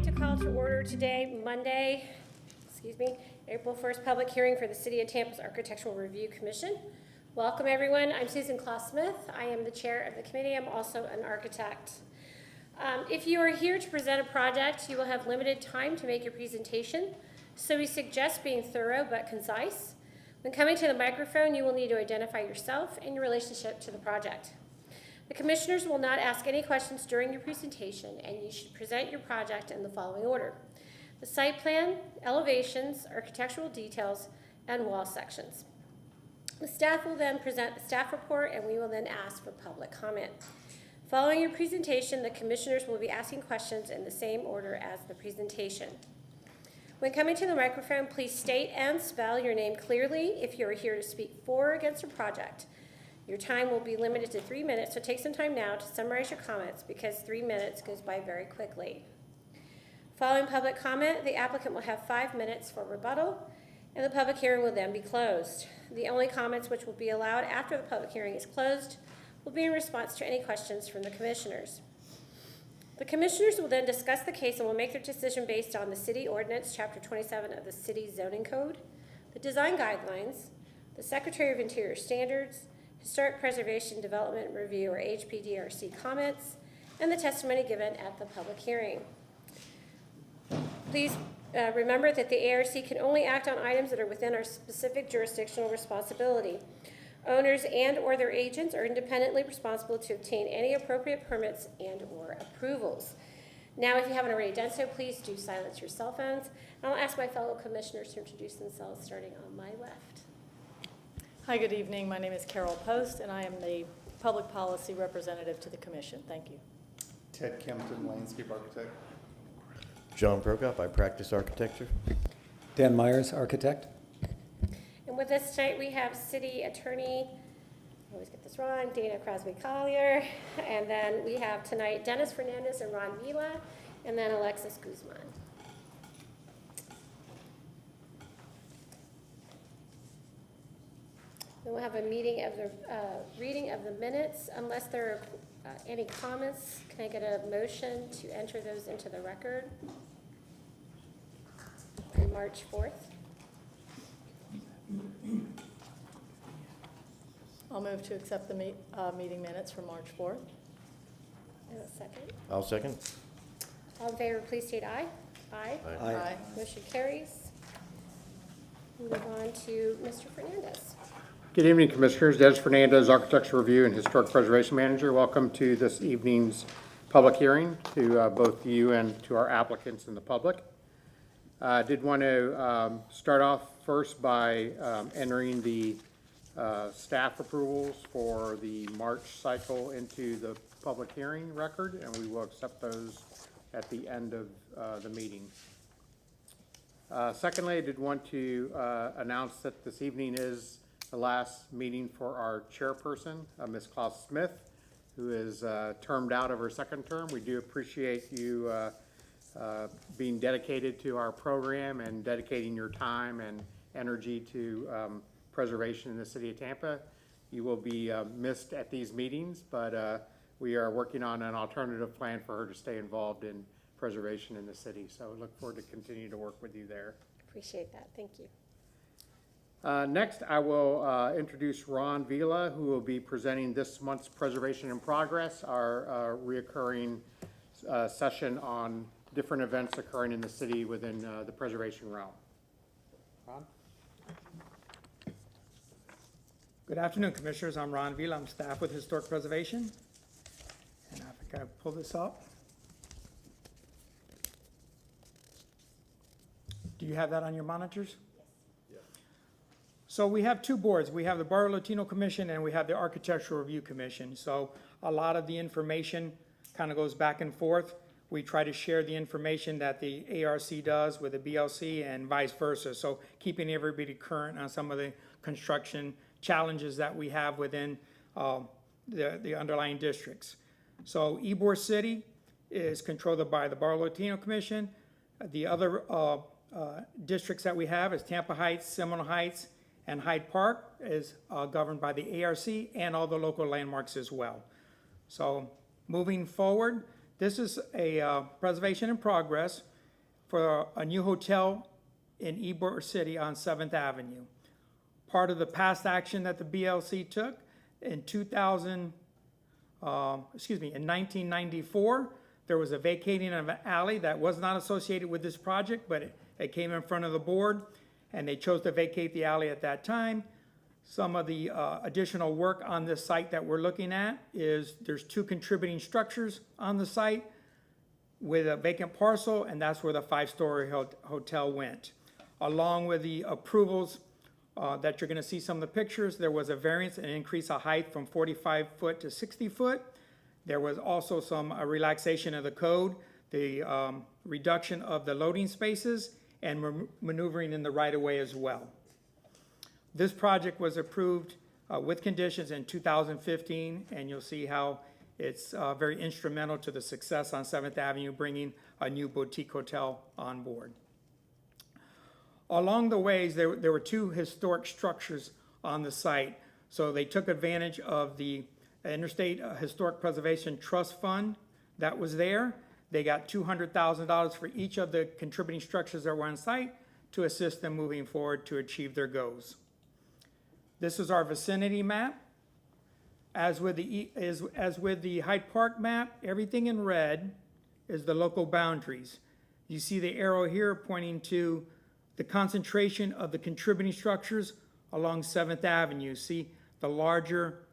like to call to order today, Monday, April 1st, public hearing for the City of Tampa's Architectural Review Commission. Welcome, everyone. I'm Susan Claus-Smith. I am the chair of the committee. I'm also an architect. If you are here to present a project, you will have limited time to make your presentation, so we suggest being thorough but concise. When coming to the microphone, you will need to identify yourself and your relationship to the project. The commissioners will not ask any questions during your presentation, and you should present your project in the following order: the site plan, elevations, architectural details, and wall sections. The staff will then present the staff report, and we will then ask for public comment. Following your presentation, the commissioners will be asking questions in the same order as the presentation. When coming to the microphone, please state and spell your name clearly if you are here to speak for or against a project. Your time will be limited to 3 minutes, so take some time now to summarize your comments because 3 minutes goes by very quickly. Following public comment, the applicant will have 5 minutes for rebuttal, and the public hearing will then be closed. The only comments which will be allowed after the public hearing is closed will be in response to any questions from the commissioners. The commissioners will then discuss the case and will make their decision based on the City Ordinance, Chapter 27 of the City Zoning Code, the Design Guidelines, the Secretary of Interior Standards, Historic Preservation Development Review, or HPDRC comments, and the testimony given at the public hearing. Please remember that the ARC can only act on items that are within our specific jurisdictional responsibility. Owners and or their agents are independently responsible to obtain any appropriate permits and or approvals. Now, if you haven't already done so, please do silence your cell phones. And I'll ask my fellow commissioners to introduce themselves, starting on my left. Hi, good evening. My name is Carol Post, and I am the public policy representative to the commission. Thank you. Ted Kempton, landscape architect. John Prokop, I practice architecture. Dan Myers, architect. And with us tonight, we have City Attorney, I always get this wrong, Dana Crosby-Collier. And then we have tonight Dennis Fernandez and Ron Vila, and then Alexis Guzman. Then we'll have a meeting of the reading of the minutes. Unless there are any comments, can I get a motion to enter those into the record? On March 4th. I'll move to accept the meeting minutes for March 4th. And a second. I'll second. All in favor, please state aye. Aye. Aye. Motion carries. Move on to Mr. Fernandez. Good evening, Commissioners. Dennis Fernandez, Architecture Review and Historic Preservation Manager. Welcome to this evening's public hearing to both you and to our applicants and the public. I did want to start off first by entering the staff approvals for the March cycle into the public hearing record, and we will accept those at the end of the meeting. Secondly, I did want to announce that this evening is the last meeting for our chairperson, Ms. Claus-Smith, who is termed out of her second term. We do appreciate you being dedicated to our program and dedicating your time and energy to preservation in the City of Tampa. You will be missed at these meetings, but we are working on an alternative plan for her to stay involved in preservation in the city. So I look forward to continue to work with you there. Appreciate that. Thank you. Next, I will introduce Ron Vila, who will be presenting this month's Preservation in Progress, our reoccurring session on different events occurring in the city within the preservation realm. Ron? Good afternoon, Commissioners. I'm Ron Vila. I'm staff with Historic Preservation. And I think I pull this up. Do you have that on your monitors? So we have two boards. We have the Barrio Latino Commission and we have the Architectural Review Commission. So a lot of the information kind of goes back and forth. We try to share the information that the ARC does with the BLC and vice versa. So keeping everybody current on some of the construction challenges that we have within the underlying districts. So Ybor City is controlled by the Barrio Latino Commission. The other districts that we have is Tampa Heights, Seminole Heights, and Hyde Park is governed by the ARC and all the local landmarks as well. So moving forward, this is a preservation in progress. for a new hotel in Ybor City on 7th Avenue. Part of the past action that the BLC took in 1994, there was a vacating of an alley that was not associated with this project, but it came in front of the board, and they chose to vacate the alley at that time. Some of the additional work on this site that we're looking at is there's 2 contributing structures on the site with a vacant parcel, and that's where the 5-story hotel went. Along with the approvals that you're gonna see some of the pictures, there was a variance and increase of height from 45 foot to 60 foot. There was also some relaxation of the code, the reduction of the loading spaces, and maneuvering in the right-of-way as well. This project was approved with conditions in 2015, and you'll see how it's very instrumental to the success on 7th Avenue, bringing a new boutique hotel on board. Along the ways, there were 2 historic structures on the site, so they took advantage of the Interstate Historic Preservation Trust Fund that was there. They got $200,000 for each of the contributing structures that were on site to assist them moving forward to achieve their goals. This is our vicinity map. As with the Hyde Park map, everything in red is the local boundaries. You see the arrow here pointing to the concentration of the contributing structures along 7th Avenue. See the larger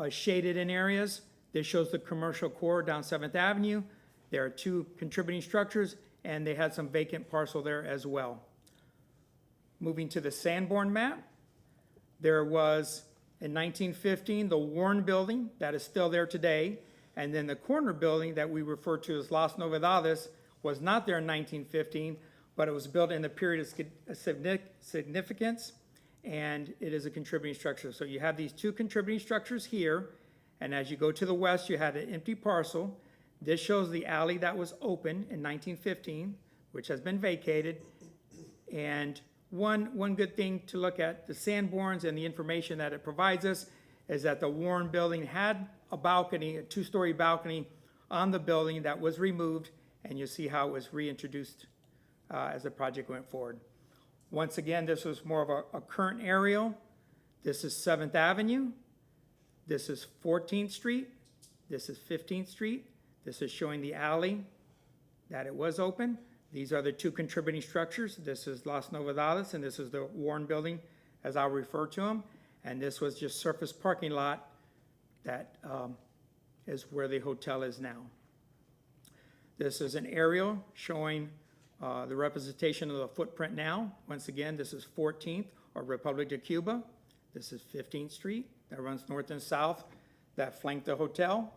shaded in areas? This shows the commercial core down 7th Avenue. There are 2 contributing structures, and they had some vacant parcel there as well. Moving to the Sanborn map, there was in 1915 the Warren Building that is still there today, and then the corner building that we refer to as Las Novedades was not there in 1915, but it was built in the period of significance, and it is a contributing structure. So you have these 2 contributing structures here, and as you go to the west, you have an empty parcel. This shows the alley that was open in 1915, which has been vacated. And one good thing to look at, the Sanborns and the information that it provides us, is that the Warren Building had a balcony, a 2-story balcony on the building that was removed, and you'll see how it was reintroduced as the project went forward. Once again, this was more of a current aerial. This is 7th Avenue. This is 14th Street. This is 15th Street. This is showing the alley that it was open. These are the 2 contributing structures. This is Las Novedades, and this is the Warren Building, as I'll refer to them. And this was just surface parking lot that is where the hotel is now. This is an aerial showing the representation of the footprint now. Once again, this is 14th, or Republic de Cuba. This is 15th Street that runs north and south that flank the hotel.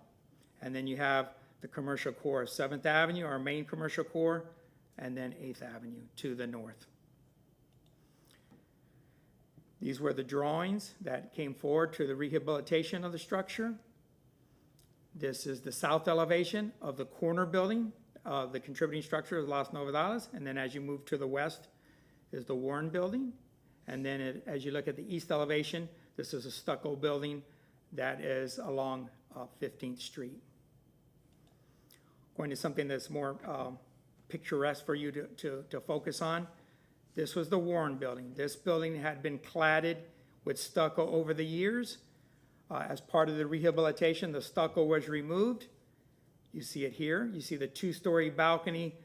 And then you have the commercial core of 7th Avenue, our main commercial core, and then 8th Avenue to the north. These were the drawings that came forward to the rehabilitation of the structure. This is the south elevation of the corner building, the contributing structure of Las Novedades, and then as you move to the west is the Warren Building. And then as you look at the east elevation, this is a stucco building that is along 15th Street. Going to something that's more picturesque for you to focus on. This was the Warren Building. This building had been cladded with stucco over the years. As part of the rehabilitation, the stucco was removed. You see it here. You see the 2-story balcony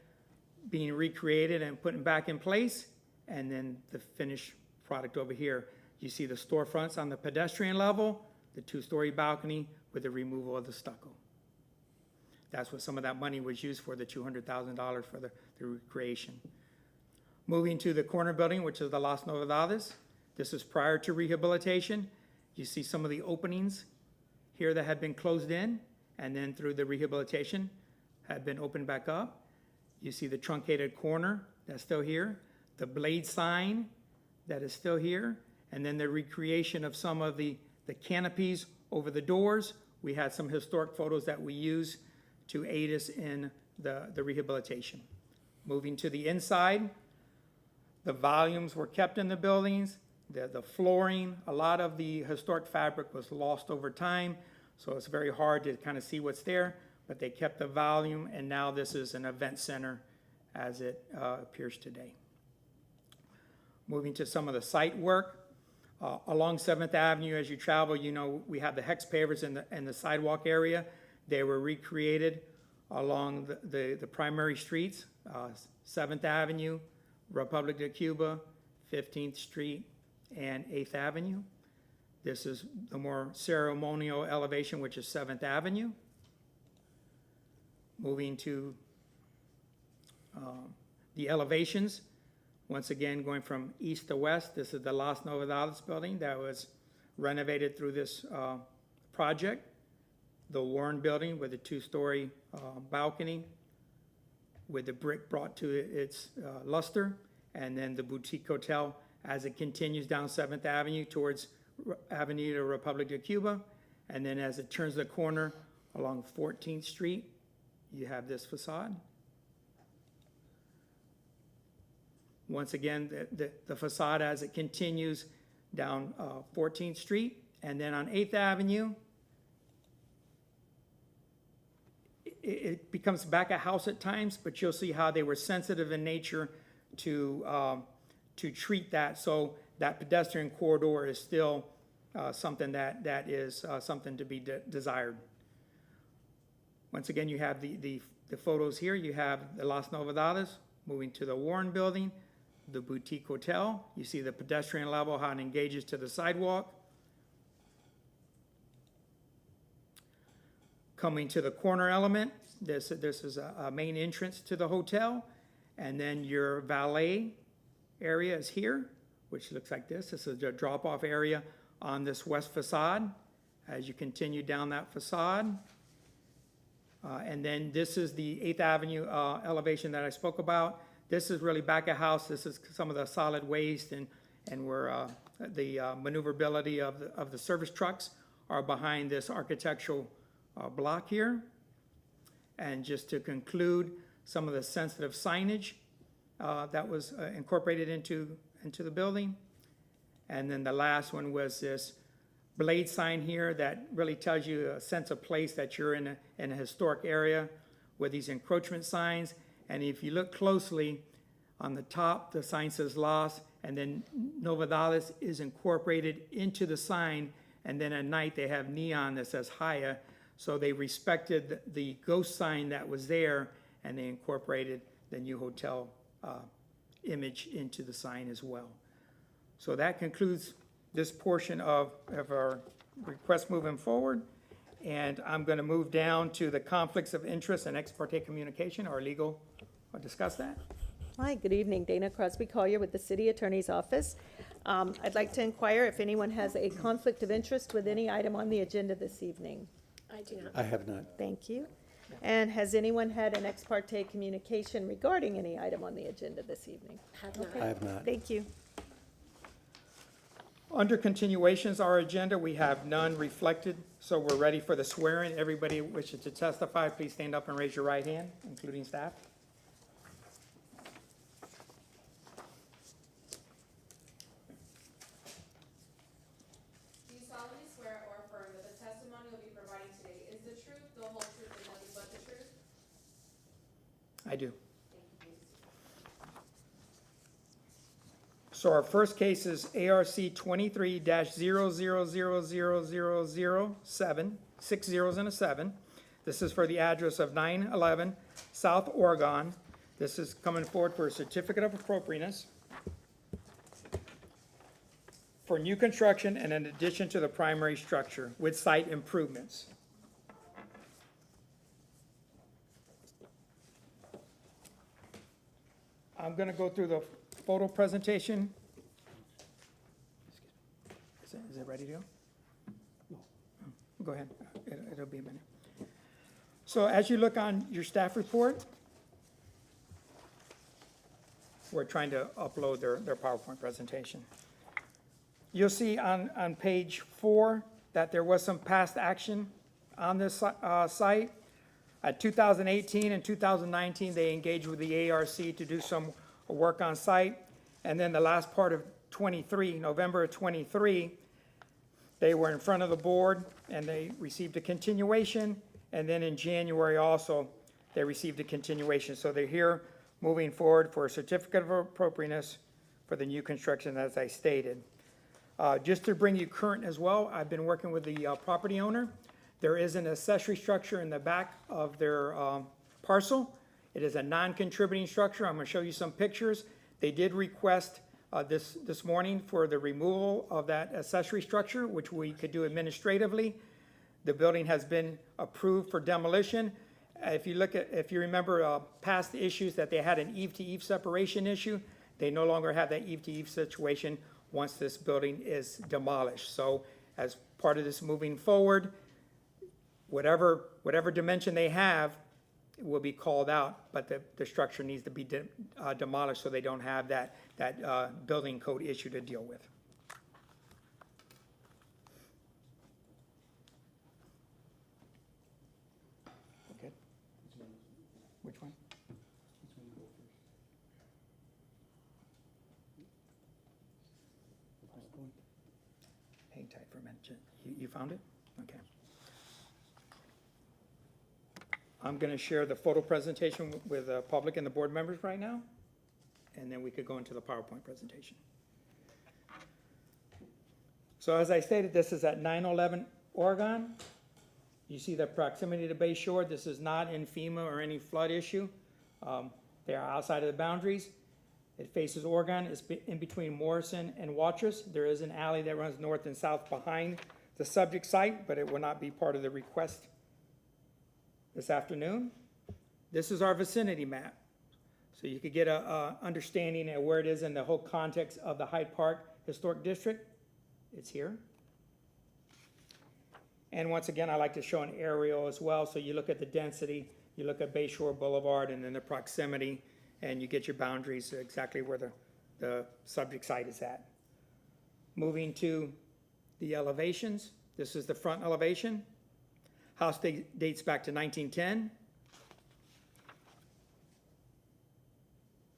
being recreated and put back in place, and then the finished product over here. You see the storefronts on the pedestrian level, the 2-story balcony with the removal of the stucco. That's what some of that money was used for, the $200,000 for the recreation. Moving to the corner building, which is the Las Novedades. This is prior to rehabilitation. You see some of the openings here that had been closed in, and then through the rehabilitation had been opened back up. You see the truncated corner that's still here, the blade sign that is still here, and then the recreation of some of the canopies over the doors. We had some historic photos that we use to aid us in the rehabilitation. Moving to the inside, the volumes were kept in the buildings, the flooring, a lot of the historic fabric was lost over time, so it's very hard to kind of see what's there, but they kept the volume, and now this is an event center as it appears today. Moving to some of the site work. Along 7th Avenue, as you travel, you know, we have the hex pavers in the sidewalk area. They were recreated along the primary streets, 7th Avenue, Republic of Cuba, 15th Street, and 8th Avenue. This is the more ceremonial elevation, which is 7th Avenue. Moving to the elevations. Once again, going from east to west, this is the Las Novedades building that was renovated through this project. The Warren building with a 2-story balcony with the brick brought to its luster, and then the boutique hotel as it continues down 7th Avenue towards Avenida Republic of Cuba, and then as it turns the corner along 14th Street, you have this facade. Once again, the facade as it continues down 14th Street, and then on 8th Avenue, it becomes back a house at times, but you'll see how they were sensitive in nature to treat that, so that pedestrian corridor is still something that is something to be desired. Once again, you have the photos here. You have the Las Novedades moving to the Warren building, the boutique hotel. You see the pedestrian level, how it engages to the sidewalk. Coming to the corner element, this is a main entrance to the hotel, and then your valet area is here, which looks like this. This is a drop-off area on this west facade as you continue down that facade. And then this is the 8th Avenue elevation that I spoke about. This is really back of house. This is some of the solid waste and where the maneuverability of the service trucks are behind this architectural block here. And just to conclude, some of the sensitive signage that was incorporated into the building. And then the last one was this blade sign here that really tells you a sense of place that you're in a historic area with these encroachment signs. And if you look closely, on the top, the sign says Las, and then Novedades is incorporated into the sign, and then at night they have neon that says Haya. So they respected the ghost sign that was there, and they incorporated the new hotel image into the sign as well. So that concludes this portion of our request moving forward. And I'm going to move down to the conflicts of interest and ex parte communication. Our legal will discuss that. Hi, good evening. Dana Crosby Collier with the City Attorney's Office. I'd like to inquire if anyone has a conflict of interest with any item on the agenda this evening. I do not. I have not. Thank you. And has anyone had an ex parte communication regarding any item on the agenda this evening? Have not. I have not. Thank you. Under continuations, our agenda, we have none reflected, so we're ready for the swearing. Everybody wishes to testify, please stand up and raise your right hand, including staff. Do you solemnly swear or affirm that the testimony you'll be providing today is the truth, the whole truth, and nothing but the truth? I do. Thank you. So our first case is ARC 23-000007, 6 zeros and a 7. This is for the address of 911 South Oregon. This is coming forward for a certificate of appropriateness for new construction and in addition to the primary structure with site improvements. I'm going to go through the photo presentation. Is it ready to go? Go ahead. It'll be a minute. So as you look on your staff report, we're trying to upload their PowerPoint presentation. You'll see on page 4 that there was some past action on this site. 2018 and 2019, they engaged with the ARC to do some work on site. And then the last part of 23, November of 23, they were in front of the board and they received a continuation. And then in January also, they received a continuation. So they're here moving forward for a certificate of appropriateness for the new construction, as I stated. Just to bring you current as well, I've been working with the property owner. There is an accessory structure in the back of their parcel. It is a non-contributing structure. I'm going to show you some pictures. They did request this morning for the removal of that accessory structure, which we could do administratively. The building has been approved for demolition. If you remember past issues that they had an eave-to-eave separation issue, they no longer have that eave-to-eave situation once this building is demolished. So as part of this moving forward, whatever dimension they have will be called out, but the structure needs to be demolished so they don't have that building code issue to deal with. Okay. Which one? Hang tight for a minute. You found it? Okay. I'm going to share the photo presentation with the public and the board members right now, and then we could go into the PowerPoint presentation. So as I stated, this is at 911 Oregon. You see the proximity to Bay Shore. This is not in FEMA or any flood issue. They are outside of the boundaries. It faces Oregon. It's in between Morrison and Watrous. There is an alley that runs north and south behind the subject site, but it will not be part of the request this afternoon. This is our vicinity map. So you could get a understanding of where it is in the whole context of the Hyde Park Historic District. It's here. And once again, I like to show an aerial as well. So you look at the density, you look at Bay Shore Boulevard, and then the proximity, and you get your boundaries exactly where the subject site is at. Moving to the elevations. This is the front elevation. House dates back to 1910.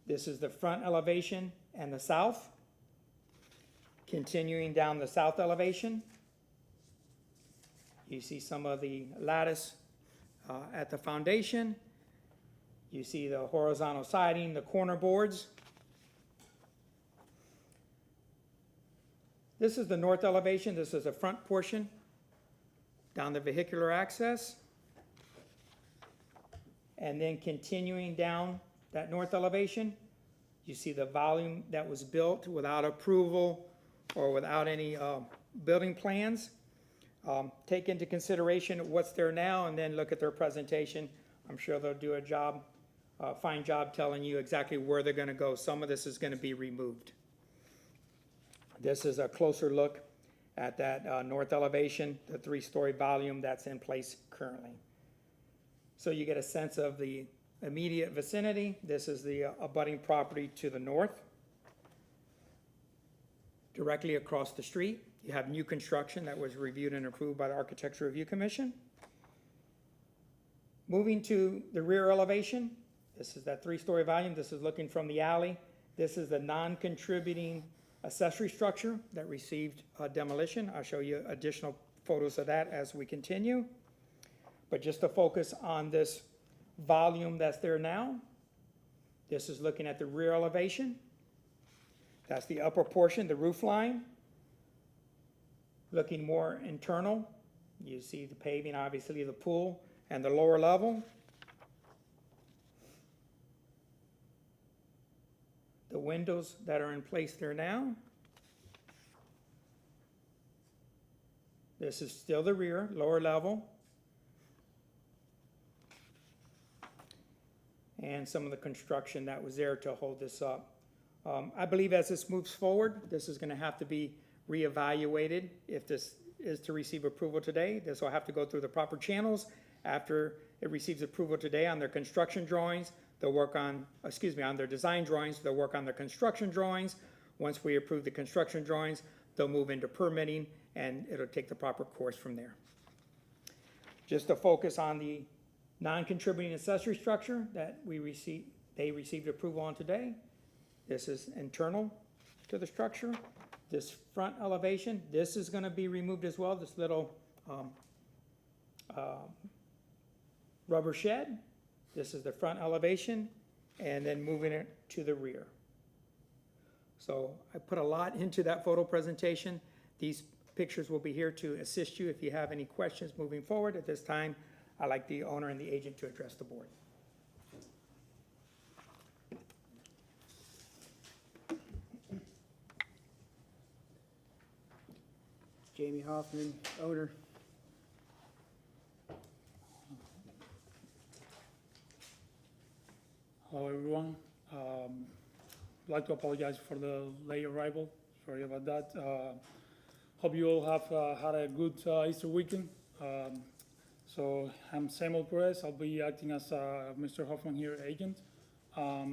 This is the front elevation and the south. Continuing down the south elevation, you see some of the lattice at the foundation. You see the horizontal siding, the corner boards. This is the north elevation. This is the front portion down the vehicular access. And then continuing down that north elevation, you see the volume that was built without approval or without any building plans. Take into consideration what's there now and then look at their presentation. I'm sure they'll do a fine job telling you exactly where they're going to go. Some of this is going to be removed. This is a closer look at that north elevation, the 3-story volume that's in place currently. So you get a sense of the immediate vicinity. This is the abutting property to the north. Directly across the street, you have new construction that was reviewed and approved by the Architecture Review Commission. Moving to the rear elevation, this is that 3-story volume. This is looking from the alley. This is the non-contributing accessory structure that received demolition. I'll show you additional photos of that as we continue. But just to focus on this volume that's there now, this is looking at the rear elevation. That's the upper portion, the roof line. Looking more internal, you see the paving, obviously the pool, and the lower level. The windows that are in place there now. This is still the rear, lower level. And some of the construction that was there to hold this up. I believe as this moves forward, this is going to have to be reevaluated. If this is to receive approval today, this will have to go through the proper channels. After it receives approval today on their construction drawings, they'll work on, on their design drawings, they'll work on their construction drawings. Once we approve the construction drawings, they'll move into permitting, and it'll take the proper course from there. Just to focus on the non-contributing accessory structure that they received approval on today. This is internal to the structure. This front elevation, this is going to be removed as well, this little rubber shed. This is the front elevation. and then moving it to the rear. So I put a lot into that photo presentation. These pictures will be here to assist you if you have any questions moving forward. At this time, I'd like the owner and the agent to address the board. Jamie Hoffman, owner. Hello, everyone. I'd like to apologize for the late arrival. Sorry about that. Hope you all have had a good Easter weekend. So I'm Samuel Perez. I'll be acting as Mr. Hoffman here, agent. Mr.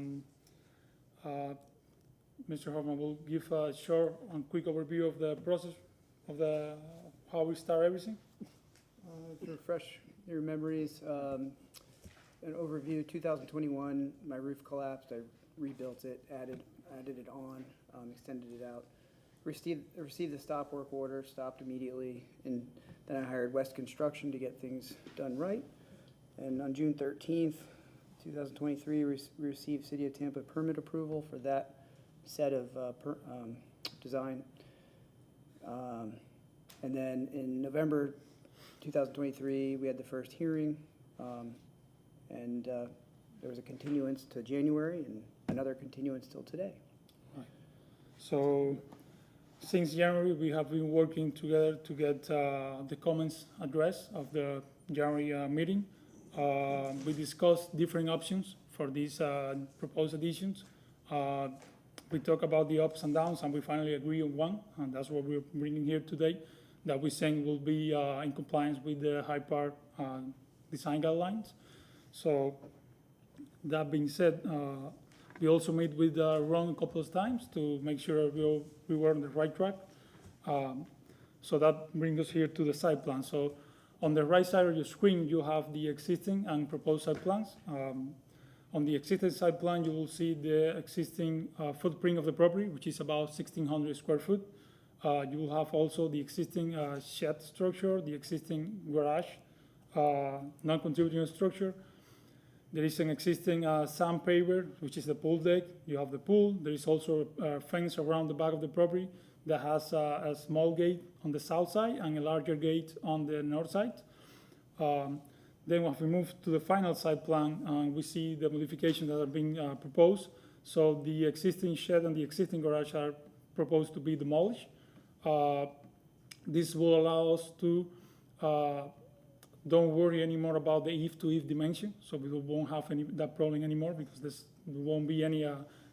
Hoffman will give a short and quick overview of the process of how we start everything. To refresh your memories, an overview, 2021, my roof collapsed. I rebuilt it, added it on, extended it out. Received the stop work order, stopped immediately, and then I hired West Construction to get things done right. And on June 13th, 2023, we received City of Tampa permit approval for that set of design. And then in November 2023, we had the first hearing, and there was a continuance to January and another continuance till today. So since January, we have been working together to get the comments addressed of the January meeting. We discussed different options for these proposed additions. We talked about the ups and downs, and we finally agree on one, and that's what we're bringing here today, that we think will be in compliance with the Hyde Park design guidelines. So that being said, we also meet with Ron a couple of times to make sure we were on the right track. So that brings us here to the site plan. So on the right side of your screen, you have the existing and proposed site plans. On the existing site plan, you will see the existing footprint of the property, which is about 1,600 square foot. You will have also the existing shed structure, the existing garage, non-contributing structure. There is an existing sand paver, which is the pool deck. You have the pool. There is also a fence around the back of the property that has a small gate on the south side and a larger gate on the north side. Then when we move to the final site plan, we see the modifications that are being proposed. So the existing shed and the existing garage are proposed to be demolished. This will allow us to don't worry anymore about the eave-to-eave dimension, so we won't have that problem anymore because there won't be any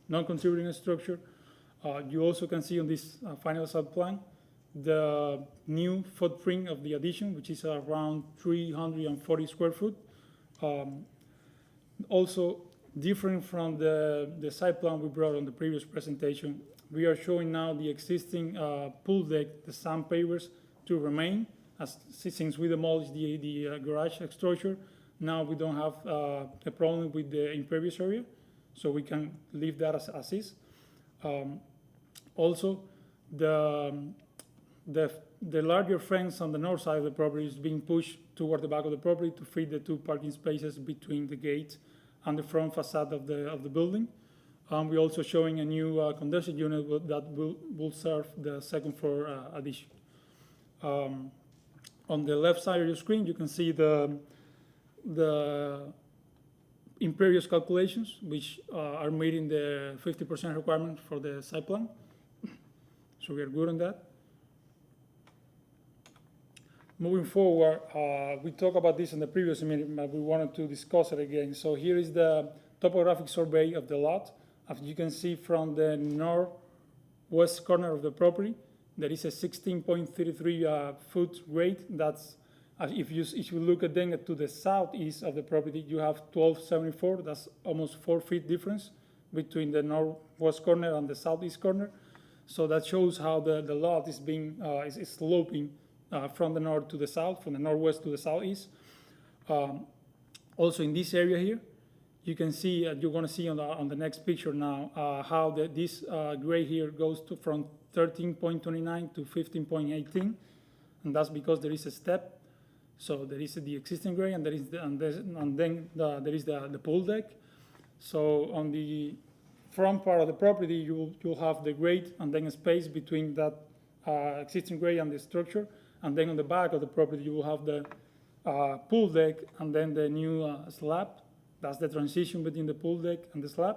non-contributing structure. You also can see on this final site plan the new footprint of the addition, which is around 340 square foot. Also different from the site plan we brought on the previous presentation, we are showing now the existing pool deck, the sand pavers, to remain. Since we demolished the garage structure, now we don't have a problem with the impervious area, so we can leave that as is. Also, the larger fence on the north side of the property is being pushed toward the back of the property to fit the 2 parking spaces between the gate and the front facade of the building. We're also showing a new condenser unit that will serve the second floor addition. On the left side of your screen, you can see the impervious calculations, which are meeting the 50% requirement for the site plan. So we are good on that. Moving forward, we talked about this in the previous meeting, but we wanted to discuss it again. So here is the topographic survey of the lot. As you can see from the northwest corner of the property, there is a 16.33 foot grade. That's, if you look at then to the southeast of the property, you have 1274. That's almost 4 feet difference between the northwest corner and the southeast corner. So that shows how the lot is being is sloping from the north to the south, from the northwest to the southeast. Also in this area here, you can see, you're going to see on the next picture now, how this grade here goes from 13.29 to 15.18, and that's because there is a step. So there is the existing grade, and there is there is the pool deck. So on the front part of the property, you'll have the grade and then a space between that existing grade and the structure. And then on the back of the property, you will have the pool deck and then the new slab. That's the transition between the pool deck and the slab.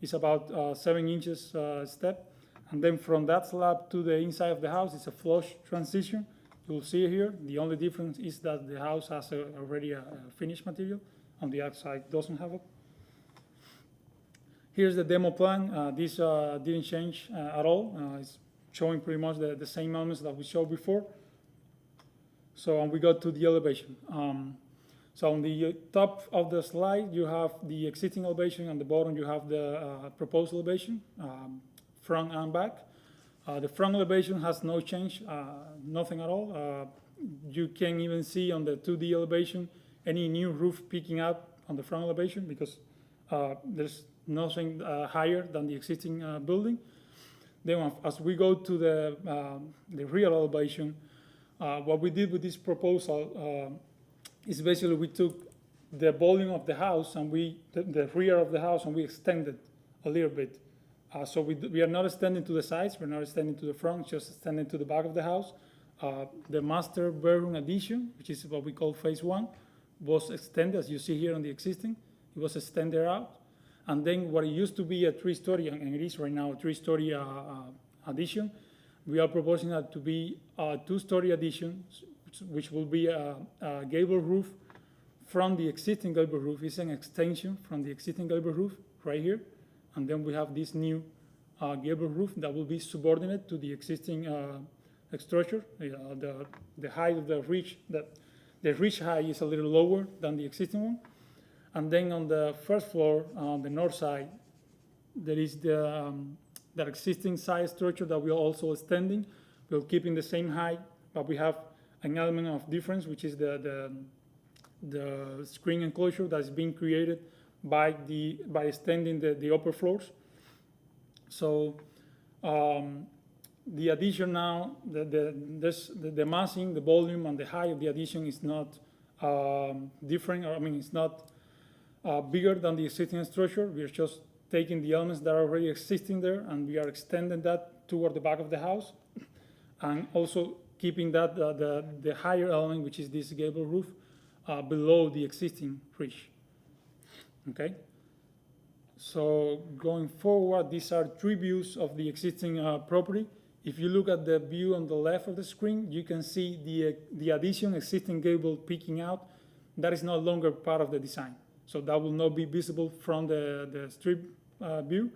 It's about 7 inches step. And then from that slab to the inside of the house, it's a flush transition. You'll see here, the only difference is that the house has already a finished material, on the outside doesn't have it. Here's the demo plan. This didn't change at all. It's showing pretty much the same elements that we showed before. So we got to the elevation. So on the top of the slide, you have the existing elevation. On the bottom, you have the proposed elevation, front and back. The front elevation has no change, nothing at all. You can even see on the 2D elevation any new roof peeking out on the front elevation because there's nothing higher than the existing building. Then as we go to the rear elevation, what we did with this proposal is basically we took the volume of the house and the rear of the house and we extended a little bit. So we are not extending to the sides, we're not extending to the front, just extending to the back of the house. The master bedroom addition, which is what we call phase 1, was extended, as you see here on the existing. It was extended out. And then what it used to be a 3-story, and it is right now a 3-story addition, we are proposing that to be a 2-story addition, which will be a gable roof from the existing gable roof. It's an extension from the existing gable roof right here. And then we have this new gable roof that will be subordinate to the existing structure. The height of the ridge, the ridge height is a little lower than the existing one. And then on the first floor, on the north side, there is that existing side structure that we are also extending. We're keeping the same height, but we have an element of difference, which is the screen enclosure that is being created by extending the upper floors. So the addition now, the massing, the volume, and the height of the addition is not different. I mean, it's not bigger than the existing structure. We are just taking the elements that are already existing there, and we are extending that toward the back of the house, and also keeping that the higher element, which is this gable roof, below the existing ridge. Okay, so going forward, these are 3 views of the existing property. If you look at the view on the left of the screen, you can see the addition existing gable peeking out. That is no longer part of the design, so that will not be visible from the street view.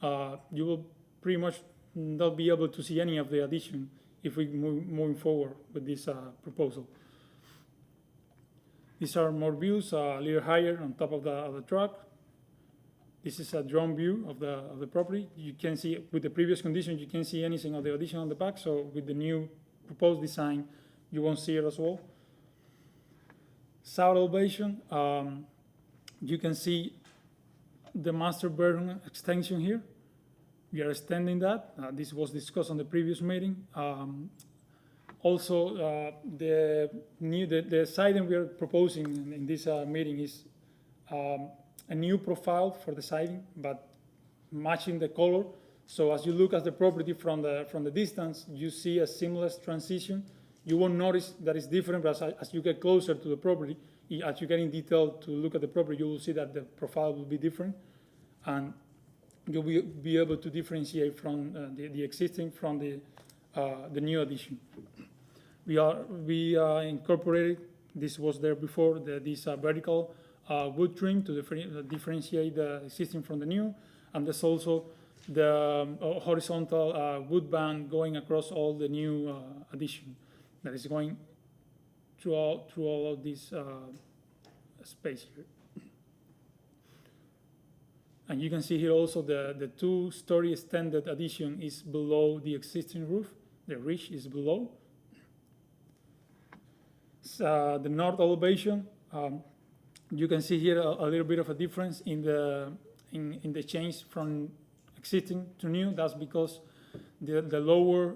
You will pretty much not be able to see any of the addition if we moving forward with this proposal. These are more views, a little higher on top of the truck. This is a drone view of the property. You can see, with the previous condition, you can't see anything of the addition on the back, so with the new proposed design, you won't see it as well. South elevation, you can see the master bedroom extension here. We are extending that. This was discussed on the previous meeting. Also, the siding we are proposing in this meeting is a new profile for the siding, but matching the color. So as you look at the property from the distance, you see a seamless transition. You won't notice that it's different, but as you get closer to the property, as you get in detail to look at the property, you will see that the profile will be different, and you'll be able to differentiate from the existing from the new addition. We incorporated, this was there before, this vertical wood trim to differentiate the existing from the new, and there's also the horizontal wood band going across all the new addition that is going through all of this space here. And you can see here also the 2-story extended addition is below the existing roof. The ridge is below. The north elevation, you can see here a little bit of a difference in the change from existing to new. That's because the lower,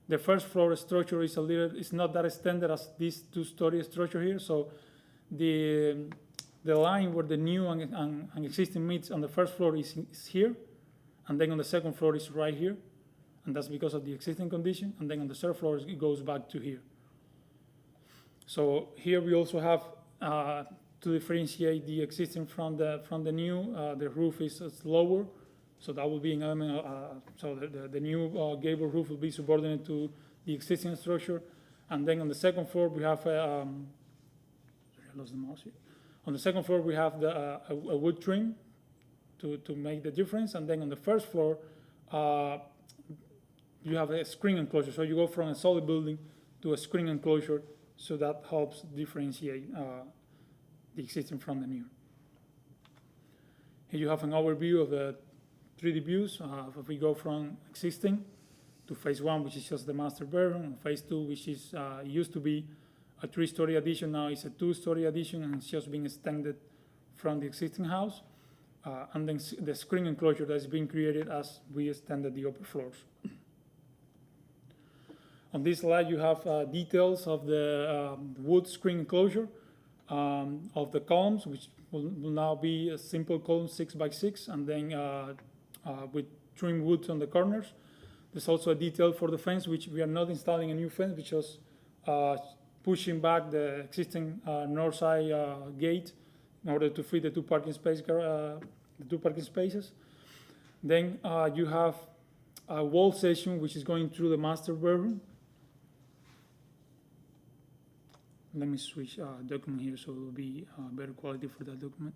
the first floor structure is not that extended as this 2-story structure here. So the the line where the new and existing meets on the first floor is here, and then on the second floor is right here, and that's because of the existing condition, and then on the third floor, it goes back to here. So here we also have, to differentiate the existing from the new, the roof is lower, so that will be an element, so the new gable roof will be subordinate to the existing structure. And then on the second floor, we have, sorry, I lost the mouse here. On the second floor, we have a wood trim to make the difference. And then on the first floor, you have a screen enclosure. So you go from a solid building to a screen enclosure, so that helps differentiate the existing from the new. Here you have an overview of the 3D views. If we go from existing to phase 1, which is just the master bedroom, and phase 2, which is used to be a 3-story addition, now it's a 2-story addition, and it's just being extended from the existing house. And then the screen enclosure that is being created as we extended the upper floors. On this slide, you have details of the wood screen enclosure of the columns, which will now be a simple column 6x6, and then with trim wood on the corners. There's also a detail for the fence, which we are not installing a new fence, which is pushing back the existing north side gate in order to fit the two parking spaces. Then you have a wall section which is going through the master bedroom. Let me switch document here so it will be better quality for that document.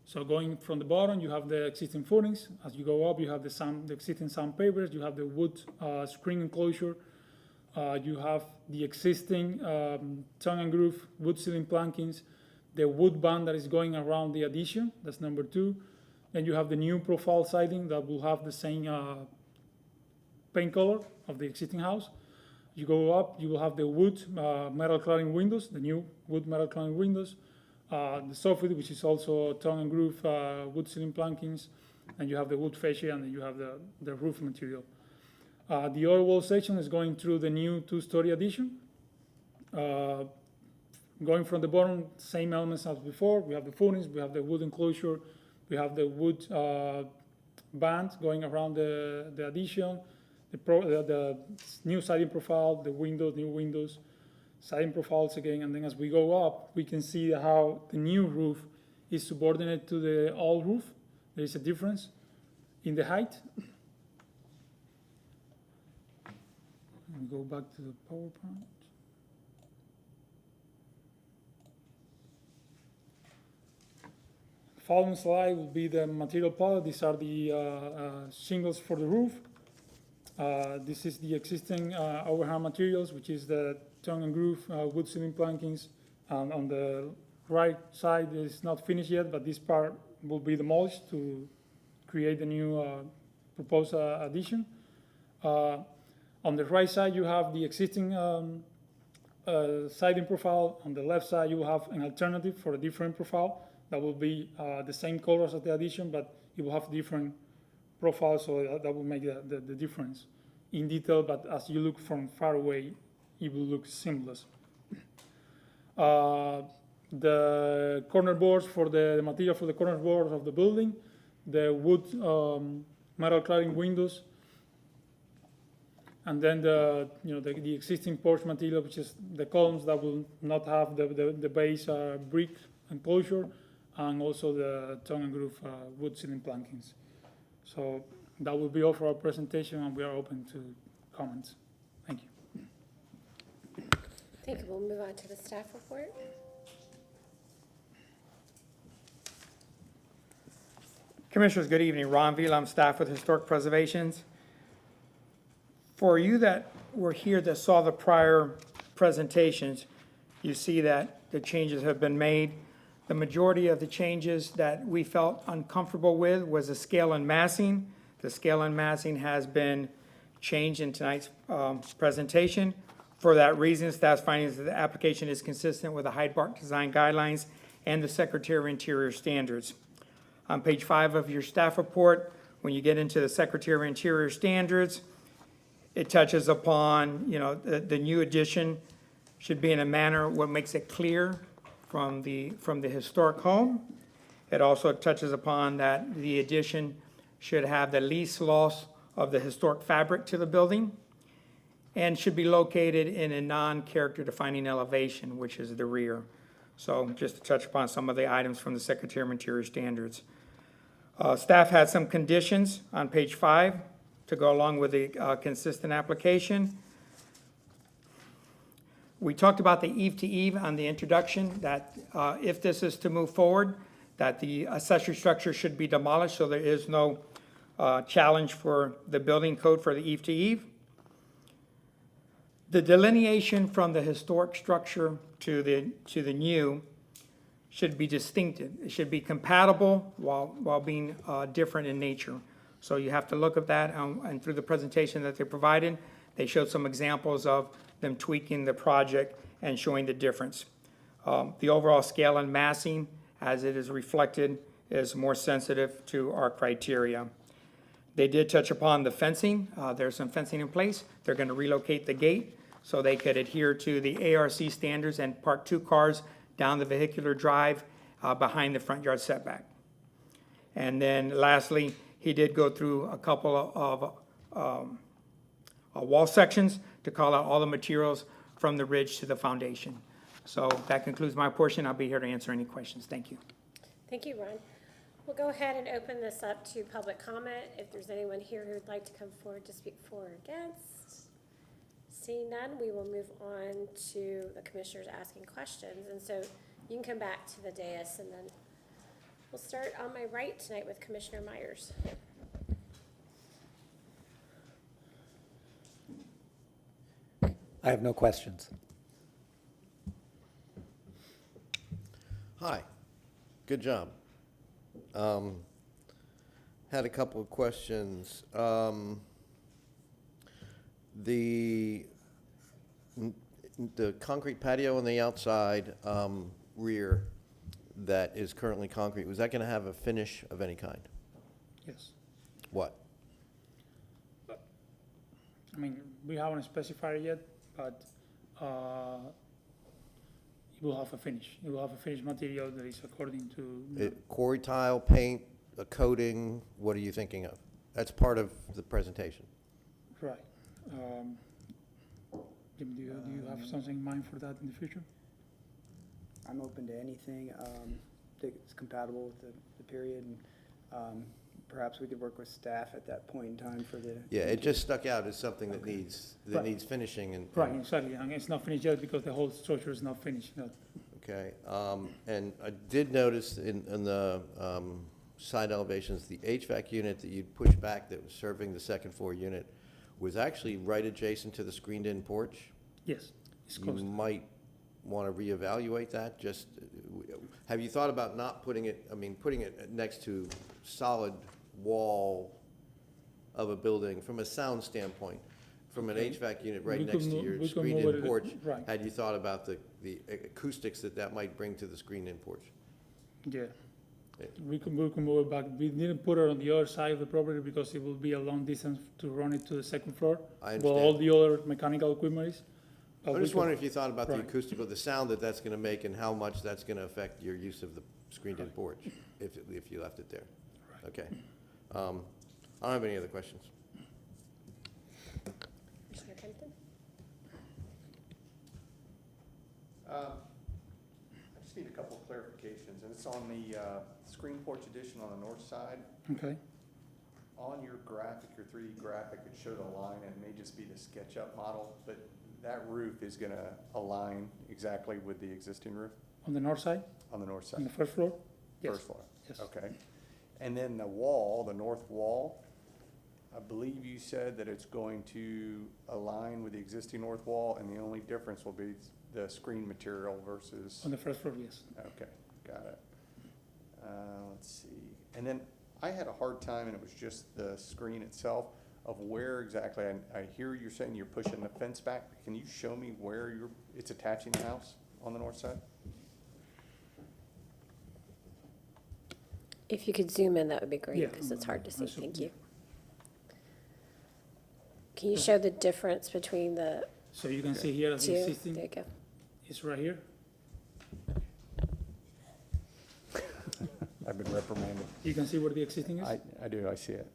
So going from the bottom, you have the existing footings. As you go up, you have the existing sandpapers. You have the wood screen enclosure. You have the existing tongue and groove wood ceiling plankings, the wood band that is going around the addition. That's number 2. Then you have the new profile siding that will have the same paint color of the existing house. You go up, you will have the wood metal cladding windows, the new wood metal cladding windows. The soffit, which is also tongue and groove wood ceiling plankings, and you have the wood fascia, and then you have the roof material. The other wall section is going through the new 2-story addition. Going from the bottom, same elements as before. We have the footings, we have the wood enclosure, we have the wood band going around the addition, the new siding profile, the windows, new windows, siding profiles again, and then as we go up, we can see how the new roof is subordinate to the old roof. There is a difference in the height. We go back to the PowerPoint. Following slide will be the material palette. These are the shingles for the roof. This is the existing overhang materials, which is the tongue and groove wood ceiling plankings. On the right side is not finished yet, but this part will be demolished to create the new proposed addition. On the right side, you have the existing siding profile. On the left side, you will have an alternative for a different profile that will be the same colors as the addition, but it will have different profiles, so that will make the difference in detail, but as you look from far away, it will look seamless. The corner boards for the material for the corner boards of the building, the wood metal cladding windows, and then the existing porch material, which is the columns that will not have the base brick enclosure, and also the tongue and groove wood ceiling plankings. So that will be all for our presentation, and we are open to comments. Thank you. Thank you. We'll move on to the staff report. Commissioners, good evening. Ron Vila, I'm staff with Historic Preservations. For you that were here that saw the prior presentations, you see that the changes have been made. The majority of the changes that we felt uncomfortable with was the scale and massing. The scale and massing has been changed in tonight's presentation. For that reason, staff's findings that the application is consistent with the Hyde Park Design Guidelines and the Secretary of Interior standards. On page 5 of your staff report, when you get into the Secretary of Interior standards, It touches upon, the new addition should be in a manner what makes it clear from the historic home. It also touches upon that the addition should have the least loss of the historic fabric to the building and should be located in a non-character defining elevation, which is the rear. So just to touch upon some of the items from the Secretary of Interior standards. Staff had some conditions on page 5 to go along with the consistent application. We talked about the eve-to-eve on the introduction, that if this is to move forward, that the accessory structure should be demolished, so there is no challenge for the building code for the eve-to-eve. The delineation from the historic structure to the new should be distinctive. It should be compatible while being different in nature. So you have to look at that, and through the presentation that they provided, they showed some examples of them tweaking the project and showing the difference. The overall scale and massing, as it is reflected, is more sensitive to our criteria. They did touch upon the fencing. There's some fencing in place. They're going to relocate the gate so they could adhere to the ARC standards and park 2 cars down the vehicular drive behind the front yard setback. And then lastly, he did go through a couple of wall sections to call out all the materials from the ridge to the foundation. So that concludes my portion. I'll be here to answer any questions. Thank you. Thank you, Ron. We'll go ahead and open this up to public comment. If there's anyone here who would like to come forward to speak for or against. Seeing none, we will move on to the commissioners asking questions. And so you can come back to the dais, and then we'll start on my right tonight with Commissioner Myers. I have no questions. Hi, good job. Had a couple of questions. The concrete patio on the outside rear that is currently concrete, was that going to have a finish of any kind? Yes. What? I mean, we haven't specified it yet, but it will have a finish. It will have a finished material that is according to. Quarry tile, paint, a coating, what are you thinking of? That's part of the presentation. Right. Jim, do you have something in mind for that in the future? I'm open to anything that's compatible with the period, and perhaps we could work with staff at that point in time for the. Yeah, it just stuck out as something that needs Right. finishing and. Right, exactly. And it's not finished yet because the whole structure is not finished. No. Okay, and I did notice in the side elevations, the HVAC unit that you'd pushed back that was serving the second floor unit was actually right adjacent to the screened-in porch. Yes, it's You closed. might want to reevaluate that, just, have you thought about not putting it, putting it next to solid wall of a building from a sound standpoint? From an HVAC unit right We could next to move- your we could move screened-in it, porch? right. Had you thought about the acoustics that might bring to the screened-in porch? Yeah. Yeah. We can move it back. We didn't put it on the other side of the property because it will be a long distance to run it to the second floor. I Well, all understand. the other mechanical equipment is. But I'm we just could- wondering if you thought about the Right. acoustical, the sound that's going to make and how much that's going to affect your use of the screened-in porch, if you left it there. Okay. I don't have any other questions. Commissioner Kempton? I just need a couple of clarifications, and it's on the screen porch addition on the north side. Okay. On your graphic, your 3D graphic, it showed a line, and it may just be the SketchUp model, but that roof is gonna align exactly with the existing roof On the north side, on the north on the side, first floor? Yes. first floor? Yes. Okay. And then the wall, the north wall, I believe you said that it's going to align with the existing north wall, and the only difference will be the screen material versus. On the first floor, yes. Okay, got it. Let's see. And then I had a hard time, and it was just the screen itself, of where exactly, I hear you're saying you're pushing the fence back. Can you show me where it's attaching the house on the north side? If you could zoom in, that would be Yeah. great, because it's hard to see. I should- Thank you. Can you show the difference between the So you can see here the two? There you existing go. is right here. I've been reprimanded. You can see where the existing is. I do, I see it.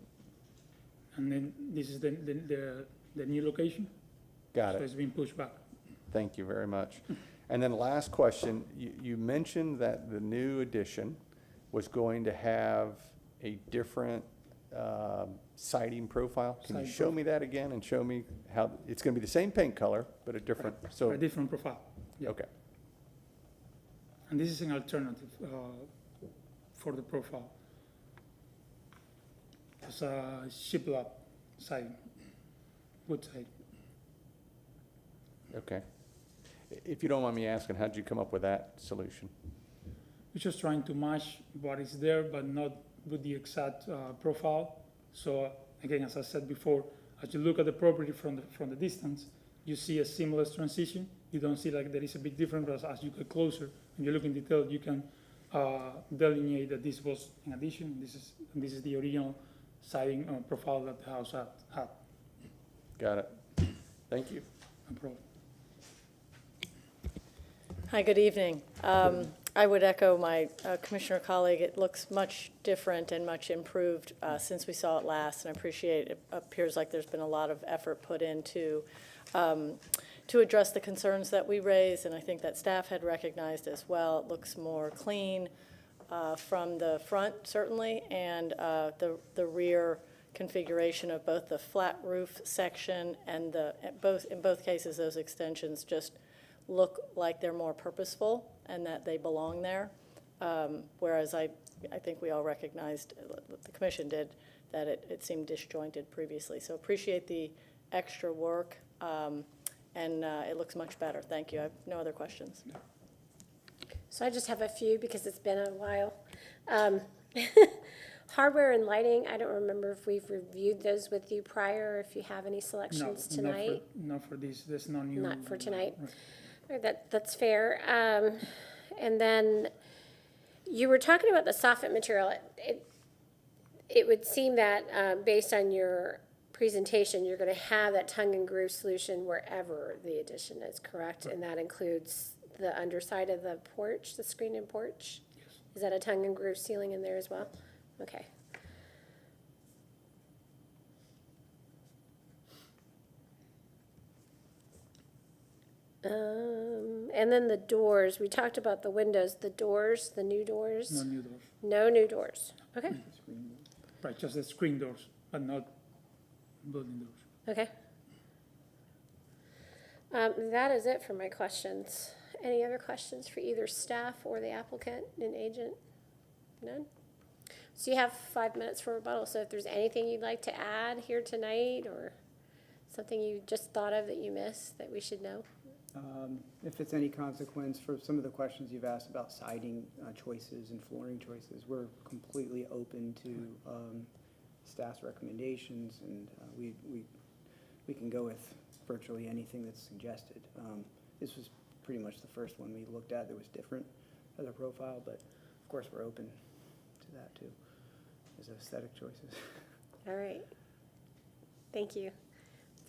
And then this is the new location. Got So it. it's been pushed back. Thank you very much. And then last question, you mentioned that the new addition was going to have a different siding profile. Can you Siding show me that again and show me how, it's going to be the same paint color, but a different, so, A different profile. Yeah. okay. And this is an alternative for the profile. It's a shiplap siding, wood siding. Okay. If you don't mind me asking, how'd you come up with that solution? We're just trying to match what is there, but not with the exact profile. So again, as I said before, as you look at the property from the distance, you see a seamless transition. You don't see like there is a big difference, but as you get closer and you look in detail, you can delineate that this was an addition. This is the original siding profile that the house had. Got it. Thank you. No problem. Hi, good evening. I would echo my commissioner colleague. It looks much different and much improved since we saw it last, and I appreciate it. Appears like there's been a lot of effort put into to address the concerns that we raised, and I think that staff had recognized as well. It looks more clean from the front, certainly, and the rear configuration of both the flat roof section and in both cases, those extensions just look like they're more purposeful and that they belong there. Whereas I think we all recognized, the commission did, that it seemed disjointed previously. So appreciate the extra work, and it looks much better. Thank you. I have no other questions. So I just have a few because it's been a while. Hardware and lighting, I don't remember if we've reviewed those with you prior, or if you have any selections tonight. Not for this. There's no new. Not for tonight. Right. All right, that's fair. And then you were talking about the soffit material. It would seem that based on your presentation, you're going to have that tongue and groove solution wherever the addition is, correct? And that includes the underside of the porch, the screen-in porch? Yes. Is that a tongue and groove ceiling in there as well? Okay. And then the doors, we talked about the windows, the doors, the new doors? No new doors. No new doors, okay, Right, just the screen doors, but not building doors. okay. That is it for my questions. Any other questions for either staff or the applicant and agent? None? So you have 5 minutes for rebuttal, so if there's anything you'd like to add here tonight, or something you just thought of that you missed that we should know? If it's any consequence for some of the questions you've asked about siding choices and flooring choices, we're completely open to staff's recommendations, and we can go with virtually anything that's suggested. This was pretty much the first one we looked at that was different as a profile, but of course we're open to that too, as aesthetic choices. All right. Thank you.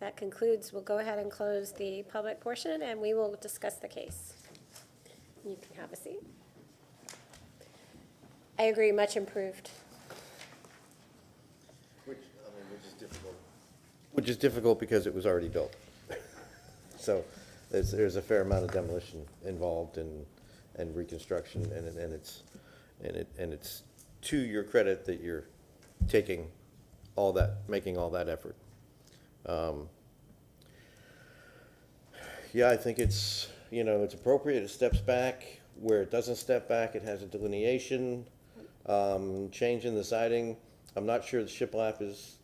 That concludes, we'll go ahead and close the public portion, and we will discuss the case. You can have a seat. I agree, much improved. Which is difficult. Which is difficult because it was already built. So there's a fair amount of demolition involved and reconstruction, and it's to your credit that you're taking all that, making all that effort. Yeah, I think it's appropriate. It steps back. Where it doesn't step back, it has a delineation, change in the siding. I'm not sure the shiplap is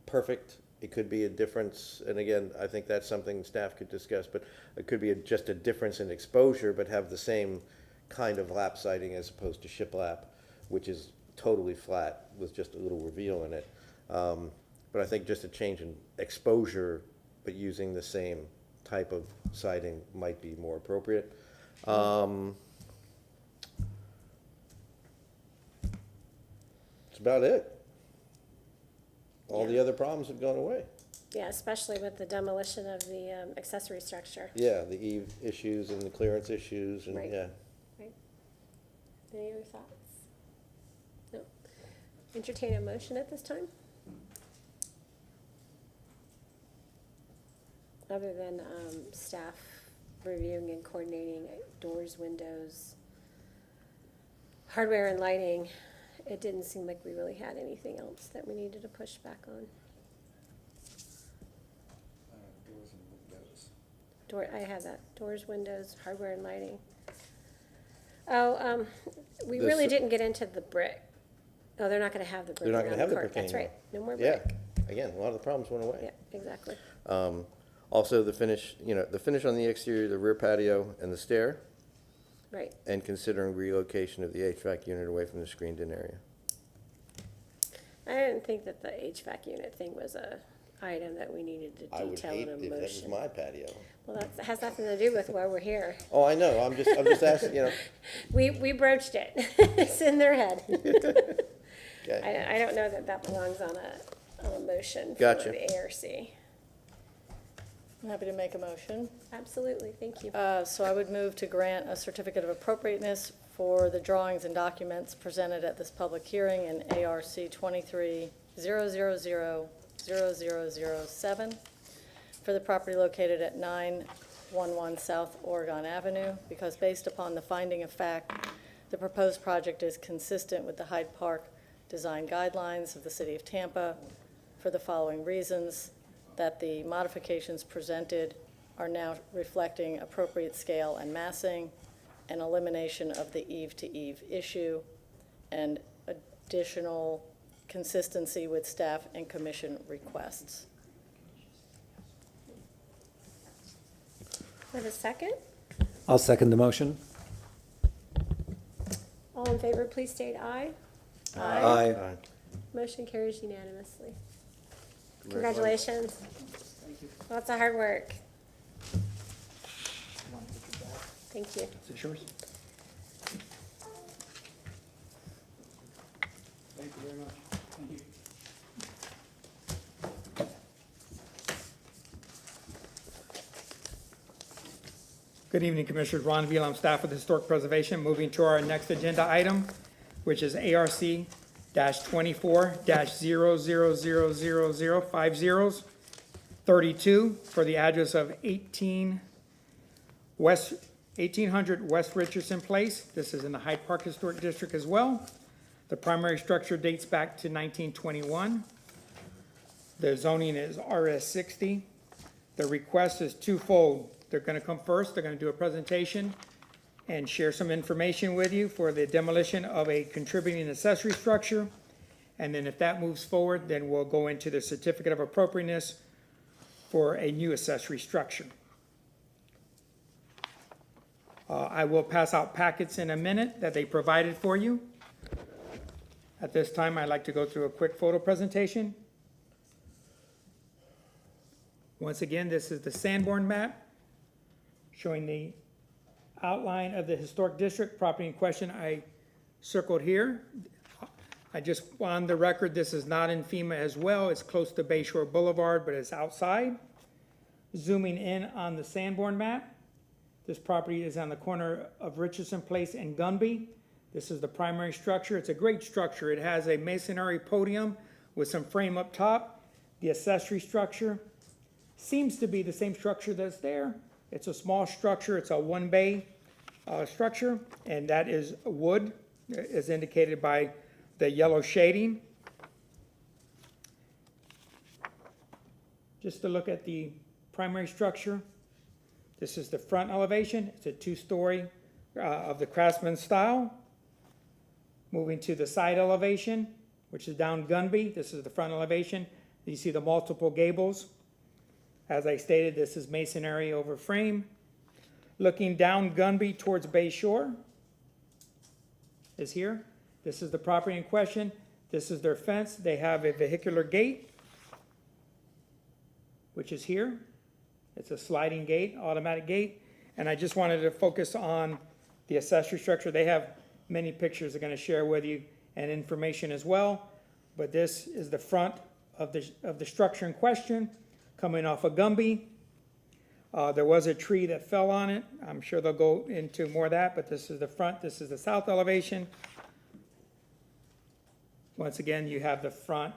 perfect. It could be a difference, and again, I think that's something staff could discuss, but it could be just a difference in exposure, but have the same kind of lap siding as opposed to shiplap, which is totally flat with just a little reveal in it. But I think just a change in exposure, but using the same type of siding might be more appropriate. That's about it. All the other problems have gone away. Yeah, especially with the demolition of the accessory structure. Yeah, the eve issues and the clearance issues and, Right. yeah. Right? Any other thoughts? No. Entertain a motion at this time? Other than staff reviewing and coordinating doors, windows, hardware and lighting, it didn't seem like we really had anything else that we needed to push back on. I have that, doors, windows, hardware and lighting. Oh, we The really s- didn't get into the brick. Oh, they're not gonna have the brick They're not around gonna have the the court. brick That's anymore. right, no more Yeah, brick. again, a lot of the problems went away. Yeah, exactly. Also, the finish, the finish on the exterior, the rear patio and the stair, Right. and considering relocation of the HVAC unit away from the screened-in area. I didn't think that the HVAC unit thing was a item that we needed to I would detail hate in a if that was motion. my patio. Well, that has nothing to do with why we're here. Oh, I know, I'm just asking, We broached it. It's in their head. okay. I don't know that that belongs on a motion for Gotcha. the ARC. I'm happy to make a motion. Absolutely, thank you. So I would move to grant a certificate of appropriateness for the drawings and documents presented at this public hearing in ARC 23-000-0007 for the property located at 911 South Oregon Avenue, because based upon the finding of fact, the proposed project is consistent with the Hyde Park design guidelines of the City of Tampa for the following reasons: that the modifications presented are now reflecting appropriate scale and massing, and elimination of the eve-to-eve issue, and additional consistency with staff and commission requests. Have a second? I'll second the motion. All in favor, please state aye. Aye. Motion carries unanimously. Congratulations. Lots of hard work. Thank you. Is it yours? Thank you very much. Thank you. Good evening, Commissioners. Ron Vila, I'm staff with Historic Preservation. Moving to our next agenda item, which is ARC-24-000050, 32, for the address of 1800 West Richardson Place. This is in the Hyde Park Historic District as well. The primary structure dates back to 1921. The zoning is RS 60. The request is twofold. They're gonna come first, they're gonna do a presentation and share some information with you for the demolition of a contributing accessory structure. And then if that moves forward, then we'll go into the certificate of appropriateness for a new accessory structure. I will pass out packets in a minute that they provided for you. At this time, I'd like to go through a quick photo presentation. Once again, this is the Sanborn map showing the outline of the historic district. Property in question I circled here. I just, on the record, this is not in FEMA as well. It's close to Bayshore Boulevard, but it's outside. Zooming in on the Sanborn map, this property is on the corner of Richardson Place and Gunby. This is the primary structure. It's a great structure. It has a masonry podium with some frame up top. The accessory structure seems to be the same structure that's there. It's a small structure. It's a one-bay structure, and that is wood, as indicated by the yellow shading. Just to look at the primary structure, this is the front elevation. It's a two-story of the Craftsman style. Moving to the side elevation, which is down Gunby. This is the front elevation. You see the multiple gables. As I stated, this is masonry over frame. Looking down Gunby towards Bayshore is here. This is the property in question. This is their fence. They have a vehicular gate, which is here. It's a sliding gate, automatic gate. And I just wanted to focus on the accessory structure. They have many pictures they're going to share with you and information as well. But this is the front of the structure in question. coming off of Gumby. There was a tree that fell on it. I'm sure they'll go into more of that, but this is the front, this is the south elevation. Once again, you have the front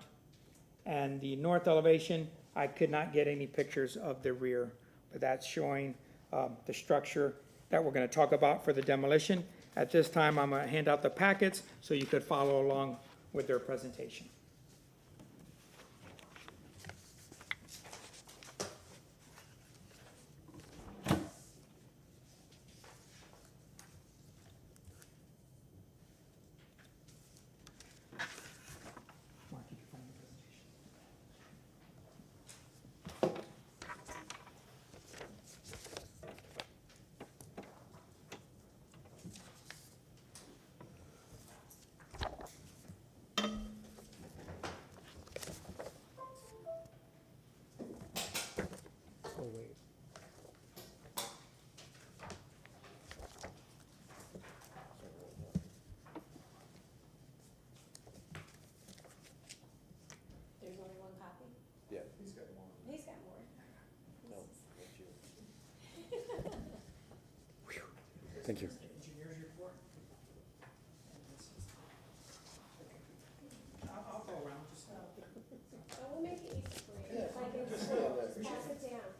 and the north elevation. I could not get any pictures of the rear, but that's showing the structure that we're going to talk about for the demolition. At this time, I'm going to hand out the packets so you could follow along with their presentation. There's only one copy? Yeah. He's got more. No, that's you. Thank you. Engineer's report. I'll go around, just. Oh, we'll make it easy for you. If I can just pass it down.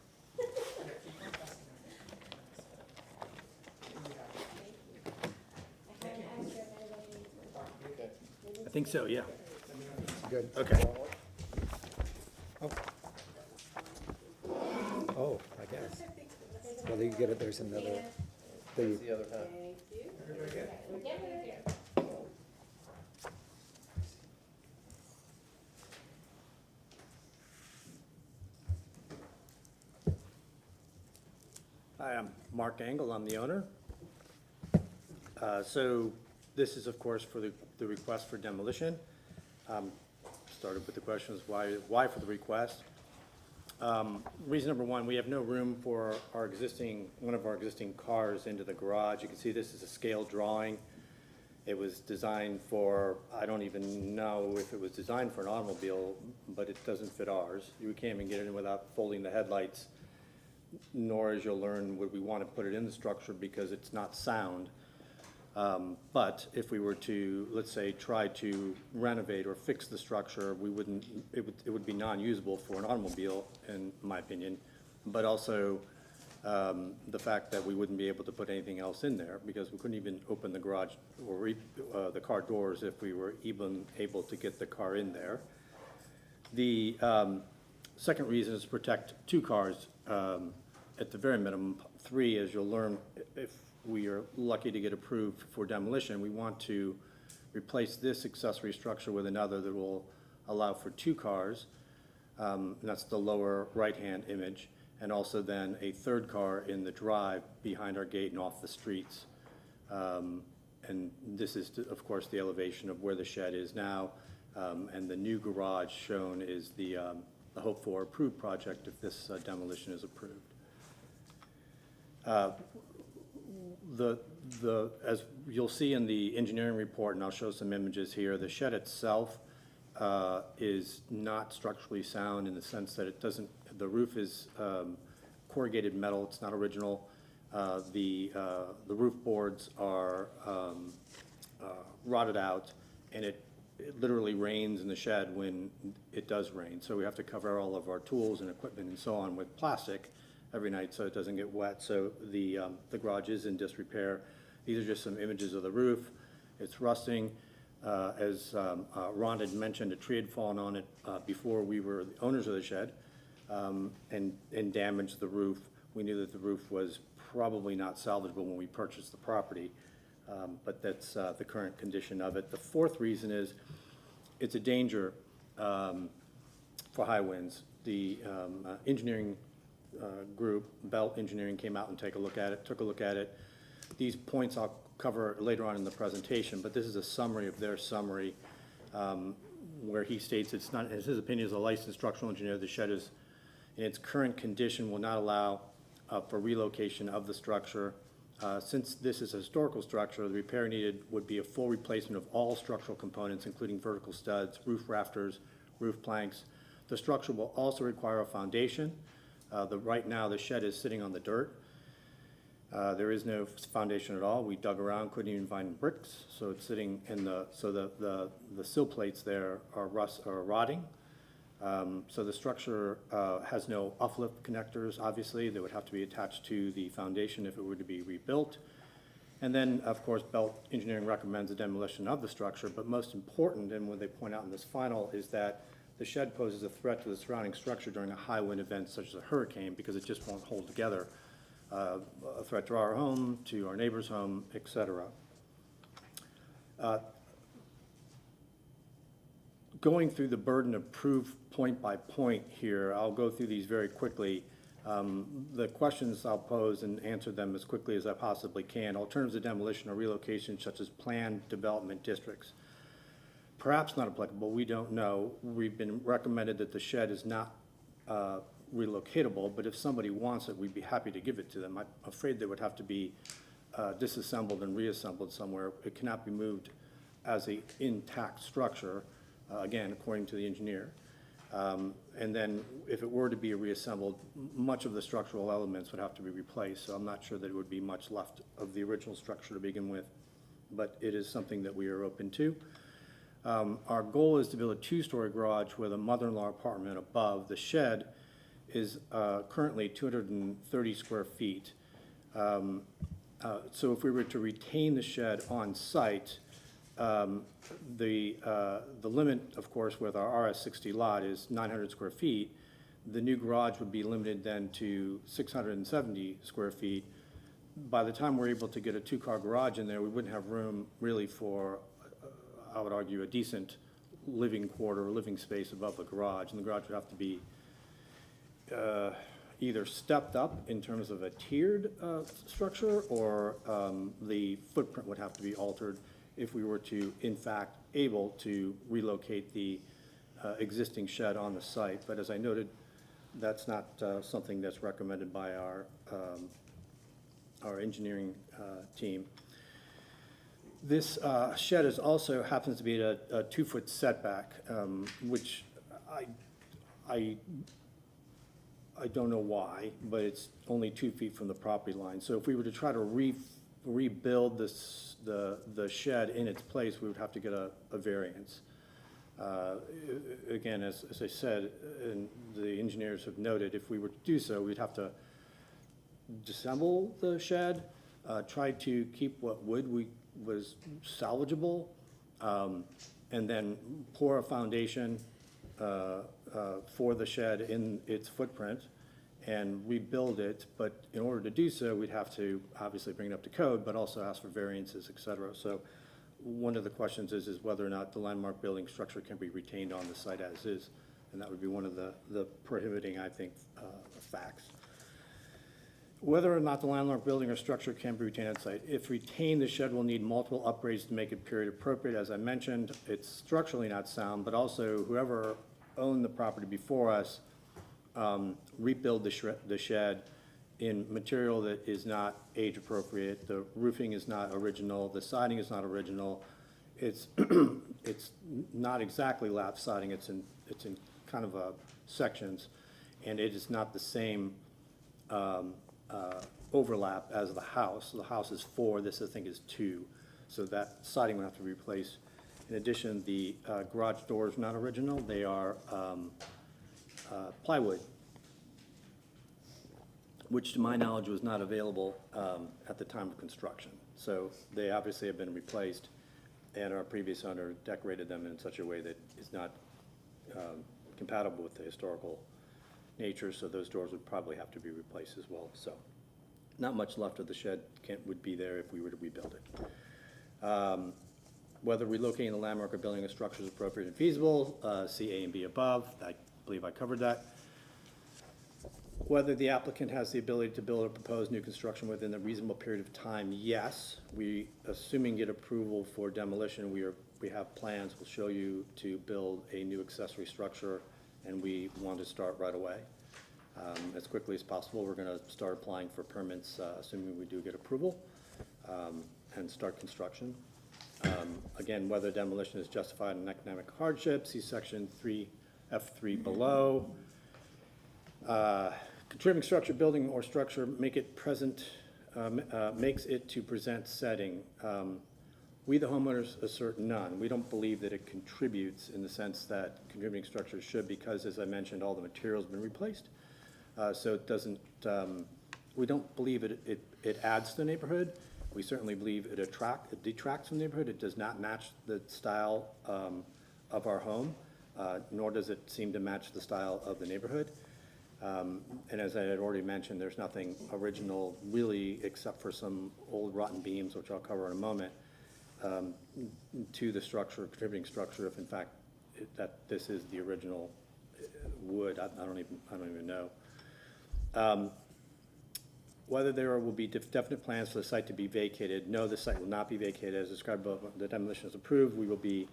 I think so, yeah. Good. Okay. Oh, I guess. Well, you get it, there's another, That's the other half. Yeah, we're here. Hi, I'm Mark Engel, I'm the owner. So this is, of course, for the request for demolition. Started with the question is why for the request? Reason number one, we have no room for one of our existing cars into the garage. You can see this is a scale drawing. It was designed for, I don't even know if it was designed for an automobile, but it doesn't fit ours. You can't even get it in without folding the headlights, nor, as you'll learn, would we want to put it in the structure because it's not sound. But if we were to, let's say, try to renovate or fix the structure, it would be non-usable for an automobile, in my opinion. But also, the fact that we wouldn't be able to put anything else in there because we couldn't even open the garage or the car doors if we were even able to get the car in there. The second reason is to protect two cars, at the very minimum. Three, as you'll learn, if we are lucky to get approved for demolition, we want to replace this accessory structure with another that will allow for two cars. And that's the lower right-hand image. And also then a third car in the drive behind our gate and off the streets. And this is, of course, the elevation of where the shed is now. And the new garage shown is the hoped-for approved project if this demolition is approved. As you'll see in the engineering report, and I'll show some images here, the shed itself is not structurally sound in the sense that the roof is corrugated metal, it's not original. The roof boards are rotted out, and it literally rains in the shed when it does rain. So we have to cover all of our tools and equipment and so on with plastic every night so it doesn't get wet. So the garage is in disrepair. These are just some images of the roof. It's rusting. As Ron had mentioned, a tree had fallen on it before we were the owners of the shed and damaged the roof. We knew that the roof was probably not salvageable when we purchased the property, but that's the current condition of it. The fourth reason is it's a danger for high winds. The engineering group, Belt Engineering, came out and took a look at it. These points I'll cover later on in the presentation, but this is a summary of their summary where he states it's not, in his opinion, as a licensed structural engineer, the shed is in its current condition will not allow for relocation of the structure. Since this is a historical structure, the repair needed would be a full replacement of all structural components, including vertical studs, roof rafters, roof planks. The structure will also require a foundation. Right now, the shed is sitting on the dirt. There is no foundation at all. We dug around, couldn't even find bricks, so it's sitting in the sill plates there are rotting. So the structure has no uplift connectors, obviously. They would have to be attached to the foundation if it were to be rebuilt. And then, of course, Belt Engineering recommends the demolition of the structure, but most important, and what they point out in this final, is that the shed poses a threat to the surrounding structure during a high wind event such as a hurricane, because it just won't hold together. A threat to our home, to our neighbor's home, et cetera. Going through the burden of proof point by point here, I'll go through these very quickly. The questions I'll pose and answer them as quickly as I possibly can. Alternatives to demolition or relocation such as planned development districts. Perhaps not applicable, we don't know. We've been recommended that the shed is not relocatable, but if somebody wants it, we'd be happy to give it to them. I'm afraid they would have to be disassembled and reassembled somewhere. It cannot be moved as a intact structure, again, according to the engineer. And then if it were to be reassembled, much of the structural elements would have to be replaced, so I'm not sure that it would be much left of the original structure to begin with, but it is something that we are open to. Our goal is to build a two-story garage with a mother-in-law apartment above. The shed is currently 230 square feet. So if we were to retain the shed on site, the limit, of course, with our RS-60 lot is 900 square feet. The new garage would be limited then to 670 square feet. By the time we're able to get a two-car garage in there, we wouldn't have room really for, I would argue, a decent living quarter or living space above the garage. And the garage would have to be either stepped up in terms of a tiered structure, or the footprint would have to be altered if we were to, in fact, able to relocate the existing shed on the site. But as I noted, that's not something that's recommended by our engineering team. This shed is also happens to be at a 2-foot setback, which I don't know why, but it's only 2 feet from the property line. So if we were to try to rebuild the shed in its place, we would have to get a variance. Again, as I said, and the engineers have noted, if we were to do so, we'd have to disassemble the shed, try to keep what wood was salvageable, and then pour a foundation for the shed in its footprint and rebuild it. But in order to do so, we'd have to obviously bring it up to code, but also ask for variances, et cetera. So one of the questions is whether or not the landmark building structure can be retained on the site as is, and that would be one of the prohibiting, I think, facts. Whether or not the landmark building or structure can be retained on site. If retained, the shed will need multiple upgrades to make it period appropriate. As I mentioned, it's structurally not sound, but also whoever owned the property before us rebuild the shed in material that is not age appropriate. The roofing is not original, the siding is not original. It's it's not exactly lap siding, it's in kind of sections, and it is not the same overlap as the house. The house is 4, this I think is 2, so that siding would have to be replaced. In addition, the garage doors are not original, they are plywood, which to my knowledge was not available at the time of construction. So they obviously have been replaced, and our previous owner decorated them in such a way that is not compatible with the historical nature, so those doors would probably have to be replaced as well. So not much left of the shed would be there if we were to rebuild it. Whether relocating the landmark or building a structure is appropriate and feasible, see A and B above. I believe I covered that. Whether the applicant has the ability to build or propose new construction within a reasonable period of time, yes. We, assuming get approval for demolition, we have plans, we'll show you, to build a new accessory structure, and we want to start right away. As quickly as possible, we're gonna start applying for permits, assuming we do get approval, and start construction. Again, whether demolition is justified in economic hardship, see section 3, F3 below. Contributing structure, building or structure, make it present, makes it to present setting. We, the homeowners, assert none. We don't believe that it contributes in the sense that contributing structures should, because, as I mentioned, all the material's been replaced. So it doesn't, we don't believe it adds to the neighborhood. We certainly believe it detracts from the neighborhood. It does not match the style of our home, nor does it seem to match the style of the neighborhood. And as I had already mentioned, there's nothing original really, except for some old rotten beams, which I'll cover in a moment, to the structure, contributing structure, if in fact that this is the original wood. I don't even know. Whether there will be definite plans for the site to be vacated. No, the site will not be vacated. As described above, the demolition is approved. We will be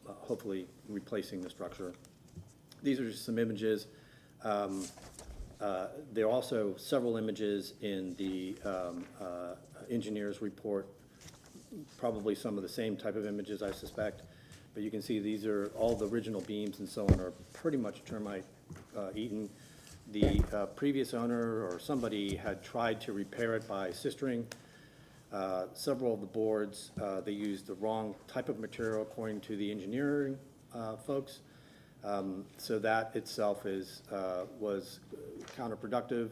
hopefully replacing the structure. These are just some images. There are also several images in the engineer's report, probably some of the same type of images, I suspect. But you can see these are all the original beams and so on are pretty much termite eaten. The previous owner or somebody had tried to repair it by sistering. Several of the boards, they used the wrong type of material according to the engineering folks. So that itself was counterproductive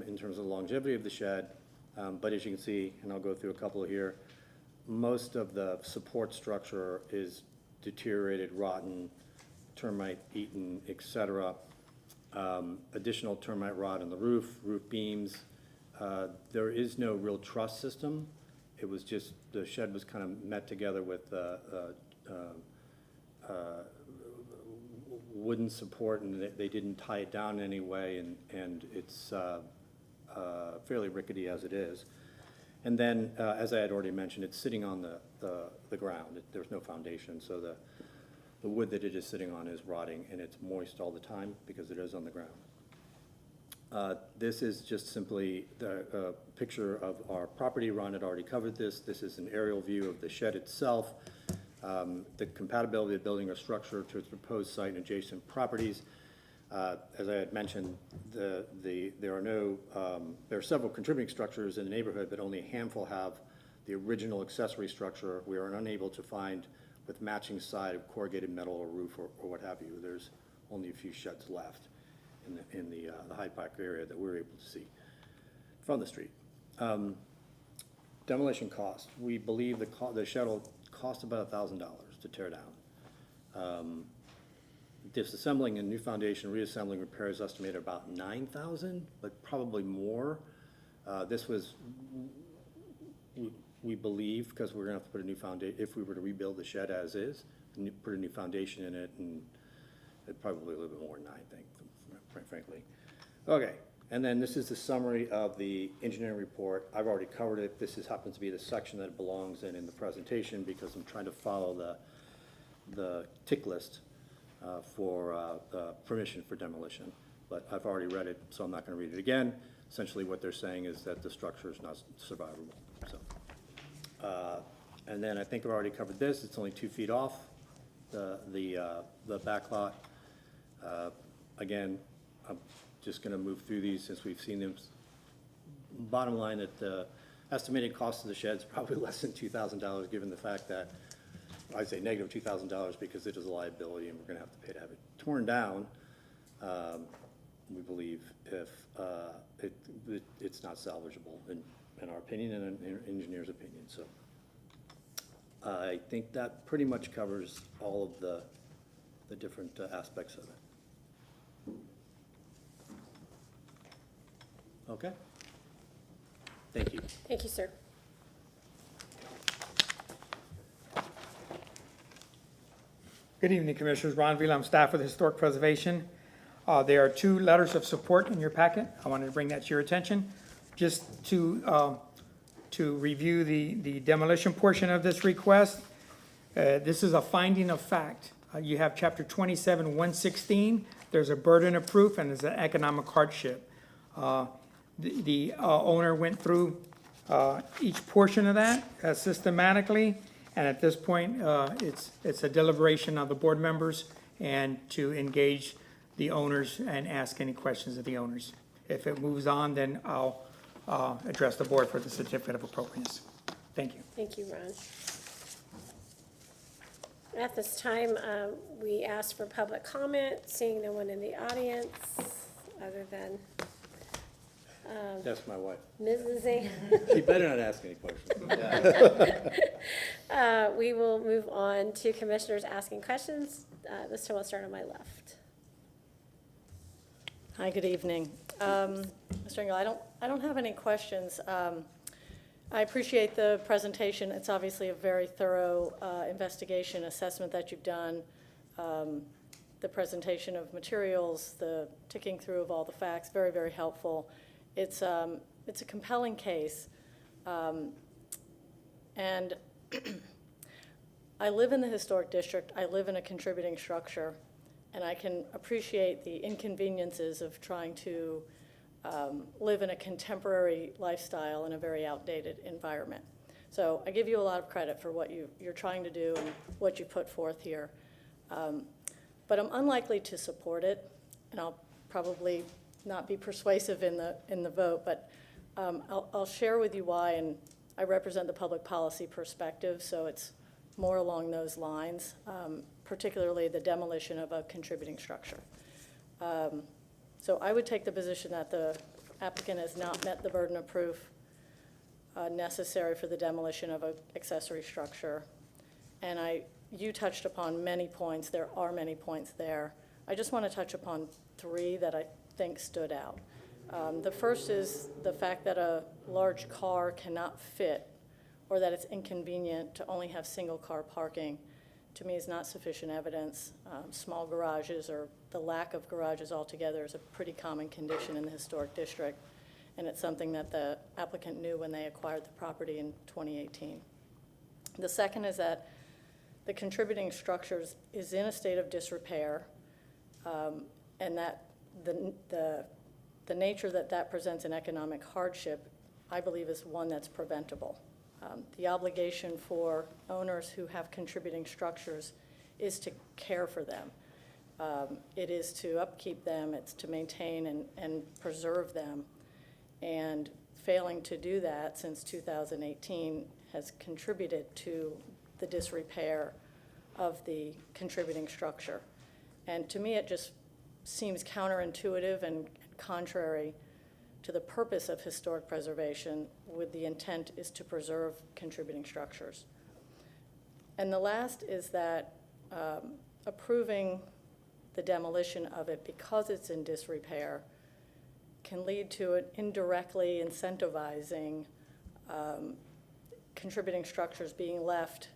in terms of the longevity of the shed. But as you can see, and I'll go through a couple here, most of the support structure is deteriorated, rotten, termite eaten, etc. Additional termite rot in the roof beams. There is no real truss system. It was just, the shed was kind of met together with wooden support, and they didn't tie it down in any way, and it's fairly rickety as it is. And then, as I had already mentioned, it's sitting on the ground. There's no foundation, so the wood that it is sitting on is rotting, and it's moist all the time because it is on the ground. This is just simply the picture of our property. Ron had already covered this. This is an aerial view of the shed itself. The compatibility of building or structure to its proposed site and adjacent properties. As I had mentioned, there are several contributing structures in the neighborhood, but only a handful have the original accessory structure. We are unable to find with matching side of corrugated metal or roof or what have you. There's only a few sheds left in the Hyde Park area that we're able to see from the street. Demolition cost. We believe the shed will cost about $1,000 to tear down. Disassembling a new foundation, reassembling repairs estimated about $9,000, but probably more. This was, we believe, because we're gonna have to put a new foundation, if we were to rebuild the shed as is, put a new foundation in it, and it'd probably a little bit more than I think, quite frankly. Okay, and then this is the summary of the engineering report. I've already covered it. This happens to be the section that it belongs in the presentation, because I'm trying to follow the tick list for permission for demolition. But I've already read it, so I'm not going to read it again. Essentially what they're saying is that the structure is not survivable. So, and then I think I've already covered this. It's only 2 feet off the back lot. Again, I'm just going to move through these since we've seen them. Bottom line, that the estimated cost of the shed is probably less than $2,000, given the fact that I'd say negative $2,000 because it is a liability and we're going to have to pay to have it torn down. We believe if it's not salvageable in our opinion and in engineer's opinion. So I think that pretty much covers all of the different aspects of it. Okay. Thank you. Thank you, sir. Good evening, Commissioners. Ron Vila, I'm staff with Historic Preservation. There are 2 letters of support in your packet. I wanted to bring that to your attention. Just to review the demolition portion of this request. This is a finding of fact. You have Chapter 27, 116. There's a burden of proof and there's an economic hardship. The owner went through each portion of that systematically. And at this point, it's a deliberation of the board members and to engage the owners and ask any questions of the owners. If it moves on, then I'll address the board for the certificate of appropriateness. Thank you. Thank you, Ron. At this time, we ask for public comment, seeing no one in the audience other than That's my wife. Mrs. Zane. She better not ask any questions. We will move on to commissioners asking questions. This time I'll start on my left. Hi, good evening. Mr. Engel, I don't have any questions. I appreciate the presentation. It's obviously a very thorough investigation assessment that you've done. The presentation of materials, the ticking through of all the facts, very, very helpful. It's a compelling case. And I live in the historic district. I live in a contributing structure, and I can appreciate the inconveniences of trying to live in a contemporary lifestyle in a very outdated environment. So I give you a lot of credit for what you're trying to do and what you put forth here. But I'm unlikely to support it, and I'll probably not be persuasive in the vote, but I'll share with you why, and I represent the public policy perspective, so it's more along those lines, particularly the demolition of a contributing structure. So I would take the position that the applicant has not met the burden of proof necessary for the demolition of an accessory structure. And you touched upon many points. There are many points there. I just want to touch upon three that I think stood out. The first is the fact that a large car cannot fit, or that it's inconvenient to only have single car parking, to me is not sufficient evidence. Small garages, or the lack of garages altogether, is a pretty common condition in the historic district, and it's something that the applicant knew when they acquired the property in 2018. The second is that the contributing structures is in a state of disrepair, and that the nature that presents an economic hardship, I believe, is one that's preventable. The obligation for owners who have contributing structures is to care for them. It is to upkeep them, it's to maintain and preserve them. And failing to do that since 2018 has contributed to the disrepair of the contributing structure. And to me, it just seems counterintuitive and contrary to the purpose of historic preservation, with the intent is to preserve contributing structures. And the last is that approving the demolition of it because it's in disrepair can lead to it indirectly incentivizing contributing structures being left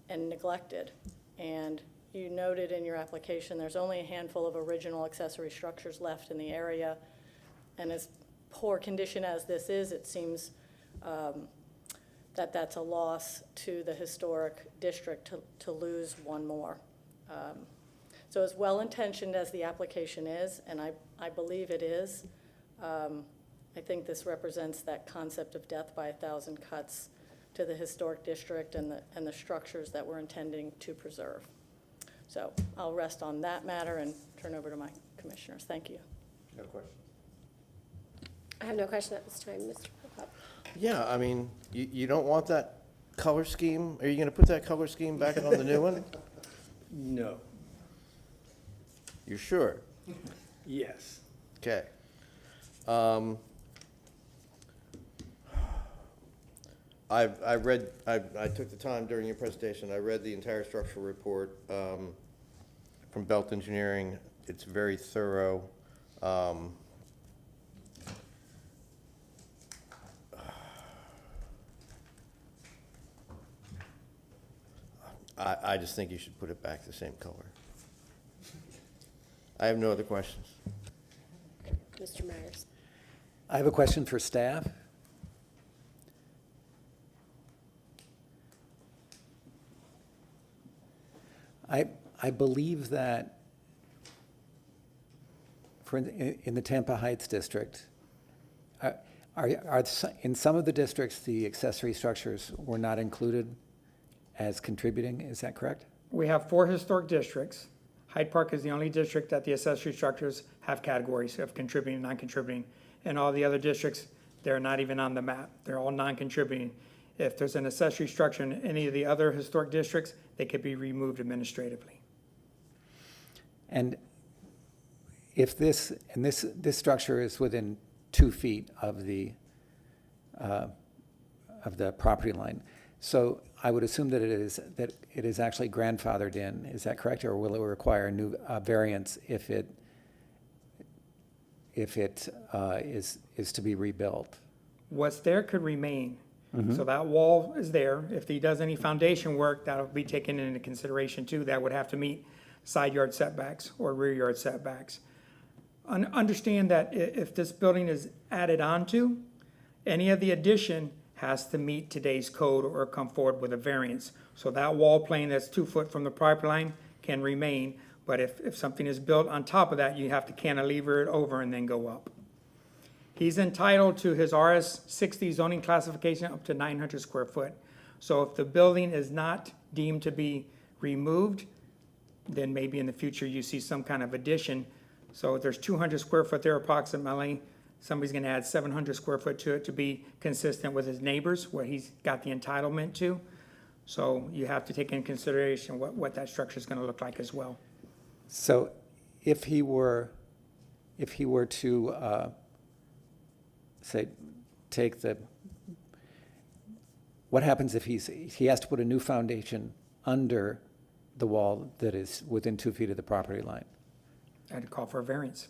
and neglected. And you noted in your application there's only a handful of original accessory structures left in the area. And as poor condition as this is, it seems that that's a loss to the historic district to lose one more. So as well-intentioned as the application is, and I believe it is, I think this represents that concept of death by 1,000 cuts to the historic district and the structures that we're intending to preserve. So I'll rest on that matter and turn over to my commissioners. Thank you. No questions? I have no question at this time, Mr. Prokop. Yeah, I mean, you don't want that color scheme? Are you going to put that color scheme back on the new one? No. You're sure? Yes. Okay. I took the time during your presentation, I read the entire structural report from Belt Engineering. It's very thorough. I just think you should put it back the same color. I have no other questions. Mr. Myers. I have a question for staff. I believe that in the Tampa Heights district, in some of the districts, the accessory structures were not included as contributing. Is that correct? We have 4 historic districts. Hyde Park is the only district that the accessory structures have categories of contributing and non-contributing. And all the other districts, they're not even on the map. They're all non-contributing. If there's an accessory structure in any of the other historic districts, they could be removed administratively. And if this structure is within 2 feet of the property line, so I would assume that it is actually grandfathered in. Is that correct, or will it require a new variance if it is to be rebuilt? What's there could remain. So that wall is there. If he does any foundation work, that'll be taken into consideration too. That would have to meet side yard setbacks or rear yard setbacks. Understand that if this building is added onto, any of the addition has to meet today's code or come forward with a variance. So that wall plane that's 2 foot from the property line can remain, but if something is built on top of that, you have to cantilever it over and then go up. He's entitled to his RS 60 zoning classification up to 900 square foot. So if the building is not deemed to be removed, then maybe in the future you see some kind of addition. So if there's 200 square foot there approximately, somebody's gonna add 700 square foot to it to be consistent with his neighbors, where he's got the entitlement to. So you have to take into consideration what that structure is gonna look like as well. So if he were to, say, what happens if he has to put a new foundation under the wall that is within 2 feet of the property line? I'd call for a variance.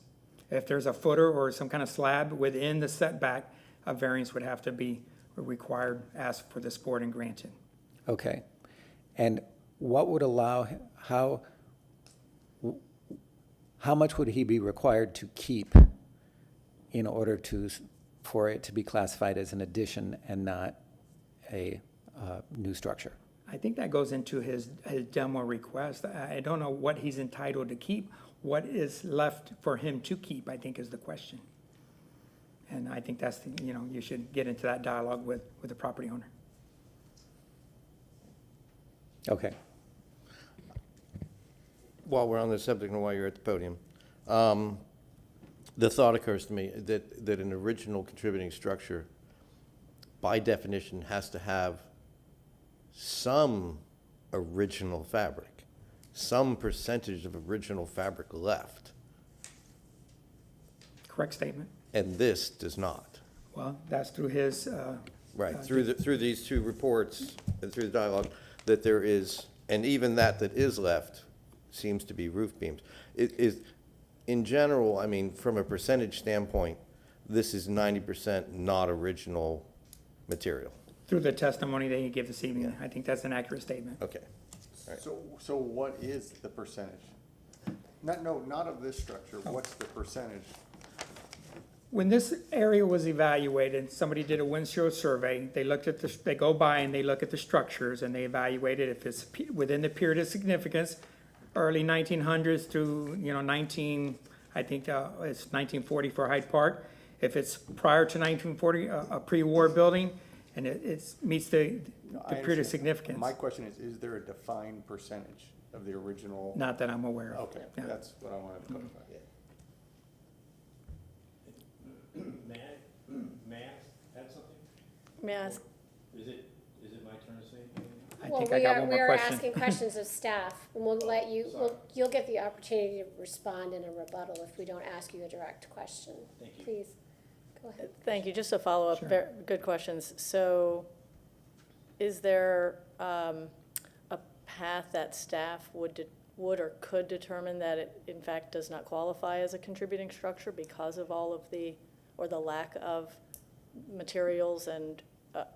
If there's a footer or some kind of slab within the setback, a variance would have to be required, asked for this board and granted. Okay. And what would allow, how much would he be required to keep in order for it to be classified as an addition and not a new structure? I think that goes into his demo request. I don't know what he's entitled to keep. What is left for him to keep, I think, is the question. And I think that's, you should get into that dialogue with the property owner. Okay. While we're on the subject and while you're at the podium, the thought occurs to me that an original contributing structure, by definition, has to have some original fabric, some percentage of original fabric left. Correct statement. And this does not. Well, that's through his, Right, through these two reports and through the dialogue, that there is, and even that is left seems to be roof beams. It is, in general, I mean, from a percentage standpoint, this is 90% not original material. through the testimony that he gave this evening. I think that's an accurate statement. Okay. All right. So what is the percentage? Not of this structure, what's the percentage? When this area was evaluated, somebody did a windshield survey. They looked at they go by and they look at the structures and they evaluated if it's within the period of significance, early 1900s through, I think it's 1940 for Hyde Park. If it's prior to 1940, a pre-war building, and it meets the period of significance. My question is there a defined percentage of the original? Not that I'm aware of. Okay, Yeah. that's what I wanted to clarify. May I add something? May I ask? Is it my turn to say anything? I Well, think I got one we more are question. asking questions of staff, and we'll let you, you'll get the opportunity to respond in a rebuttal if we don't ask you a direct question. Thank you. Please, go ahead. Thank you. Just a follow-up, Sure. good questions. So is there a path that staff would or could determine that it in fact does not qualify as a contributing structure because of all of the lack of materials and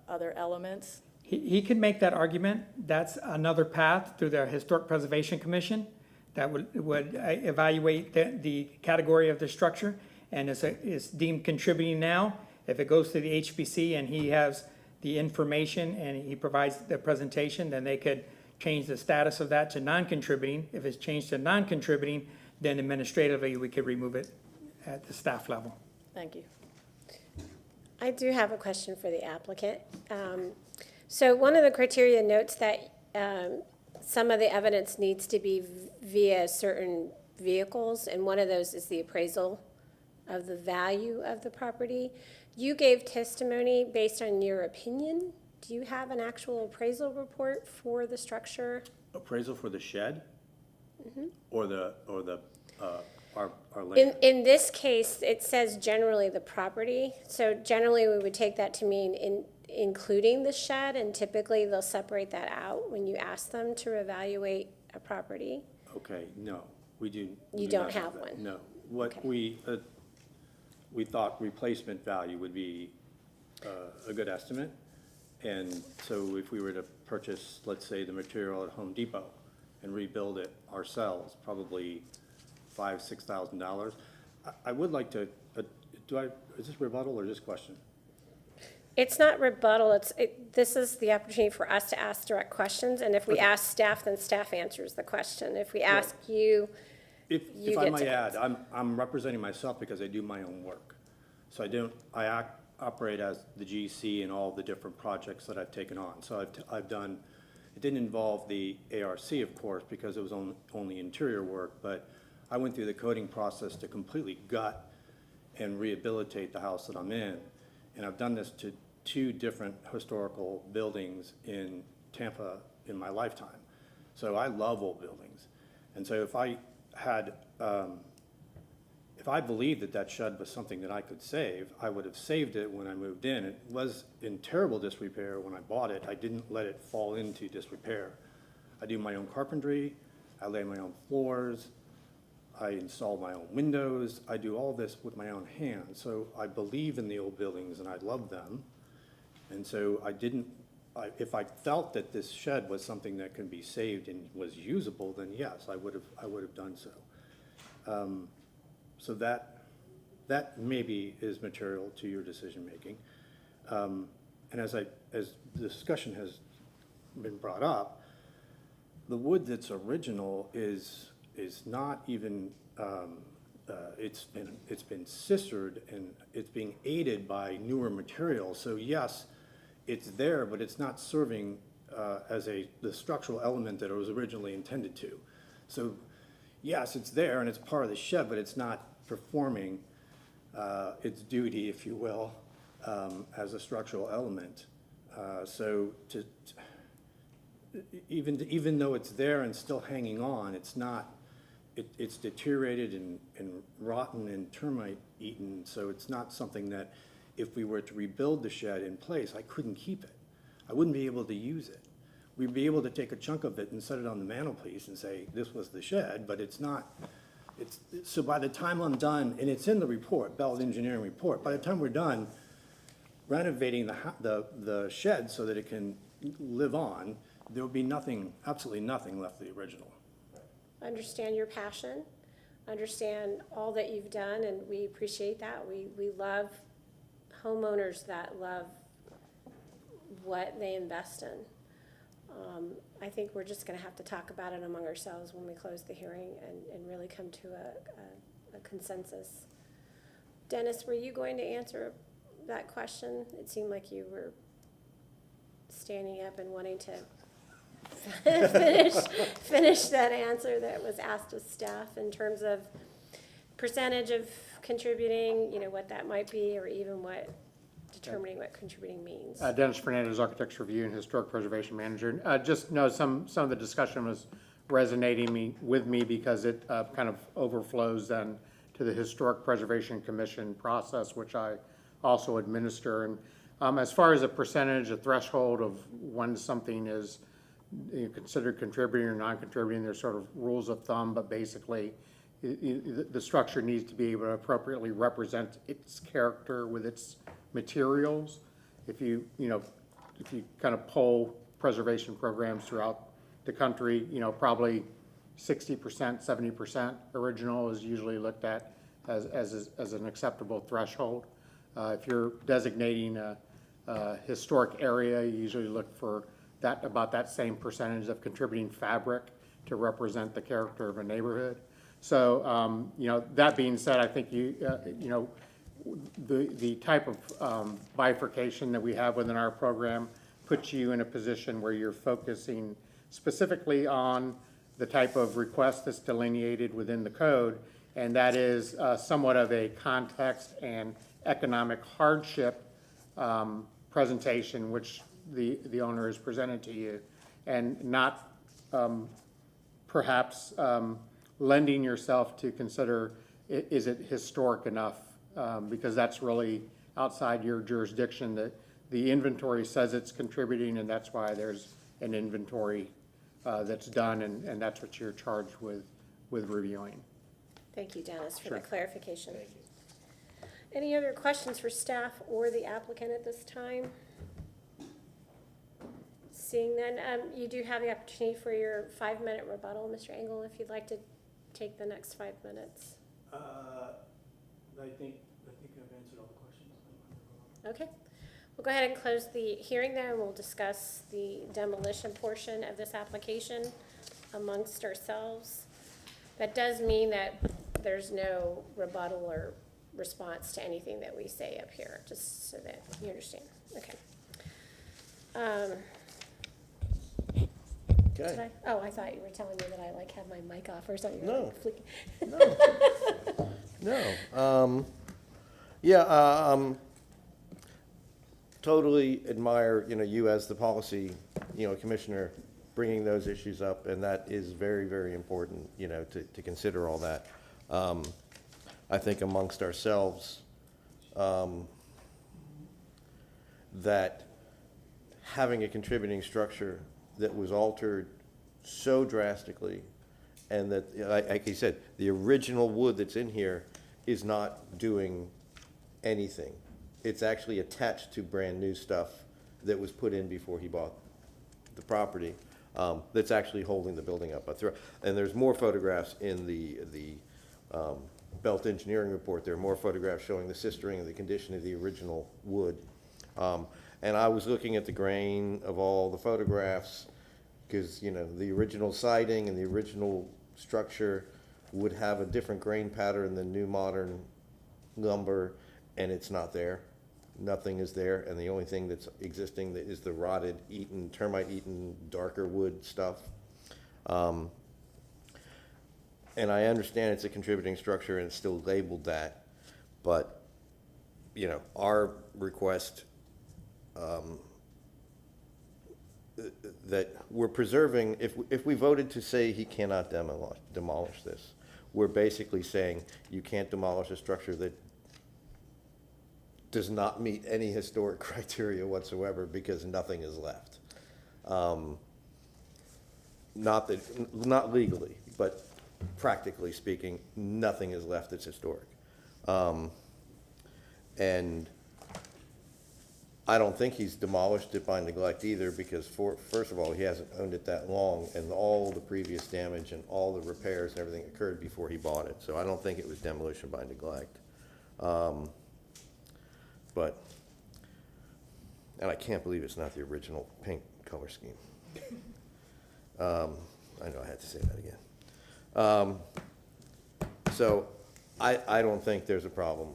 other elements? He could make that argument. That's another path through the Historic Preservation Commission that would evaluate the category of the structure and is deemed contributing now. If it goes to the HPC and he has the information and he provides the presentation, then they could change the status of that to non-contributing. If it's changed to non-contributing, then administratively we could remove it at the staff level. Thank you. I do have a question for the applicant. So one of the criteria notes that some of the evidence needs to be via certain vehicles, and one of those is the appraisal of the value of the property. You gave testimony based on your opinion. Do you have an actual appraisal report for the structure? Appraisal for the shed? Or our In, land? in this case, it says generally the property, so generally we would take that to mean including the shed, and typically they'll separate that out when you ask them to evaluate a property. Okay, no, we do. You do don't not have that. one? No. What Okay. we thought replacement value would be a good estimate. And so if we were to purchase, let's say, the material at Home Depot and rebuild it ourselves, probably $5,000-6,000. I would like to, is this rebuttal or just question? It's not rebuttal, this is the opportunity for us to ask direct questions, and if we ask staff, then staff answers the question. If we ask you, If you I get might to add, I'm representing myself because I do my own work. So I operate as the GC in all the different projects that I've taken on. So I've done, it didn't involve the ARC, of course, because it was only interior work, but I went through the coding process to completely gut and rehabilitate the house that I'm in. And I've done this to 2 different historical buildings in Tampa in my lifetime. So I love old buildings. And so if I had, if I believed that that shed was something that I could save, I would have saved it when I moved in. It was in terrible disrepair when I bought it. I didn't let it fall into disrepair. I do my own carpentry, I lay my own floors, I install my own windows, I do all this with my own hands. So I believe in the old buildings and I love them. And so if I felt that this shed was something that can be saved and was usable, then yes, I would have done so. So that maybe is material to your decision-making. And as the discussion has been brought up, the wood that's original is not even, it's been scissored and it's being aided by newer materials. So yes, it's there, but it's not serving as the structural element that it was originally intended to. So yes, it's there and it's part of the shed, but it's not performing its duty, if you will, as a structural element. So even though it's there and still hanging on, it's not. It's deteriorated and rotten and termite eaten. So it's not something that, if we were to rebuild the shed in place, I couldn't keep it. I wouldn't be able to use it. We'd be able to take a chunk of it and set it on the mantelpiece and say, this was the shed, but it's not. So by the time I'm done, and it's in the report, Bell Engineering report, by the time we're done renovating the shed so that it can live on, there will be nothing, absolutely nothing left of the original. understand your passion, understand all that you've done, and we appreciate that. We love homeowners that love what they invest in. I think we're just gonna have to talk about it among ourselves when we close the hearing and really come to a consensus. Dennis, were you going to answer that question? It seemed like you were standing up and wanting to finish that answer that was asked of staff in terms of percentage of contributing, what that might be, or even determining what contributing means. Dennis Fernandez, Architecture Review and Historic Preservation Manager. Just know some of the discussion was resonating with me because it kind of overflows then to the Historic Preservation Commission process, which I also administer. And as far as a percentage, a threshold of when something is considered contributing or non-contributing, there's sort of rules of thumb, but basically the structure needs to be able to appropriately represent its character with its materials. If you kind of poll preservation programs throughout the country, probably 60%, 70% original is usually looked at as an acceptable threshold. If you're designating a historic area, you usually look for about that same percentage of contributing fabric to represent the character of a neighborhood. So, that being said, I think the type of bifurcation that we have within our program puts you in a position where you're focusing specifically on the type of request that's delineated within the code, and that is somewhat of a context and economic hardship presentation, which the owner has presented to you, and not perhaps lending yourself to consider, is it historic enough? Because that's really outside your jurisdiction. That the inventory says it's contributing, and that's why there's an inventory that's done, and that's what you're charged with reviewing. Thank you, Dennis, for the Sure. clarification. Any other questions for staff or the applicant at this time? Seeing none, you do have the opportunity for your 5-minute rebuttal, Mr. Engel, if you'd like to take the next 5 minutes. I think I've answered all the questions. Okay. We'll go ahead and close the hearing then. We'll discuss the demolition portion of this application amongst ourselves. That does mean that there's no rebuttal or response to anything that we say up here, just so that you understand. Okay. Did Okay. I? Oh, I thought you were telling me that I like have my mic off or something. No. Flick- No. Totally admire, you as the policy, commissioner, bringing those issues up, and that is very, very important, to consider all that. I think amongst ourselves, that having a contributing structure that was altered so drastically, and that, like you said, the original wood that's in here is not doing anything. It's actually attached to brand-new stuff that was put in before he bought the property, that's actually holding the building up. And there's more photographs in the Belt Engineering Report. There are more photographs showing the sistering and the condition of the original wood. And I was looking at the grain of all the photographs, because, the original siding and the original structure would have a different grain pattern than new modern lumber, and it's not there. Nothing is there, and the only thing that's existing is the rotted, termite-eaten, darker wood stuff. And I understand it's a contributing structure and it's still labeled that, but, our request that we're preserving, if we voted to say he cannot demolish this, we're basically saying you can't demolish a structure that does not meet any historic criteria whatsoever, because nothing is left. Not legally, but practically speaking, nothing is left that's historic. And I don't think he's demolished it by neglect either, because first of all, he hasn't owned it that long, and all the previous damage and all the repairs and everything occurred before he bought it. So I don't think it was demolition by neglect. And I can't believe it's not the original pink color scheme. I know I had to say that again. So I don't think there's a problem,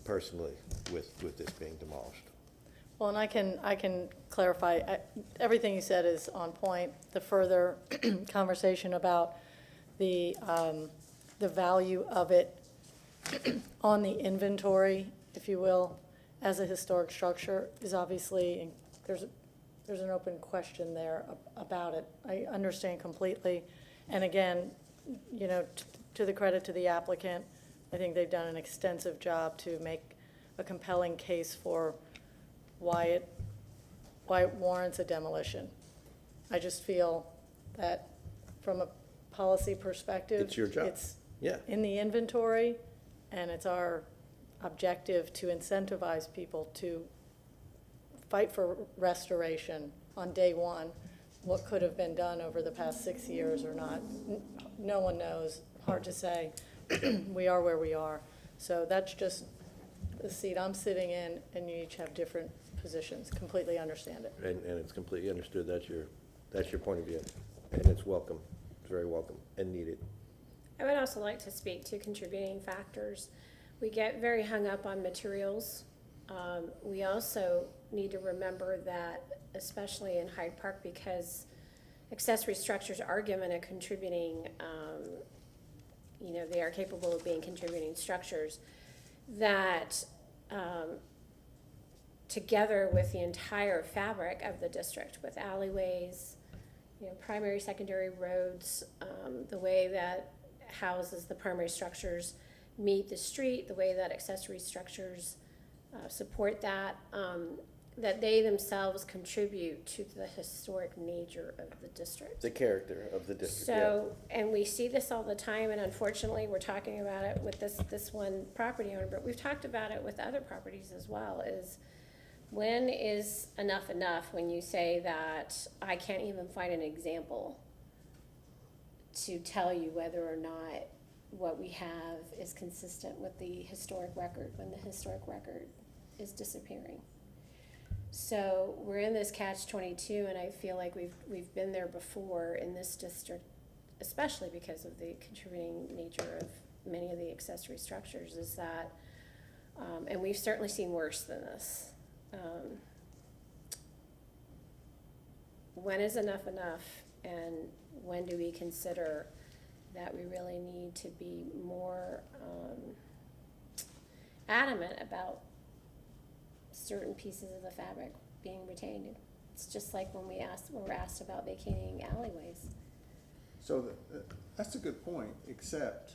personally, with this being demolished. Well, and I can clarify, everything you said is on point. The further conversation about the value of it on the inventory, if you will, as a historic structure is obviously, there's an open question there about it. I understand completely. And again, to the credit to the applicant, I think they've done an extensive job to make a compelling case for why it warrants a demolition. I just feel that from a policy perspective, It's your job. It's Yeah. in the inventory, and it's our objective to incentivize people to fight for restoration on day one. What could have been done over the past 6 years or not, no one knows, hard to say. We are where we are. So that's just the seat I'm sitting in, and you each have different positions. Completely understand it. And it's completely understood. That's your point of view, and it's welcome. It's very welcome and needed. I would also like to speak to contributing factors. We get very hung up on materials. We also need to remember that, especially in Hyde Park, because accessory structures are given a contributing, they are capable of being contributing structures, that together with the entire fabric of the district, with alleyways, primary, secondary roads, the way that houses, the primary structures meet the street, the way that accessory structures support that, that they themselves contribute to the historic nature of the district. The character of the district, So, and we see this all the time, and unfortunately, we're talking about it with this one property owner, but we've talked about it with other properties as well, is when is enough when you say that I can't even find an example to tell you whether or not what we have is consistent with the historic record, when the historic record is disappearing. So we're in this catch-22, and I feel like we've been there before in this district, especially because of the contributing nature of many of the accessory structures, is that, and we've certainly seen worse than this. When is enough, and when do we consider that we really need to be more adamant about certain pieces of the fabric being retained? It's just like when we're asked about vacating alleyways. So that's a good point, except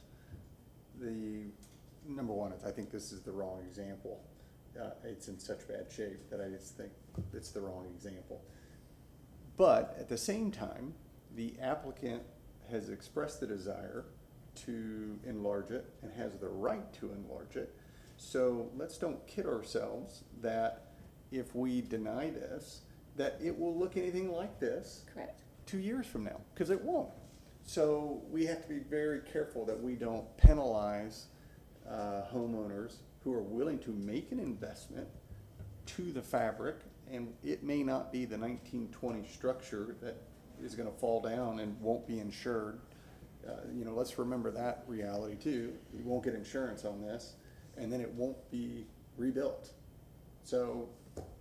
number one, I think this is the wrong example. It's in such bad shape that I just think it's the wrong example. But at the same time, the applicant has expressed the desire to enlarge it and has the right to enlarge it. So let's don't kid ourselves that if we deny this, that it will look anything like this. Correct. 2 years from now, because it won't. So we have to be very careful that we don't penalize homeowners who are willing to make an investment to the fabric, and it may not be the 1920 structure that is going to fall down and won't be insured. Let's remember that reality too. You won't get insurance on this, and then it won't be rebuilt. So,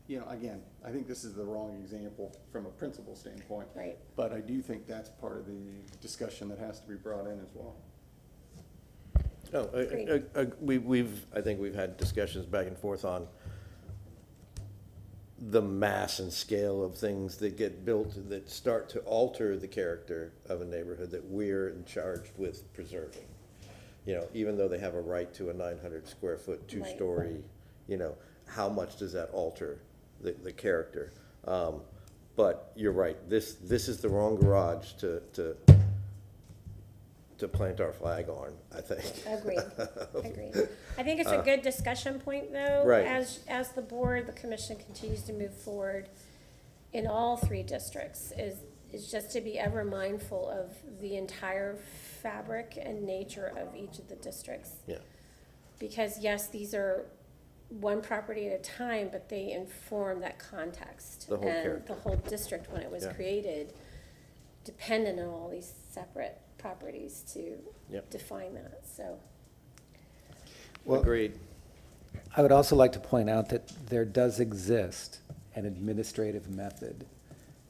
again, I think this is the wrong example from a principal standpoint. Right. But I do think that's part of the discussion that has to be brought in as well. Oh, I think we've had discussions back and forth on the mass and scale of things that get built that start to alter the character of a neighborhood that we're in charge with preserving. Even though they have a right to a 900 square foot, two-story, how much does that alter the character? But you're right, this is the wrong garage to plant our flag on, I think. Agreed. I think it's a good discussion point, though. Right. As the board, the commission continues to move forward in all three districts, is just to be ever mindful of the entire fabric and nature of each of the districts. Yeah. Because yes, these are one property at a time, but they inform that context. The whole character. And the whole district, when it was created, depended on all these separate properties to define that, so. Well, Agreed. I would also like to point out that there does exist an administrative method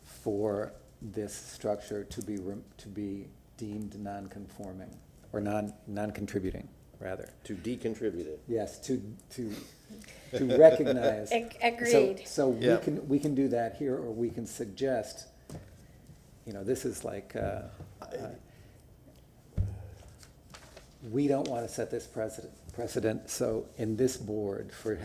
for this structure to be deemed non-conforming, or non-contributing, rather. To decontribute it. Yes, to recognize. Agreed. So Yeah. we can do that here, or we can suggest, this is like, we don't want to set this precedent, so in this board for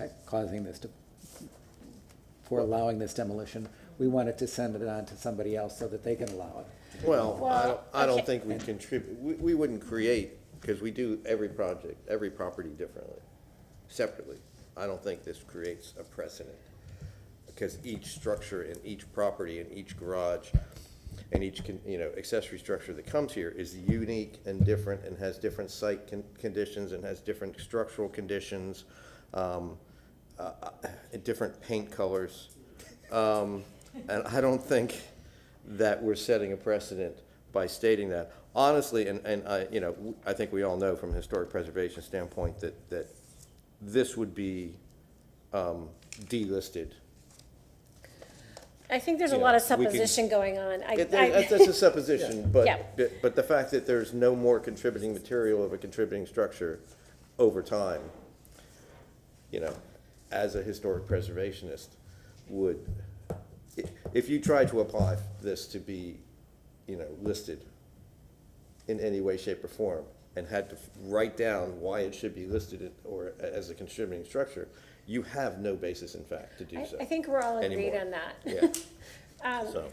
for allowing this demolition, we wanted to send it on to somebody else so that they can allow it. Well, I don't okay. think we contribute, we wouldn't create, because we do every project, every property differently, separately. I don't think this creates a precedent, because each structure in each property and each garage and each, accessory structure that comes here is unique and different and has different site conditions and has different structural conditions, different paint colors. And I don't think that we're setting a precedent by stating that. Honestly, and I think we all know from a historic preservation standpoint that this would be delisted I think there's a You lot of know, we can- supposition going on. That's a supposition, Yeah. but the fact that there's no more contributing material of a contributing structure over time, you know, as a historic preservationist, would, if you tried to apply this to be, you know, listed in any way, shape, or form, and had to write down why it should be listed or as a contributing structure, you have no basis in fact to do so. I think we're all agreed anymore. on that. Yeah, so.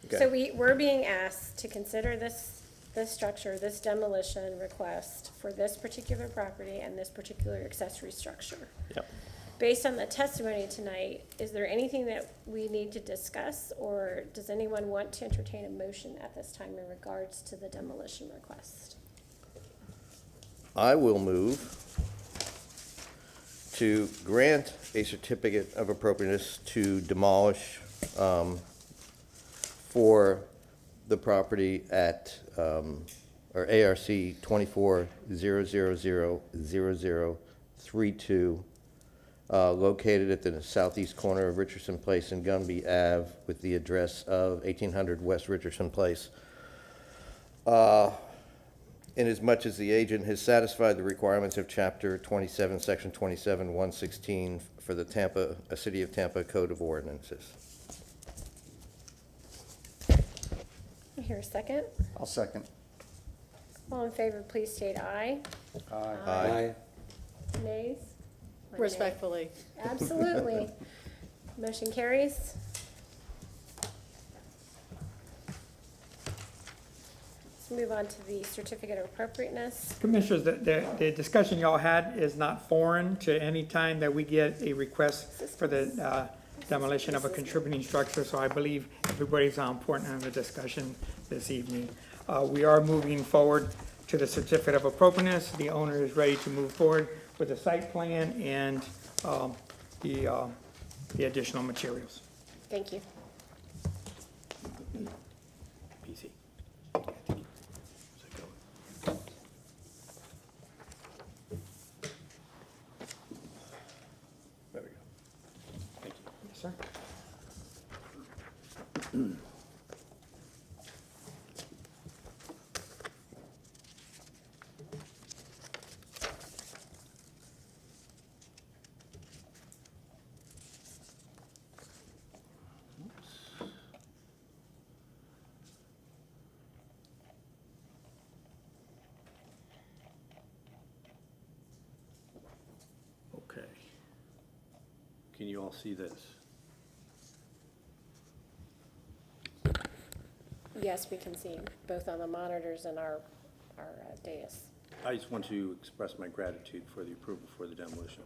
So Okay. we're being asked to consider this structure, this demolition request for this particular property and this particular accessory structure. Yep. Based on the testimony tonight, is there anything that we need to discuss, or does anyone want to entertain a motion at this time in regards to the demolition request? I will move to grant a certificate of appropriateness to demolish for the property at, or ARC 24-000-0032, located at the southeast corner of Richardson Place and Gumby Ave with the address of 1800 West Richardson Place. Inasmuch as the agent has satisfied the requirements of Chapter 27, Section 27, 116 for the City of Tampa Code of Ordinances. I hear a second. I'll second. All in favor, please state aye. Aye. Nays? One nay. Respectfully. Absolutely. Motion carries. Let's move on to the certificate of appropriateness. Commissioners, the discussion y'all had is not foreign to any time that we get a request for the demolition of a contributing structure, so I believe everybody's on point on the discussion this evening. We are moving forward to the certificate of appropriateness. The owner is ready to move forward with the site plan and the additional materials. Thank you. PC. There we go. Thank you. Yes, sir. Okay. Can you all see this? Yes, we can see both on the monitors and our dais. I just want to express my gratitude for the approval for the demolition.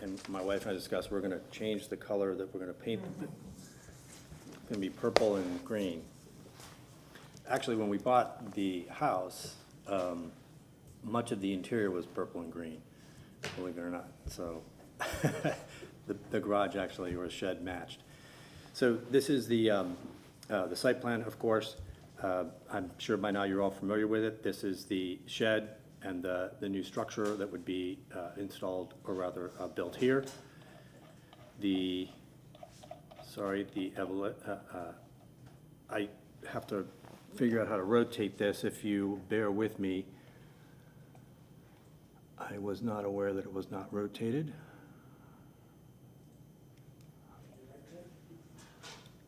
And my wife and I discussed, we're gonna change the color that we're gonna paint. It's gonna be purple and green. Actually, when we bought the house, much of the interior was purple and green, believe it or not. So the garage actually, or shed, matched. So this is the site plan, of course. I'm sure by now you're all familiar with it. This is the shed and the new structure that would be installed, or rather built here. I have to figure out how to rotate this if you bear with me. I was not aware that it was not rotated.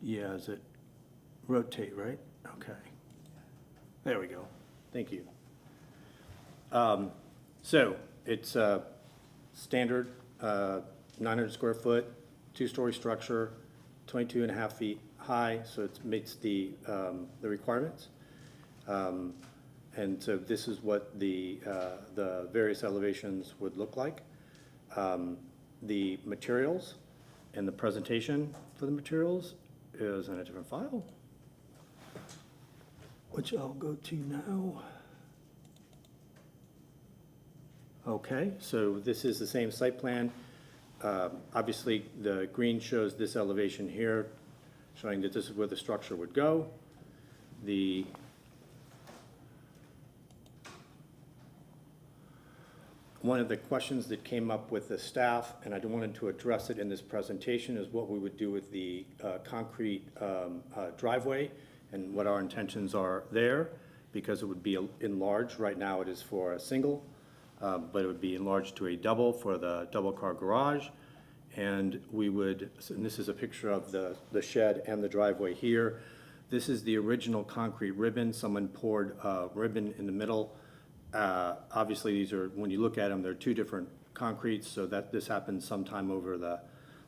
Yeah, is it rotate, right? Okay. There we go. Thank you. So it's a standard 900 square foot, two-story structure, 22 and a half feet high, so it meets the requirements. And so this is what the various elevations would look like. The materials and the presentation for the materials is in a different file, which I'll go to now. Okay, so this is the same site plan. Obviously, the green shows this elevation here, showing that this is where the structure would go. One of the questions that came up with the staff, and I wanted to address it in this presentation, is what we would do with the concrete driveway and what our intentions are there, because it would be enlarged. Right now it is for a single, but it would be enlarged to a double for the double-car garage. And we would, and this is a picture of the shed and the driveway here. This is the original concrete ribbon. Someone poured ribbon in the middle. Obviously, these are, when you look at them, they're two different concretes, so that this happened sometime over the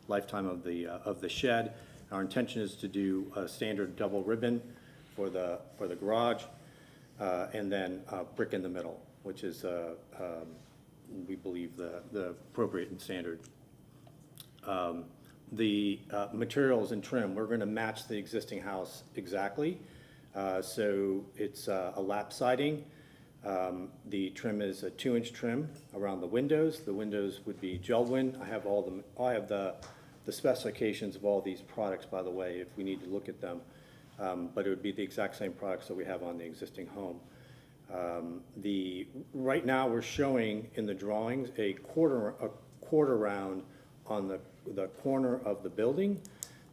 lifetime of the shed. Our intention is to do a standard double ribbon for the garage, and then brick in the middle, which is, we believe, the appropriate and standard. The materials and trim, we're gonna match the existing house exactly. So it's a lap siding. The trim is a 2-inch trim around the windows. The windows would be JELD-WIN. I have the specifications of all these products, by the way, if we need to look at them. But it would be the exact same products that we have on the existing home. Right now, we're showing in the drawings a quarter round on the corner of the building,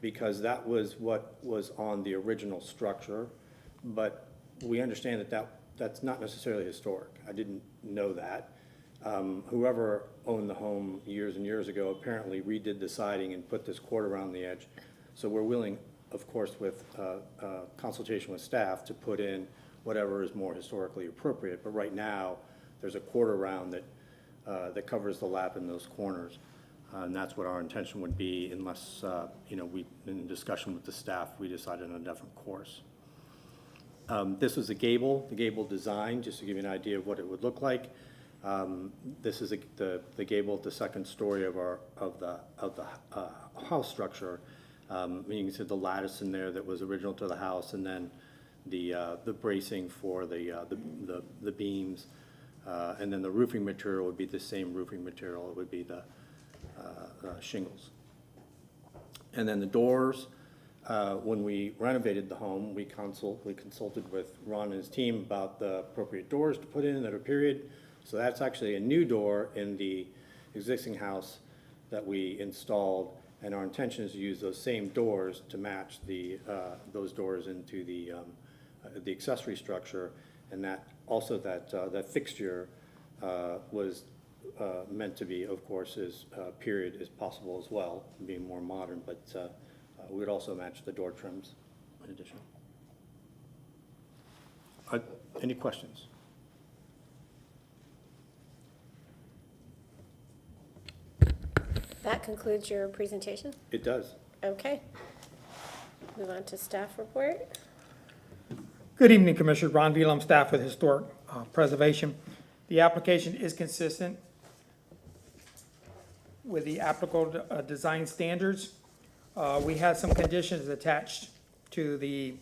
because that was what was on the original structure. But we understand that's not necessarily historic. I didn't know that. Whoever owned the home years and years ago apparently redid the siding and put this quarter around the edge. So we're willing, of course, with consultation with staff, to put in whatever is more historically appropriate. But right now, there's a quarter round that covers the lap in those corners. And that's what our intention would be, unless, we, in discussion with the staff, we decided on a different course. This was the gable design, just to give you an idea of what it would look like. This is the gable at the second story of the house structure. You can see the lattice in there that was original to the house, and then the bracing for the beams, and then the roofing material would be the same roofing material. It would be the shingles. And then the doors. When we renovated the home, we consulted with Ron and his team about the appropriate doors to put in that are period. So that's actually a new door in the existing house that we installed, and our intention is to use those same doors to match those doors into the accessory structure, and that also that fixture was meant to be, of course, as period as possible as well, being more modern, but we would also match the door trims in addition. Any questions? That concludes your presentation? It does. Okay. Move on to staff report. Good evening, Commissioner. Ron Velam, staff with Historic Preservation. The application is consistent with the applicable design standards. We had some conditions attached to the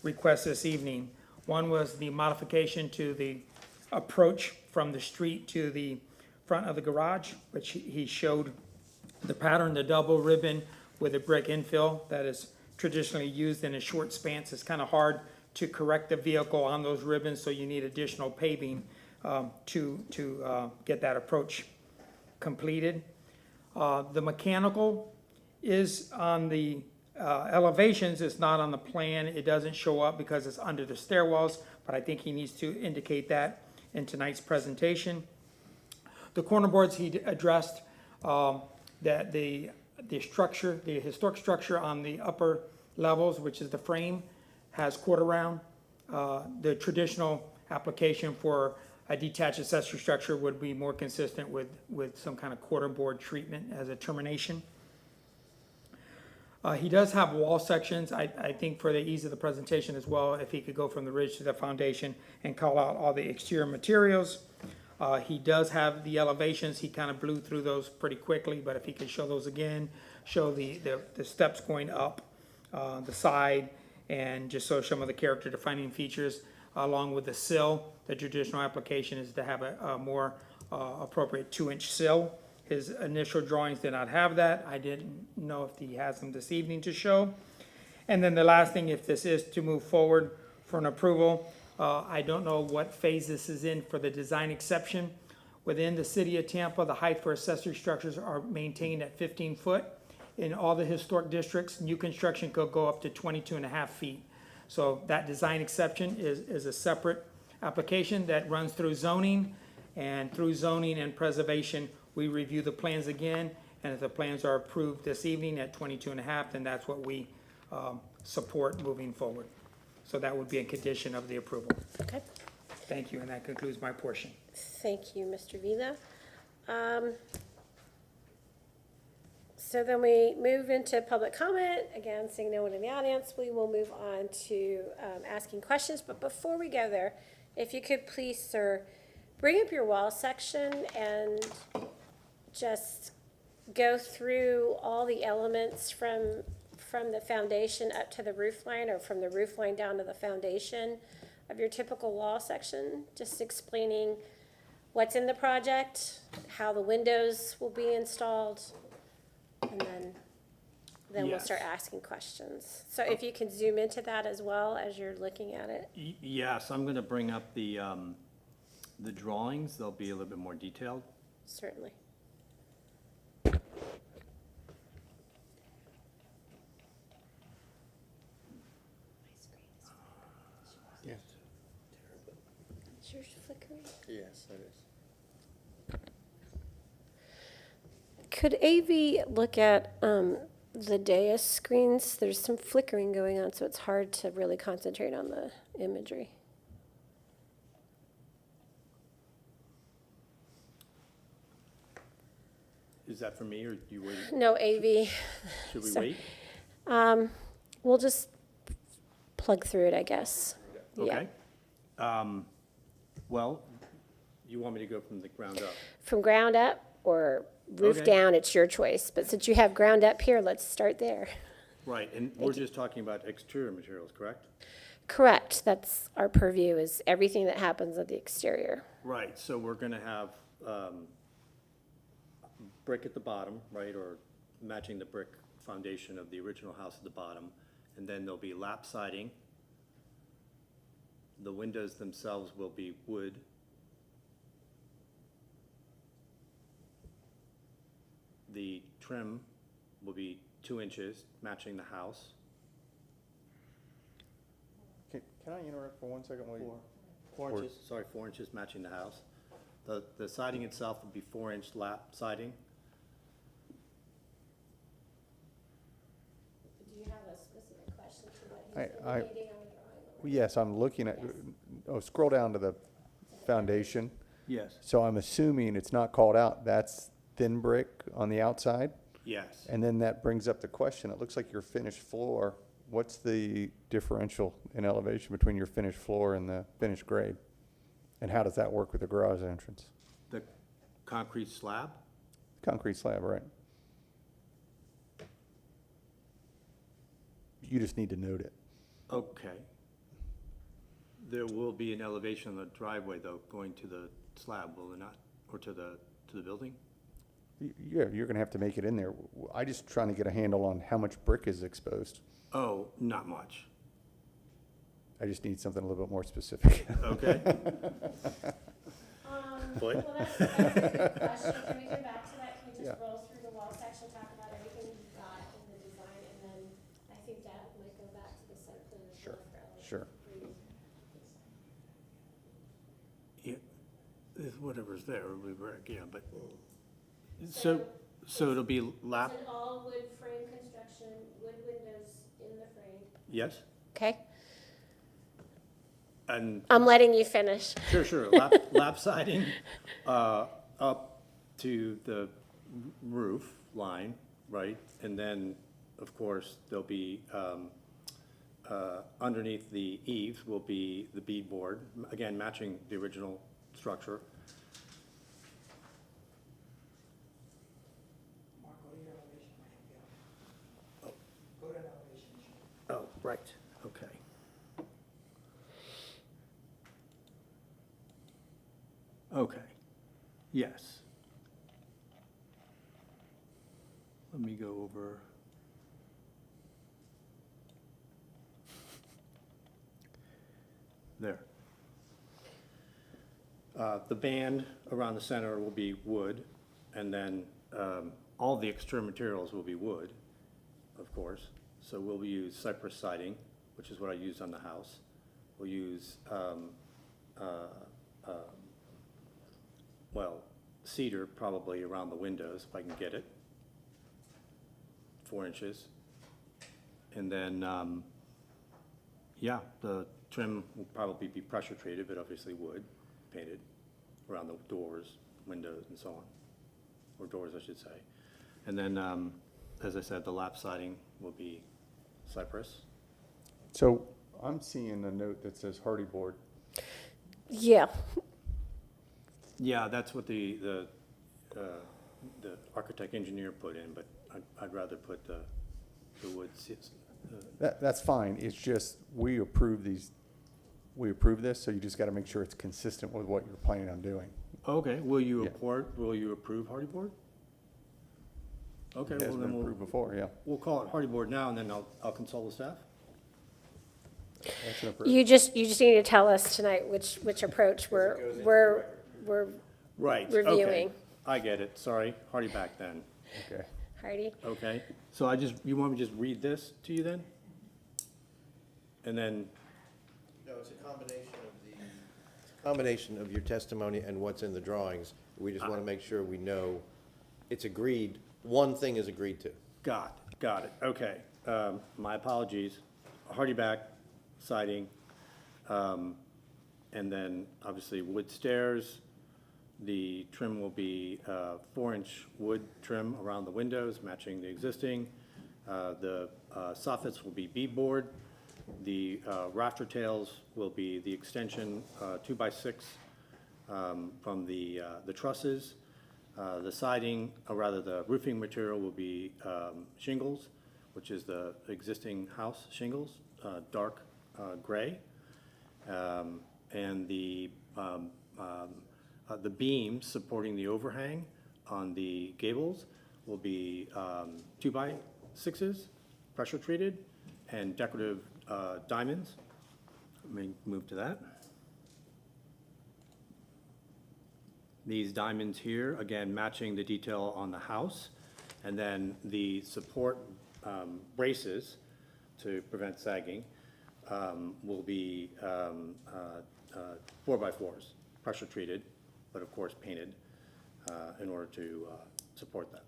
request this evening. One was the modification to the approach from the street to the front of the garage, which he showed the pattern, the double ribbon with a brick infill that is traditionally used in a short spans. It's kind of hard to correct the vehicle on those ribbons, so you need additional paving to get that approach completed. The mechanical is on the elevations, it's not on the plan. It doesn't show up because it's under the stairwells, but I think he needs to indicate that in tonight's presentation. The corner boards, he addressed that the structure, the historic structure on the upper levels, which is the frame, has quarter round. The traditional application for a detached accessory structure would be more consistent with some kind of quarter board treatment as a termination. He does have wall sections. I think for the ease of the presentation as well, if he could go from the ridge to the foundation and call out all the exterior materials. He does have the elevations. He kind of blew through those pretty quickly, but if he could show those again, show the steps going up the side, and just show some of the character defining features along with the sill. The traditional application is to have a more appropriate 2-inch sill. His initial drawings did not have that. I didn't know if he has them this evening to show. And then the last thing, if this is to move forward for an approval, I don't know what phase this is in for the design exception. Within the city of Tampa, the height for accessory structures are maintained at 15 foot. In all the historic districts, new construction could go up to 22.5 feet. So that design exception is a separate application that runs through zoning. And through zoning and preservation, we review the plans again. And if the plans are approved this evening at 22.5, then that's what we support moving forward. So that would be a condition of the approval. Okay, Thank you, and that concludes my portion. thank you, Mr. Vila. So then we move into public comment. Again, seeing no one in the audience, we will move on to asking questions. But before we go there, if you could please, sir, bring up your wall section and just go through all the elements from the foundation up to the roof line, or from the roof line down to the foundation of your typical wall section, just explaining what's in the project, how the windows will be installed, and then we'll start asking questions. So if you can zoom into that as well as you're looking at it. Yes, I'm gonna bring up the drawings. They'll be a little bit more detailed. Certainly. Yeah. Is yours flickering? Yes, it is. Could AV look at the dais screens? There's some flickering going on, so it's hard to really concentrate on the imagery. Is that for me, or do you wait? No, AV. Should we So- wait? We'll just plug through it, I guess. Yeah. Okay. Well, you want me to go from the ground up? From ground up or roof Okay. down, it's your choice. But since you have ground up here, let's start there. Right, and we're just talking about exterior materials, correct? Correct. That's our purview, is everything that happens at the exterior. Right, so we're gonna have brick at the bottom, right, or matching the brick foundation of the original house at the bottom, and then there'll be lap siding. The windows themselves will be wood. The trim will be 2 inches, matching the house. Can I interrupt for 1 second? While you- 4 inches, sorry, 4 inches matching the house. The siding itself will be 4-inch lap siding. Do you have a specific question to what I- I- indicating on the drawing? Yes, I'm looking at, scroll down to the foundation. Yes. So I'm assuming it's not called out, that's thin brick on the outside? Yes. And then that brings up the question, it looks like your finished floor, what's the differential in elevation between your finished floor and the finished grade? And how does that work with the garage entrance? The concrete slab? Concrete slab, right? You just need to note it. Okay. There will be an elevation on the driveway, though, going to the slab, will there not? Or to the building? Yeah, you're gonna have to make it in there. I just trying to get a handle on how much brick is exposed. Oh, not much. I just need something a little bit more specific. Okay. Foot? Well, that's a good question. Can we come back to that? Can we just Yeah. roll through the wall section, talk about everything you've got in the design, and then I think that might go back to the site plan as well for elevation. Sure. Yeah, whatever's there will be brick, yeah, but, so it'll be lap, It's an all wood frame construction, wood windows in the frame. yes? Okay, And I'm letting you finish. Sure, lap siding, up to the roof line, right? And then, of course, there'll be, underneath the eaves will be the beadboard, again, matching the original structure. Oh, right, okay. Okay, yes. Let me go over. There. The band around the center will be wood, and then all the exterior materials will be wood, of course. So we'll use cypress siding, which is what I used on the house. We'll use, well, cedar probably around the windows, if I can get it, 4 inches. And then, yeah, the trim will probably be pressure treated, but obviously wood, painted around the doors, windows, and so on. Or doors, I should say. And then, as I said, the lap siding will be cypress. So I'm seeing a note that says hardy board. Yeah. Yeah, that's what the architect engineer put in, but I'd rather put the wood. That's fine, it's just, we approve this, so you just gotta make sure it's consistent with what you're planning on doing. Okay, will you Yeah. approve hardy board? Okay, It well has then been approved before, yeah. we'll call it hardy board now, and then I'll consult the staff. That's an approved. You just need to tell us tonight which approach we're Right, okay. reviewing. I get it, sorry, hardy back then, Okay. Hardy? okay? So you want me to just read this to you then? And then, No, it's a combination of your testimony and what's in the drawings. We just want to make sure we know it's agreed, one thing is agreed to. got it, okay. My apologies, hardy back siding, and then obviously wood stairs. The trim will be 4-inch wood trim around the windows, matching the existing. The soffits will be beadboard. The rafter tails will be the extension 2x6 from the trusses. The siding, or rather the roofing material, will be shingles, which is the existing house shingles, dark gray. And the beams supporting the overhang on the gables will be 2x6s, pressure treated, and decorative diamonds. Let me move to that. These diamonds here, again, matching the detail on the house. And then the support braces to prevent sagging will be 4x4s, pressure treated, but of course painted in order to support that.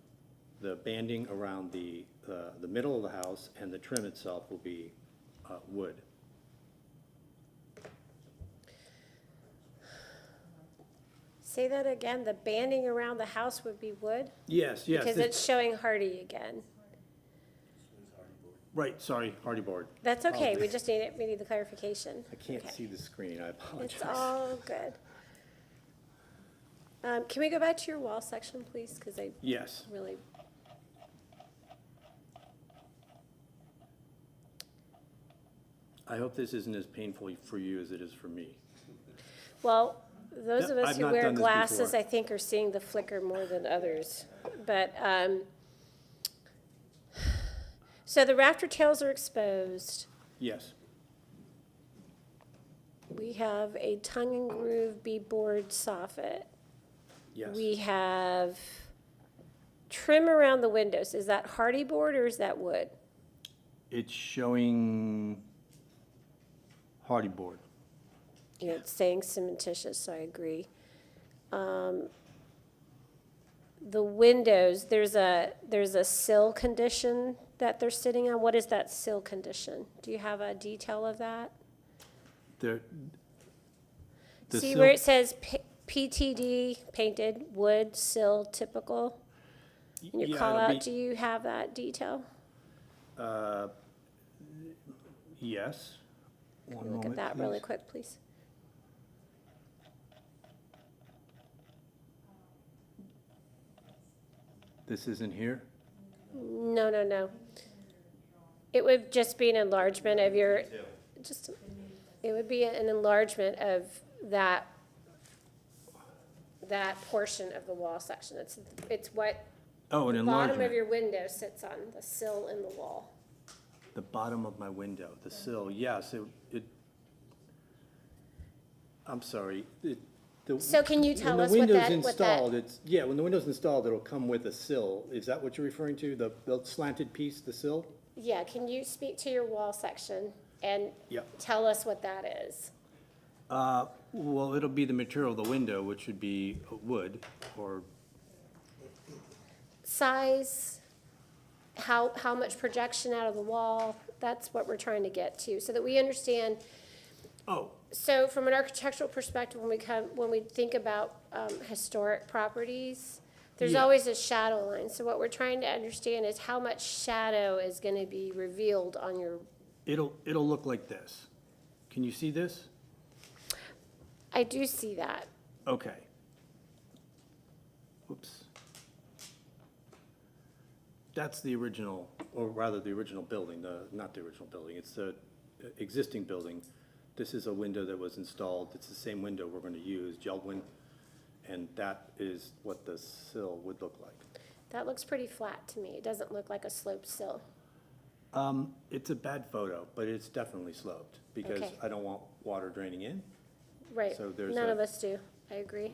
The banding around the middle of the house and the trim itself will be wood. Say that again, the banding around the house would be wood? Yes, yes. Because it's showing hardy again. Right, sorry, hardy board. That's okay, we just need the clarification. I can't Okay. see the screen, I apologize. It's all good. Can we go back to your wall section, please? Because I Yes. really, I hope this isn't as painful for you as it is for me. well, those of Yep, us I've who not wear done this glasses, before. I think, are seeing the flicker more than others. But, so the rafter tails are exposed. Yes, We have a tongue and groove beadboard soffit. yes. We have trim around the windows. Is that hardy board or is that wood? It's showing hardy board. Yeah, it's saying cementitious, so I agree. The windows, there's a sill condition that they're sitting on. What is that sill condition? Do you have a detail of that? There. the See sill- where it says PTD, painted, wood, sill, typical? In your Yeah, call it'll out, do be- you have that detail? Yes. One Look at moment, that really please. quick, please. This isn't here? No, no, no. It would just be an enlargement of your, it would be an enlargement of that portion of the wall section. It's what Oh, an the bottom of enlargement. your window sits on, the sill in the wall. The bottom of my window, the sill, yes, I'm sorry. So can you tell us what When the that- window's what that- installed, yeah, when the window's installed, it'll come with a sill. Is that what you're referring to? The slanted piece, the sill? Yeah, can you speak to your wall section and Yep. tell us what that is? Well, it'll be the material of the window, which would be wood or, Size, how much projection out of the wall? That's what we're trying to get to, so that we understand. oh, So from an architectural perspective, when we think about historic properties, there's Yeah. always a shadow line. So what we're trying to understand is how much shadow is gonna be revealed on your, it'll look like this. Can you see this? I do see that. Okay. Oops. That's the original, or rather the original building, not the original building, it's the existing building. This is a window that was installed, it's the same window we're gonna use, Geldwin, and that is what the sill would look like. That looks pretty flat to me. It doesn't look like a sloped sill. It's a bad photo, but it's definitely sloped, because Okay. I don't want water draining in. Right, So there's none a- of us do. I agree.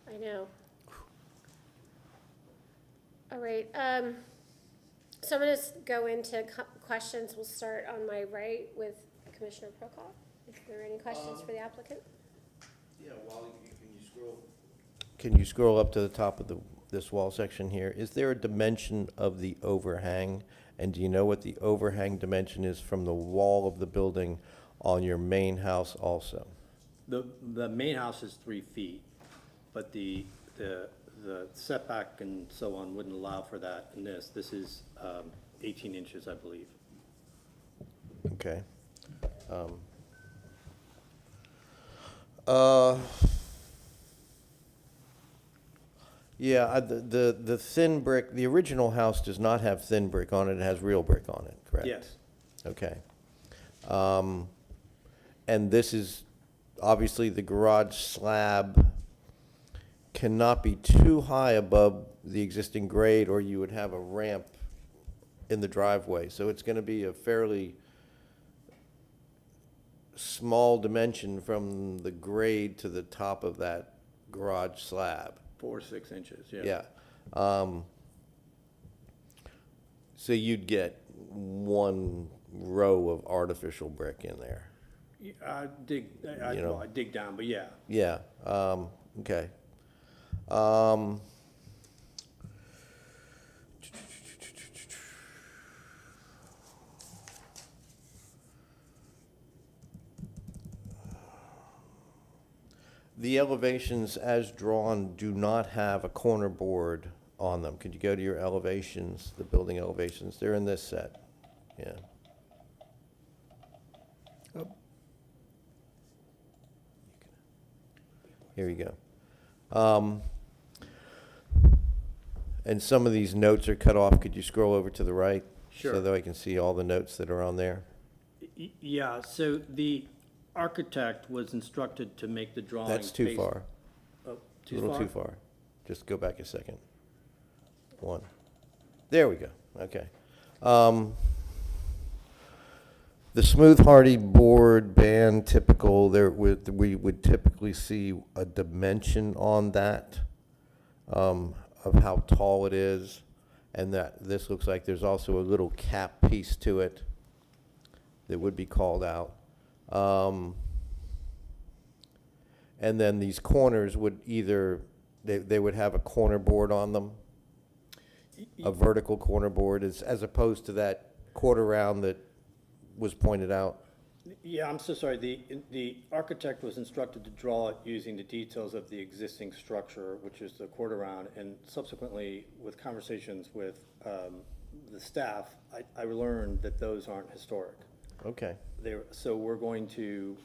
I know. All right, so I'm gonna go into questions. We'll start on my right with Commissioner Prokop. If there are any questions for the applicant? Yeah, Wally, can you scroll up to the top of this wall section here? Is there a dimension of the overhang? And do you know what the overhang dimension is from the wall of the building on your main house also? The main house is 3 feet, but the setback and so on wouldn't allow for that in this. This is 18 inches, I believe. Okay. Yeah, the thin brick, the original house does not have thin brick on it, it has real brick on it, correct? Yes. Okay. And this is, obviously, the garage slab cannot be too high above the existing grade, or you would have a ramp in the driveway. So it's gonna be a fairly small dimension from the grade to the top of that garage slab. 4 or 6 inches, yeah. Yeah. So you'd get one row of artificial brick in there. I dig, You know. well, I dig down, but yeah. Yeah, okay. The elevations as drawn do not have a corner board on them. Could you go to your elevations, the building elevations? They're in this set, yeah. Here you go. And some of these notes are cut off. Could you scroll over to the right? Sure. So that I can see all the notes that are on there? Yeah, so the architect was instructed to make the drawing. That's too far. Oh, A little too far. Just go back a second. One. There we go, okay. The smooth hardy board band typical, we would typically see a dimension on that, of how tall it is. And that, this looks like there's also a little cap piece to it that would be called out. And then these corners would either, they would have a corner board on them, a vertical corner board, as opposed to that quarter round that was pointed out. Yeah, I'm so sorry. The architect was instructed to draw it using the details of the existing structure, which is the quarter round, and subsequently, with conversations with the staff, I learned that those aren't historic. Okay. So we're going to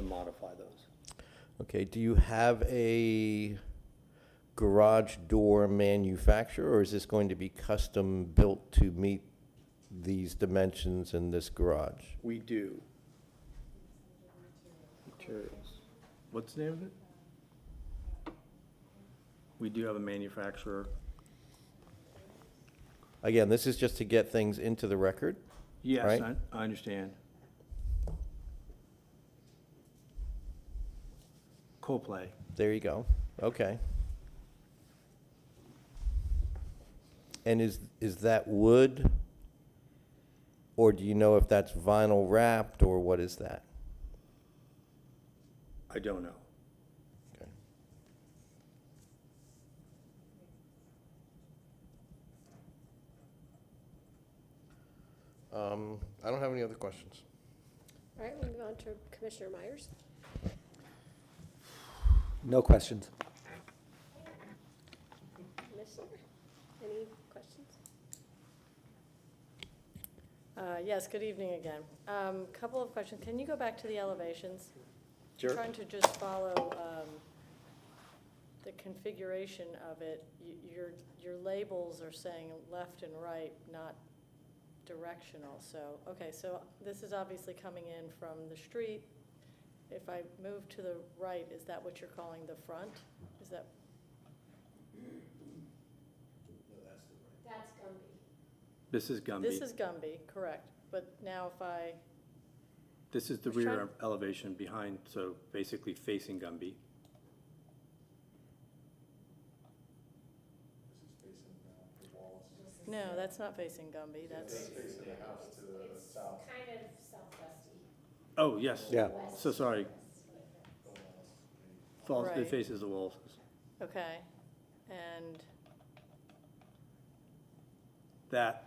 modify those. Okay, do you have a garage door manufacturer, or is this going to be custom built to meet these dimensions in this garage? We do. Materials. What's the name of it? We do have a manufacturer. Again, this is just to get things into the record. Yes, Right. I understand. Coplay. There you go. Okay. And is that wood? Or do you know if that's vinyl wrapped, or what is that? I don't know. Okay. I don't have any other questions. All right, we'll move on to Commissioner Myers. No questions. Commissioner, any questions? Yes, good evening again. Couple of questions. Can you go back to the elevations? Sure. Trying to just follow the configuration of it. Your labels are saying left and right, not directional. So, okay, so this is obviously coming in from the street. If I move to the right, is that what you're calling the front? Is that, That's Gumby. This is Gumby. this is Gumby, correct. But now if I, This is the Just trying- rear elevation behind, so basically facing Gumby. no, that's not facing Gumby, that's, Kind of southwesty. Oh, yes. Yeah. So sorry. Falls, Right. it faces the walls. okay. And That,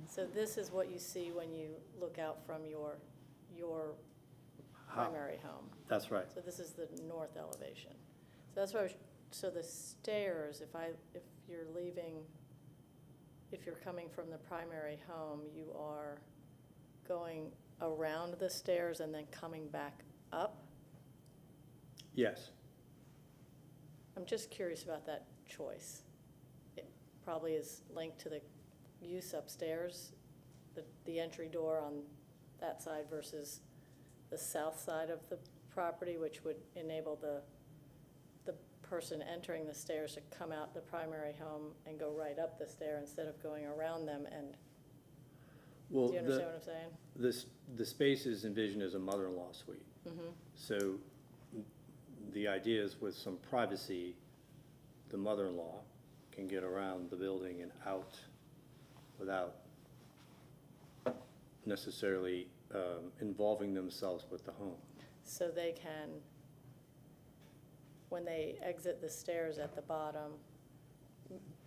so this is what you see when you look out from your How- primary home. that's right. So this is the north elevation. So that's why, so the stairs, if you're leaving, if you're coming from the primary home, you are going around the stairs and then coming back up? Yes. I'm just curious about that choice. It probably is linked to the use upstairs, the entry door on that side versus the south side of the property, which would enable the person entering the stairs to come out the primary home and go right up the stair instead of going around them. And Well, do you understand what I'm saying? the space is envisioned as a mother-in-law suite. Mm-hmm. So the idea is with some privacy, the mother-in-law can get around the building and out without necessarily involving themselves with the home. So they can, when they exit the stairs at the bottom,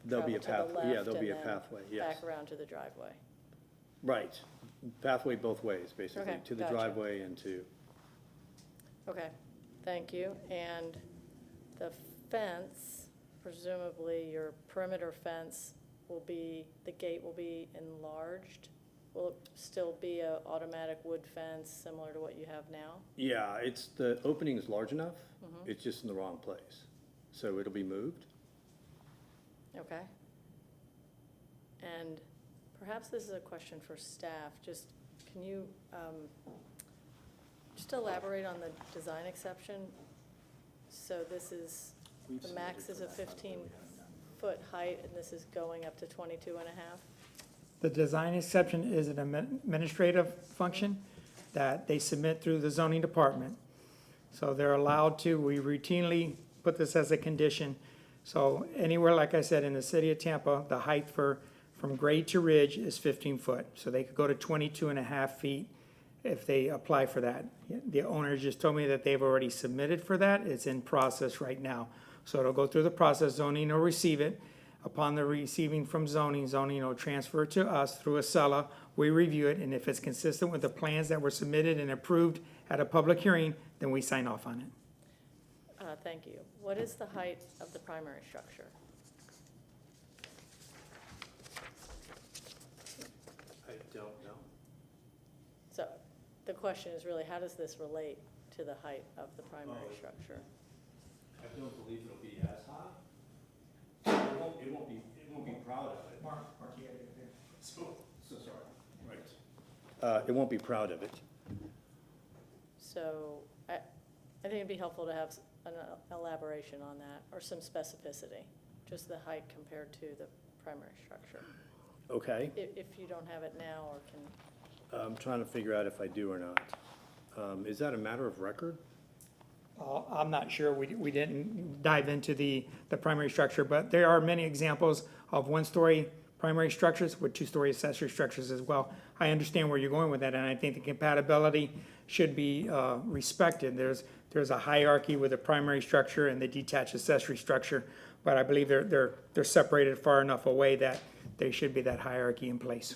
There'll be a travel path, to the yeah, left there'll be a and then pathway, yes. back around to the driveway. Right. Pathway both ways, basically, Okay, to the gotcha. driveway and to, Okay, thank you. And the fence, presumably your perimeter fence will be, the gate will be enlarged? Will it still be a automatic wood fence similar to what you have now? yeah, the opening is large enough, Mhm. it's just in the wrong place. So it'll be moved. Okay. And perhaps this is a question for staff, just, can you, just elaborate on the design exception? So this is, the max is a 15-foot height, and this is going up to 22 and a half? The design exception is an administrative function that they submit through the zoning department. So they're allowed to, we routinely put this as a condition. So anywhere, like I said, in the city of Tampa, the height from grade to ridge is 15 foot. So they could go to 22 and a half feet if they apply for that. The owner just told me that they've already submitted for that. It's in process right now. So it'll go through the process, zoning will receive it. Upon the receiving from zoning, zoning will transfer it to us through a seller. We review it, and if it's consistent with the plans that were submitted and approved at a public hearing, then we sign off on it. Thank you. What is the height of the primary structure? I don't know. So the question is really, how does this relate to the height of the primary structure? I don't believe it'll be as high. it won't be proud of it. So I think it'd be helpful to have an elaboration on that, or some specificity, just the height compared to the primary structure. Okay, If you don't have it now, or can, I'm trying to figure out if I do or not. Is that a matter of record? I'm not sure, we didn't dive into the primary structure, but there are many examples of one-story primary structures with two-story accessory structures as well. I understand where you're going with that, and I think the compatibility should be respected. There's a hierarchy with a primary structure and the detached accessory structure, but I believe they're separated far enough away that there should be that hierarchy in place.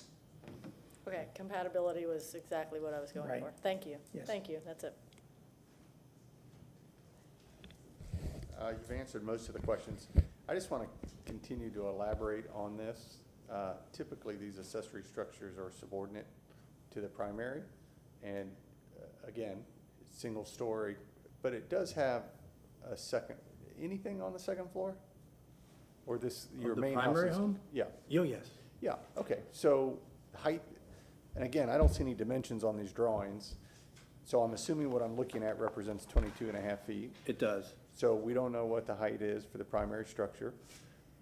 okay, compatibility was exactly what I was going Right. for. Thank you. Yes. Thank you, that's it. You've answered most of the questions. I just want to continue to elaborate on this. Typically, these accessory structures are subordinate to the primary. And again, single story, but it does have a second, anything on the second floor? Or this, your the main house primary is- home? Yeah, Oh, yes. yeah, okay. So height, and again, I don't see any dimensions on these drawings. So I'm assuming what I'm looking at represents 22.5 feet. It does. So we don't know what the height is for the primary structure,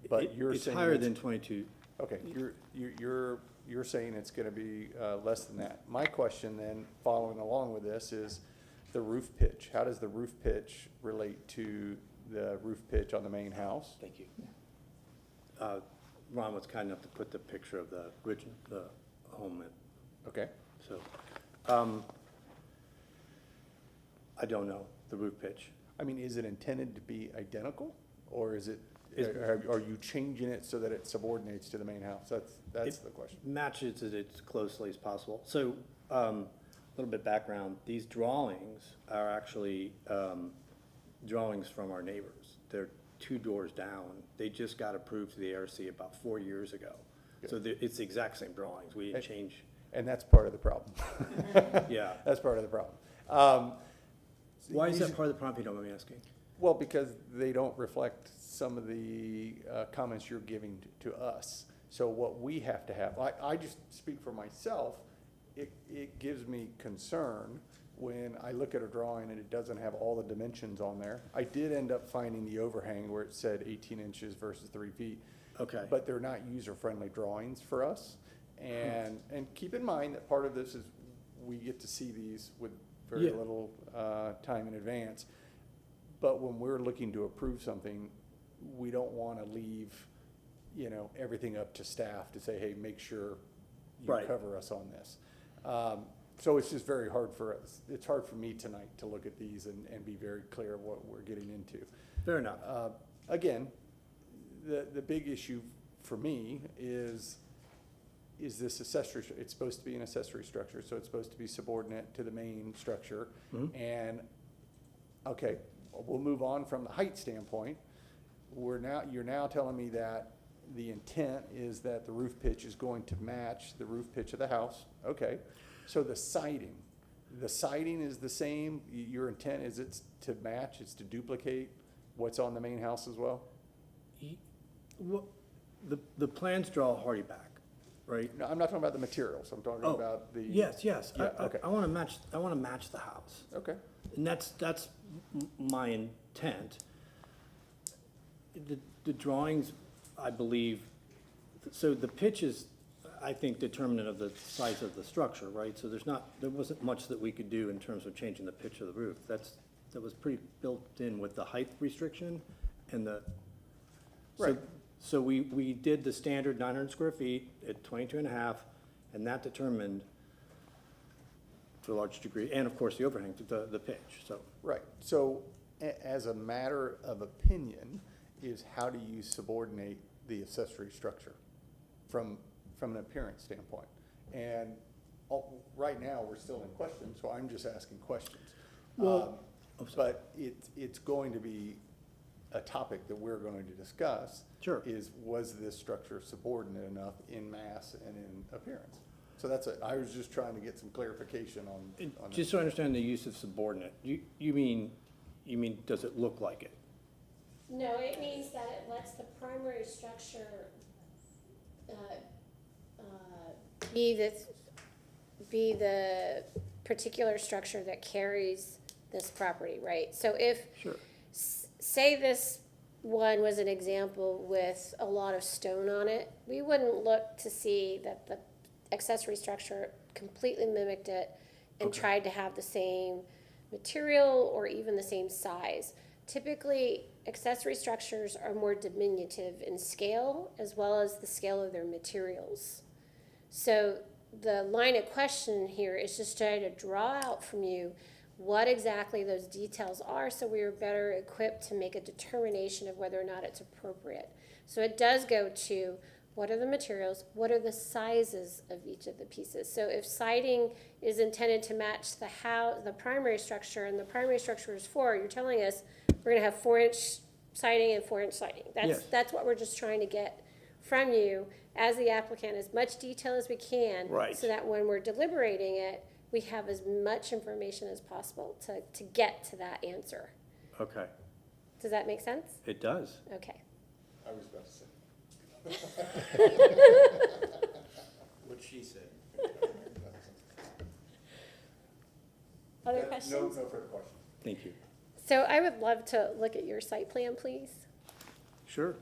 but you're It's saying. higher it's- than 22. Okay, you're saying it's gonna be, less than that. My question then, following along with this, is the roof pitch. How does the roof pitch relate to the roof pitch on the main house? Thank you. Ron was kind enough to put the picture of the home in, Okay, so. I don't know the roof pitch. I mean, is it intended to be identical, or is it, Is- are you changing it so that it subordinates to the main house? That's It the question. Matches it as closely as possible. So, a little bit background, these drawings are actually, drawings from our neighbors. They're 2 doors down. They just got approved to the ARC about 4 years ago. So it's the exact same drawings. We didn't change, And that's part of the problem. yeah. That's part of the problem. Why is that part of the problem, if you don't mind me asking? Well, because they don't reflect some of the comments you're giving to us. So what we have to have, I just speak for myself, it gives me concern when I look at a drawing and it doesn't have all the dimensions on there. I did end up finding the overhang where it said 18 inches versus 3 feet. Okay. But they're not user-friendly drawings for us. And keep in mind that part of this is we get to see these with very Yeah. little time in advance. But when we're looking to approve something, we don't want to leave, everything up to staff to say, hey, make sure you Right. cover us on this. So it's just very hard for us. It's hard for me tonight to look at these and be very clear of what we're getting into. Fair enough. Again, the big issue for me is this accessory, it's supposed to be an accessory structure, so it's supposed to be subordinate to the main structure. And, okay, we'll move on from the height standpoint. You're now telling me that the intent is that the roof pitch is going to match the roof pitch of the house. Okay, so the siding is the same? Your intent is it's to match, it's to duplicate what's on the main house as well? Well, the plans draw Hardy back, right? No, I'm not talking about the materials, I'm talking Oh, about the. Yes. Yeah, okay. I want to match the house. Okay, And that's my intent. The drawings, I believe, so the pitch is, I think, determinant of the size of the structure, right? So there wasn't much that we could do in terms of changing the pitch of the roof. That was pretty built in with the height restriction and the. Right. So we did the standard 900 square feet at 22.5, and that determined to a large degree, and of course the overhang, the pitch, so. right, so as a matter of opinion, is how do you subordinate the accessory structure from an appearance standpoint? And right now, we're still in question, so I'm just asking questions. Well, But it's going to be a topic that we're going to discuss. Sure. Was this structure subordinate enough in mass and in appearance? So that's it, I was just trying to get some clarification on that. Just so I understand the use of subordinate, you mean, does it look like it? No, it means that it lets the primary structure be this, be the particular structure that carries this property, right? So if, say this one was an example with a lot of stone on it, we wouldn't look to see that the accessory structure completely mimicked it and tried to have the same material or even the same size. Typically, accessory structures are more diminutive in scale as well as the scale of their materials. So the line of question here is just trying to draw out from you what exactly those details are so we are better equipped to make a determination of whether or not it's appropriate. So it does go to what are the materials, what are the sizes of each of the pieces. So if siding is intended to match the primary structure, and the primary structure is 4, you're telling us we're gonna have 4-inch siding and 4-inch siding. That's what we're just trying to get from you as the applicant, as much detail as we can. Right. So that when we're deliberating it, we have as much information as possible to get to that answer. Okay, Does that make sense? it does. Okay. I was about to say. What she said. Other questions? No further questions. Thank you. So I would love to look at your site plan, please. Sure.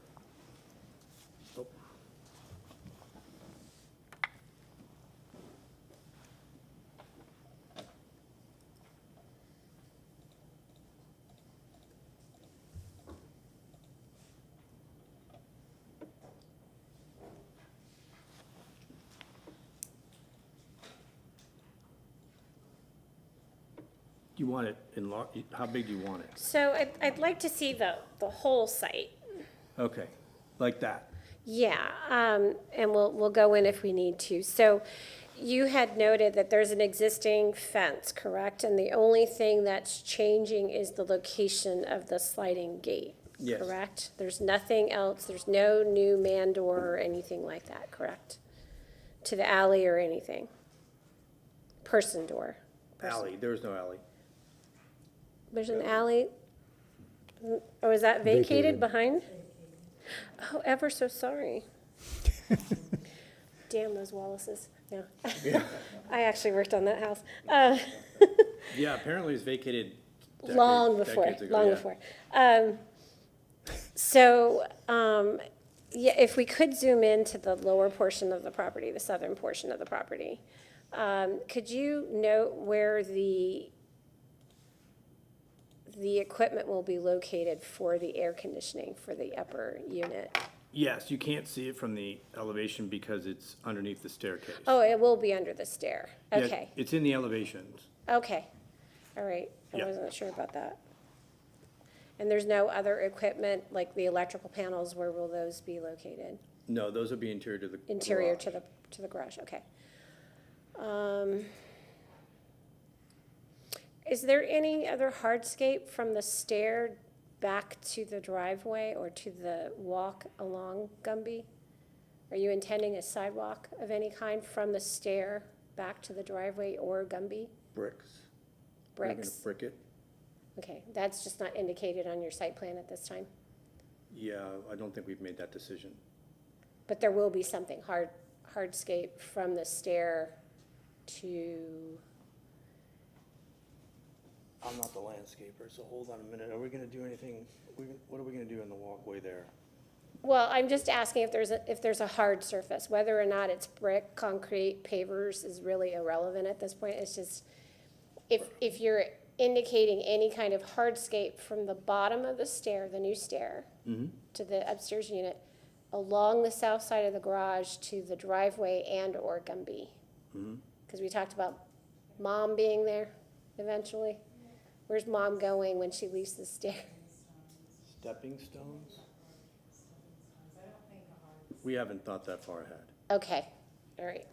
You want it how big do you want it? So I'd like to see the whole site. Okay, like that. Yeah, and we'll go in if we need to. So you had noted that there's an existing fence, correct? And the only thing that's changing is the location of the sliding gate, Yes. correct? There's nothing else, there's no new man door or anything like that, correct? To the alley or anything? Person door? Alley, there is no alley. There's an alley? Oh, is that vacated behind? Oh, ever so sorry. Damn those Wallaces, yeah. I actually worked on that house. Yeah, apparently it's vacated Long before, decades ago, long yeah. before. Yeah, if we could zoom into the lower portion of the property, the southern portion of the property, could you note where the equipment will be located for the air conditioning for the upper unit? Yes, you can't see it from the elevation because it's underneath the staircase. Oh, it will be under the stair, Yeah, okay, it's in the elevations. okay, all right, I Yeah. wasn't sure about that. And there's no other equipment, like the electrical panels, where will those be located? No, those will be interior to the Interior garage. to the garage, okay. Is there any other hardscape from the stair back to the driveway or to the walk along Gumby? Are you intending a sidewalk of any kind from the stair back to the driveway or Gumby? Bricks. We're gonna Bricks? brick it. Okay, that's just not indicated on your site plan at this time? Yeah, I don't think we've made that decision. But there will be something hardscape from the stair to, I'm not the landscaper, so hold on a minute. Are we gonna do anything, what are we gonna do in the walkway there? well, I'm just asking if there's a hard surface, whether or not it's brick, concrete, pavers is really irrelevant at this point. It's just, if you're indicating any kind of hardscape from the bottom of the stair, the new stair, to the upstairs unit, along the south side of the garage to the driveway and/or Gumby. Because we talked about mom being there eventually. Where's mom going when she leaves the stair? Stepping stones? We haven't thought that far ahead. Okay, all right.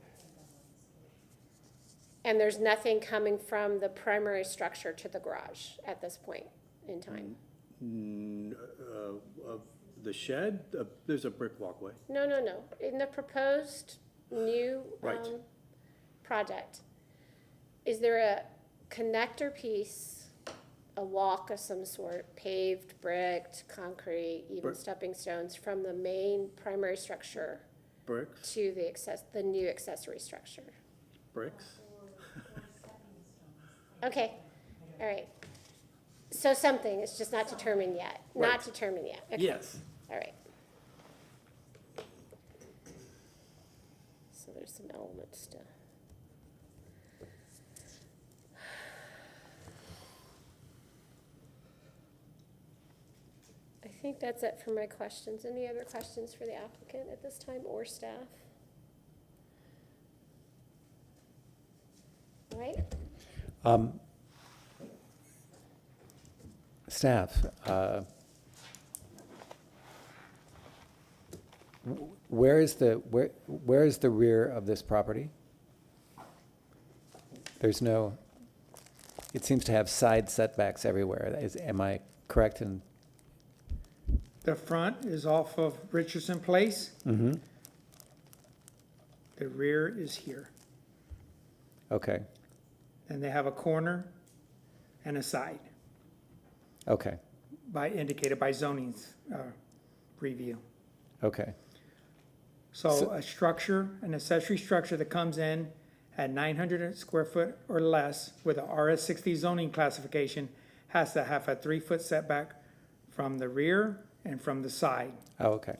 And there's nothing coming from the primary structure to the garage at this point in time? The shed, there's a brick walkway. No. In the proposed new Right. project, is there a connector piece, a walk of some sort, paved, bricked, concrete, even Brick. stepping stones, from the main primary structure Bricks, to the new accessory structure? bricks. Okay, all right. So something, it's just not determined yet, not determined yet. Okay. Yes. All right. So there's some elements to. I think that's it for my questions. Any other questions for the applicant at this time or staff? All right, Staff, where is the rear of this property? There's no, it seems to have side setbacks everywhere. Am I correct in? The front is off of Richardson Place. Mm-hmm. The rear is here. Okay, And they have a corner and a side okay, indicated by zoning's review. okay, So a structure, an accessory structure that comes in at 900 square foot or less with a RS60 zoning classification has to have a 3-foot setback from the rear and from the side. oh, okay.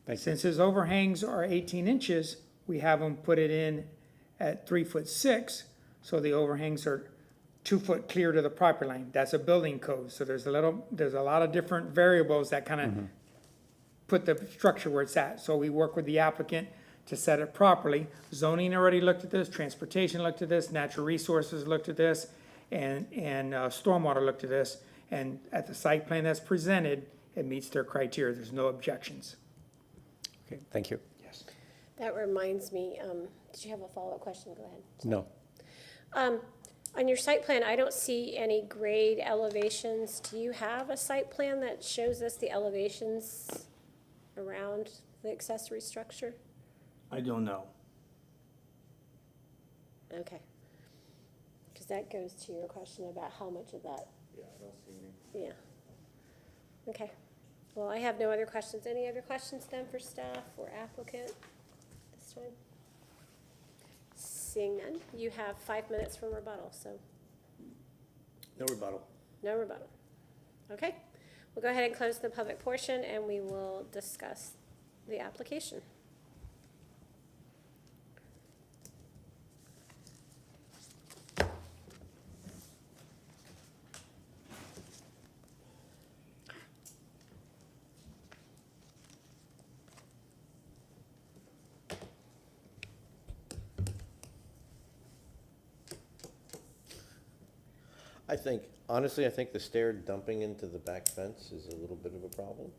Thank you. Since his overhangs are 18 inches, we have him put it in at 3'6", so the overhangs are 2 foot clear to the property line. That's a building code, so there's a lot of different variables that kind of put the structure where it's at. So we work with the applicant to set it properly. Zoning already looked at this, transportation looked at this, natural resources looked at this, and stormwater looked at this. And at the site plan that's presented, it meets their criteria. There's no objections. Okay, thank you. Yes. that reminds me, did you have a follow-up question? Go ahead. No, On your site plan, I don't see any grade elevations. Do you have a site plan that shows us the elevations around the accessory structure? I don't know. Okay. Because that goes to your question about how much of that. Yeah, I don't see any. Yeah. Okay. Well, I have no other questions. Any other questions then for staff or applicant this time? Seeing none, you have 5 minutes for rebuttal, so No rebuttal. no rebuttal. Okay. We'll go ahead and close the public portion and we will discuss the application. Honestly, I think the stair dumping into the back fence is a little bit of a problem.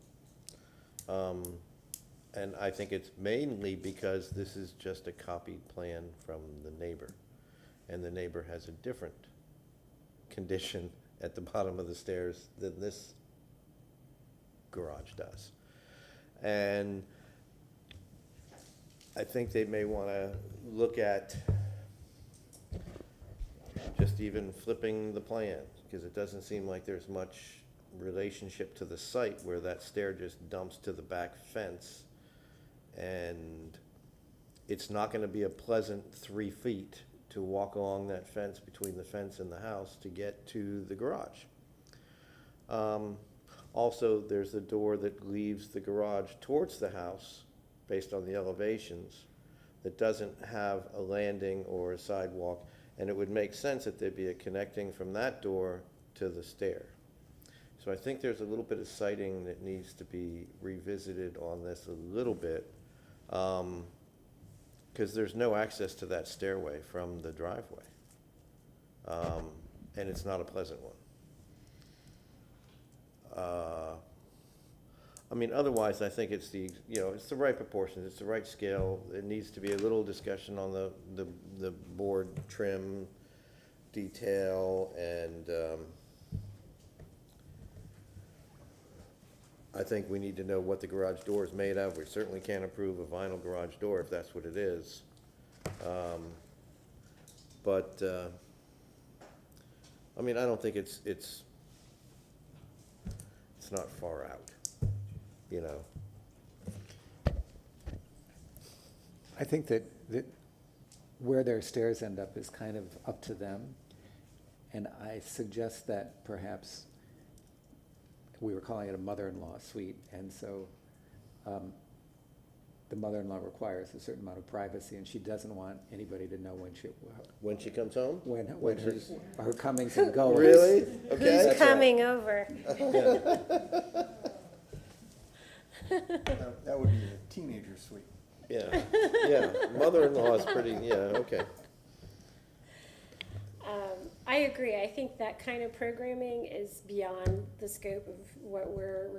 And I think it's mainly because this is just a copied plan from the neighbor. And the neighbor has a different condition at the bottom of the stairs than this garage does. And I think they may want to look at just even flipping the plan, because it doesn't seem like there's much relationship to the site where that stair just dumps to the back fence. And it's not gonna be a pleasant 3 feet to walk along that fence between the fence and the house to get to the garage. Also, there's a door that leaves the garage towards the house, based on the elevations, that doesn't have a landing or a sidewalk. And it would make sense that there'd be a connecting from that door to the stair. So I think there's a little bit of sighting that needs to be revisited on this a little bit, because there's no access to that stairway from the driveway. And it's not a pleasant one. I mean, otherwise, I think it's it's the right proportions, it's the right scale. It needs to be a little discussion on the board trim detail, and I think we need to know what the garage door is made of. We certainly can't approve a vinyl garage door if that's what it is. But I mean, I don't think it's not far out. I think that where their stairs end up is kind of up to them. And I suggest that perhaps, we were calling it a mother-in-law suite, and so the mother-in-law requires a certain amount of privacy, and she doesn't want anybody to know When she comes home? when she's- her comings and goings. Really? Okay. Who's coming over? That would be a teenager suite. Yeah, yeah, mother-in-law is pretty, yeah, okay. I agree. I think that kind of programming is beyond the scope of what we're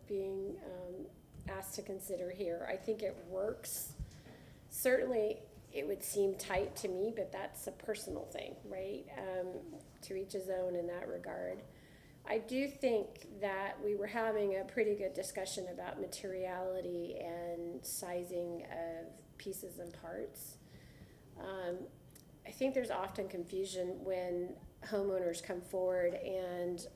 being asked to consider here. I think it works. Certainly, it would seem tight to me, but that's a personal thing, right? To each his own in that regard. I do think that we were having a pretty good discussion about materiality and sizing of pieces and parts. I think there's often confusion when homeowners come forward and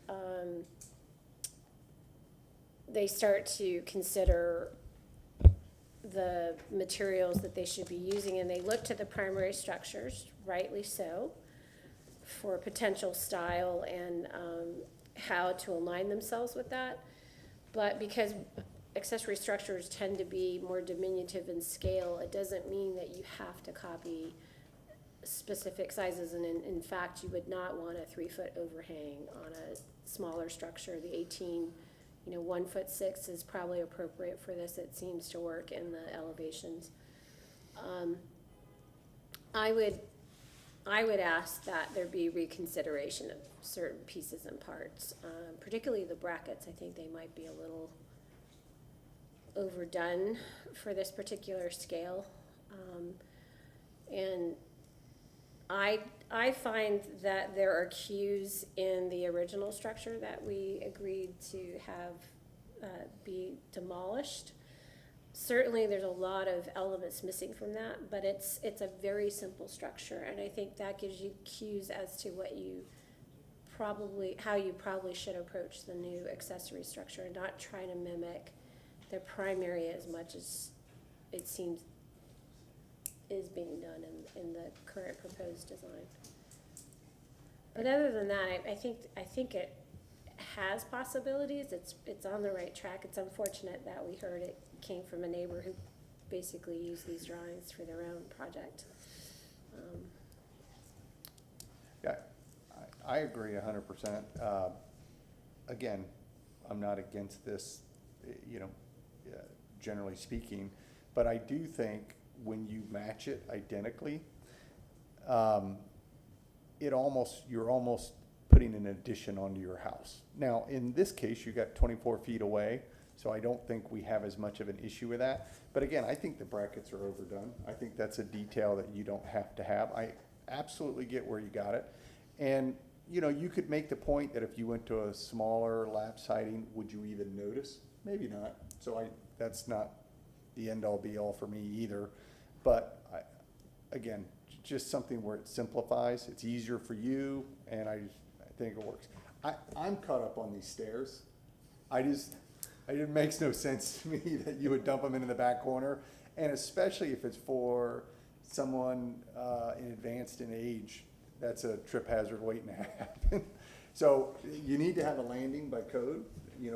they start to consider the materials that they should be using, and they look to the primary structures, rightly so, for potential style and how to align themselves with that. But because accessory structures tend to be more diminutive in scale, it doesn't mean that you have to copy specific sizes, and in fact, you would not want a 3-foot overhang on a smaller structure. The 18, 1'6" is probably appropriate for this. It seems to work in the elevations. I would ask that there be reconsideration of certain pieces and parts, particularly the brackets. I think they might be a little overdone for this particular scale. And I find that there are cues in the original structure that we agreed to have be demolished. Certainly, there's a lot of elements missing from that, but it's a very simple structure, and I think that gives you cues as to how you probably should approach the new accessory structure, and not try to mimic the primary as much as it seems is being done in the current proposed design. But other than that, I think it has possibilities. It's on the right track. It's unfortunate that we heard it came from a neighbor who basically used these drawings for their own project. Yeah, I agree 100%. Again, I'm not against this, generally speaking, but I do think when you match it identically, you're almost putting an addition onto your house. Now, in this case, you got 24 feet away, so I don't think we have as much of an issue with that. But again, I think the brackets are overdone. I think that's a detail that you don't have to have. I absolutely get where you got it. And, you could make the point that if you went to a smaller lap siding, would you even notice? Maybe not. So that's not the end-all be-all for me either. But again, just something where it simplifies. It's easier for you, and I think it works. I'm caught up on these stairs. It makes no sense to me that you would dump them into the back corner, and especially if it's for someone advanced in age. That's a trip hazard waiting to happen. So you need to have a landing by code,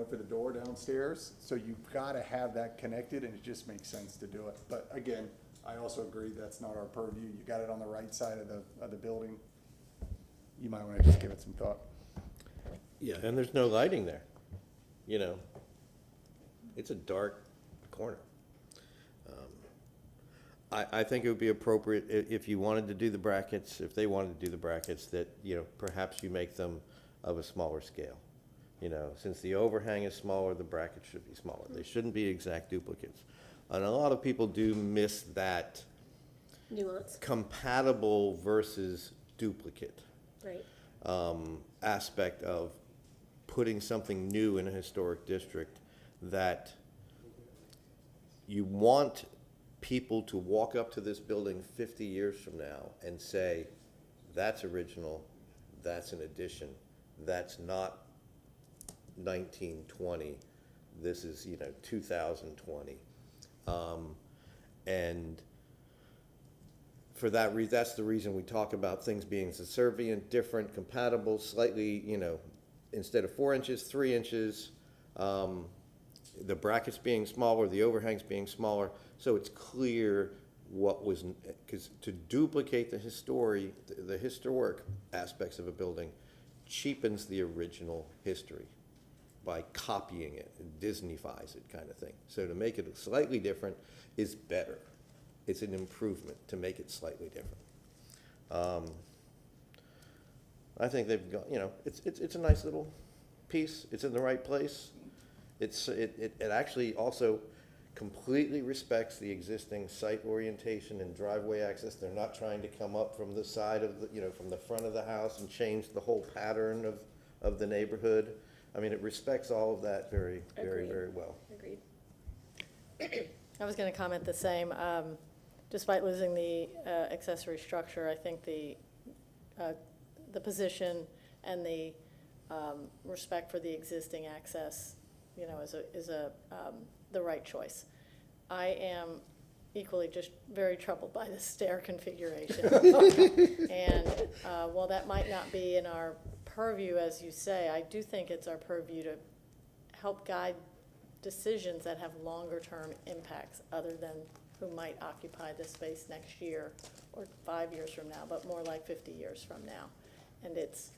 for the door downstairs. So you've got to have that connected, and it just makes sense to do it. But again, I also agree that's not our purview. You got it on the right side of the building. You might want to just give it some thought. Yeah, and there's no lighting there, It's a dark corner. I think it would be appropriate if you wanted to do the brackets, if they wanted to do the brackets, that, perhaps you make them of a smaller scale. Since the overhang is smaller, the brackets should be smaller. They shouldn't be exact duplicates. And a lot of people do miss that Nuance, compatible versus duplicate right? Aspect of putting something new in a historic district, that you want people to walk up to this building 50 years from now and say, that's original, that's an addition, that's not 1920, this is 2020. And for that that's the reason we talk about things being subservient, different, compatible, slightly, you know, instead of 4 inches, 3 inches, the brackets being smaller, the overhangs being smaller, so it's clear what was, because to duplicate the historic aspects of a building cheapens the original history by copying it, and Disneyfies it kind of thing. So to make it slightly different is better. It's an improvement to make it slightly different. I think they've got, you know, it's a nice little piece. It's in the right place. It actually also completely respects the existing site orientation and driveway access. They're not trying to come up from the side of the, you know, from the front of the house and change the whole pattern of the neighborhood. I mean, it respects all of that very, very, Agreed. very well. Agreed. I was going to comment the same. Despite losing the accessory structure, I think the position and the respect for the existing access, you know, is the right choice. I am equally just very troubled by the stair configuration. And while that might not be in our purview, as you say, I do think it's our purview to help guide decisions that have longer-term impacts other than who might occupy this space next year or 5 years from now, but more like 50 years from now. And it's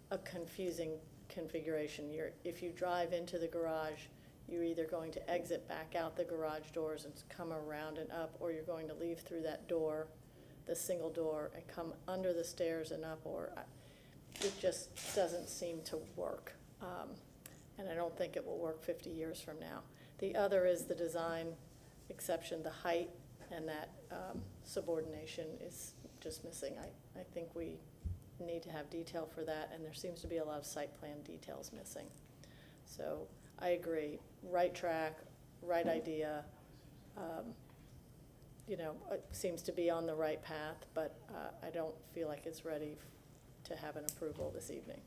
a confusing configuration. If you drive into the garage, you're either going to exit back out the garage doors and come around and up, or you're going to leave through that door, the single door, and come under the stairs and up, or it just doesn't seem to work. And I don't think it will work 50 years from now. The other is the design exception, the height, and that subordination is just missing. I think we need to have detail for that, and there seems to be a lot of site plan details missing. So I agree, right track, right idea, you know, it seems to be on the right path, but I don't feel like it's ready to have an approval this evening.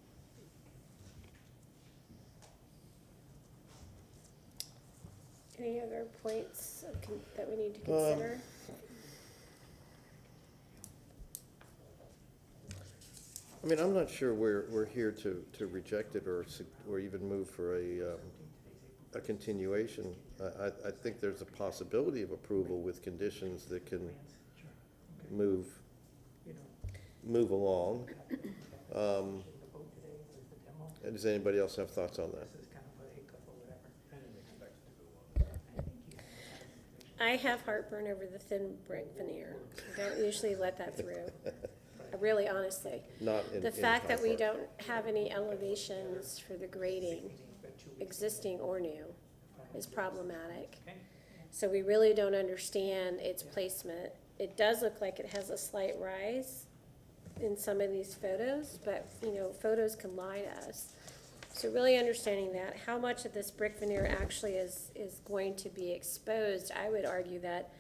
Any other points that we need to consider? I mean, I'm not sure we're here to reject it or even move for a continuation. I think there's a possibility of approval with conditions that can move along. Does anybody else have thoughts on that? I have heartburn over the thin brick veneer. I don't usually let that through. Really, honestly. Not in The fact that we Concord. don't have any elevations for the grading, existing or new, is problematic. So we really don't understand its placement. It does look like it has a slight rise in some of these photos, but, you know, photos can lie to us. So really understanding that, how much of this brick veneer actually is going to be exposed, I would argue that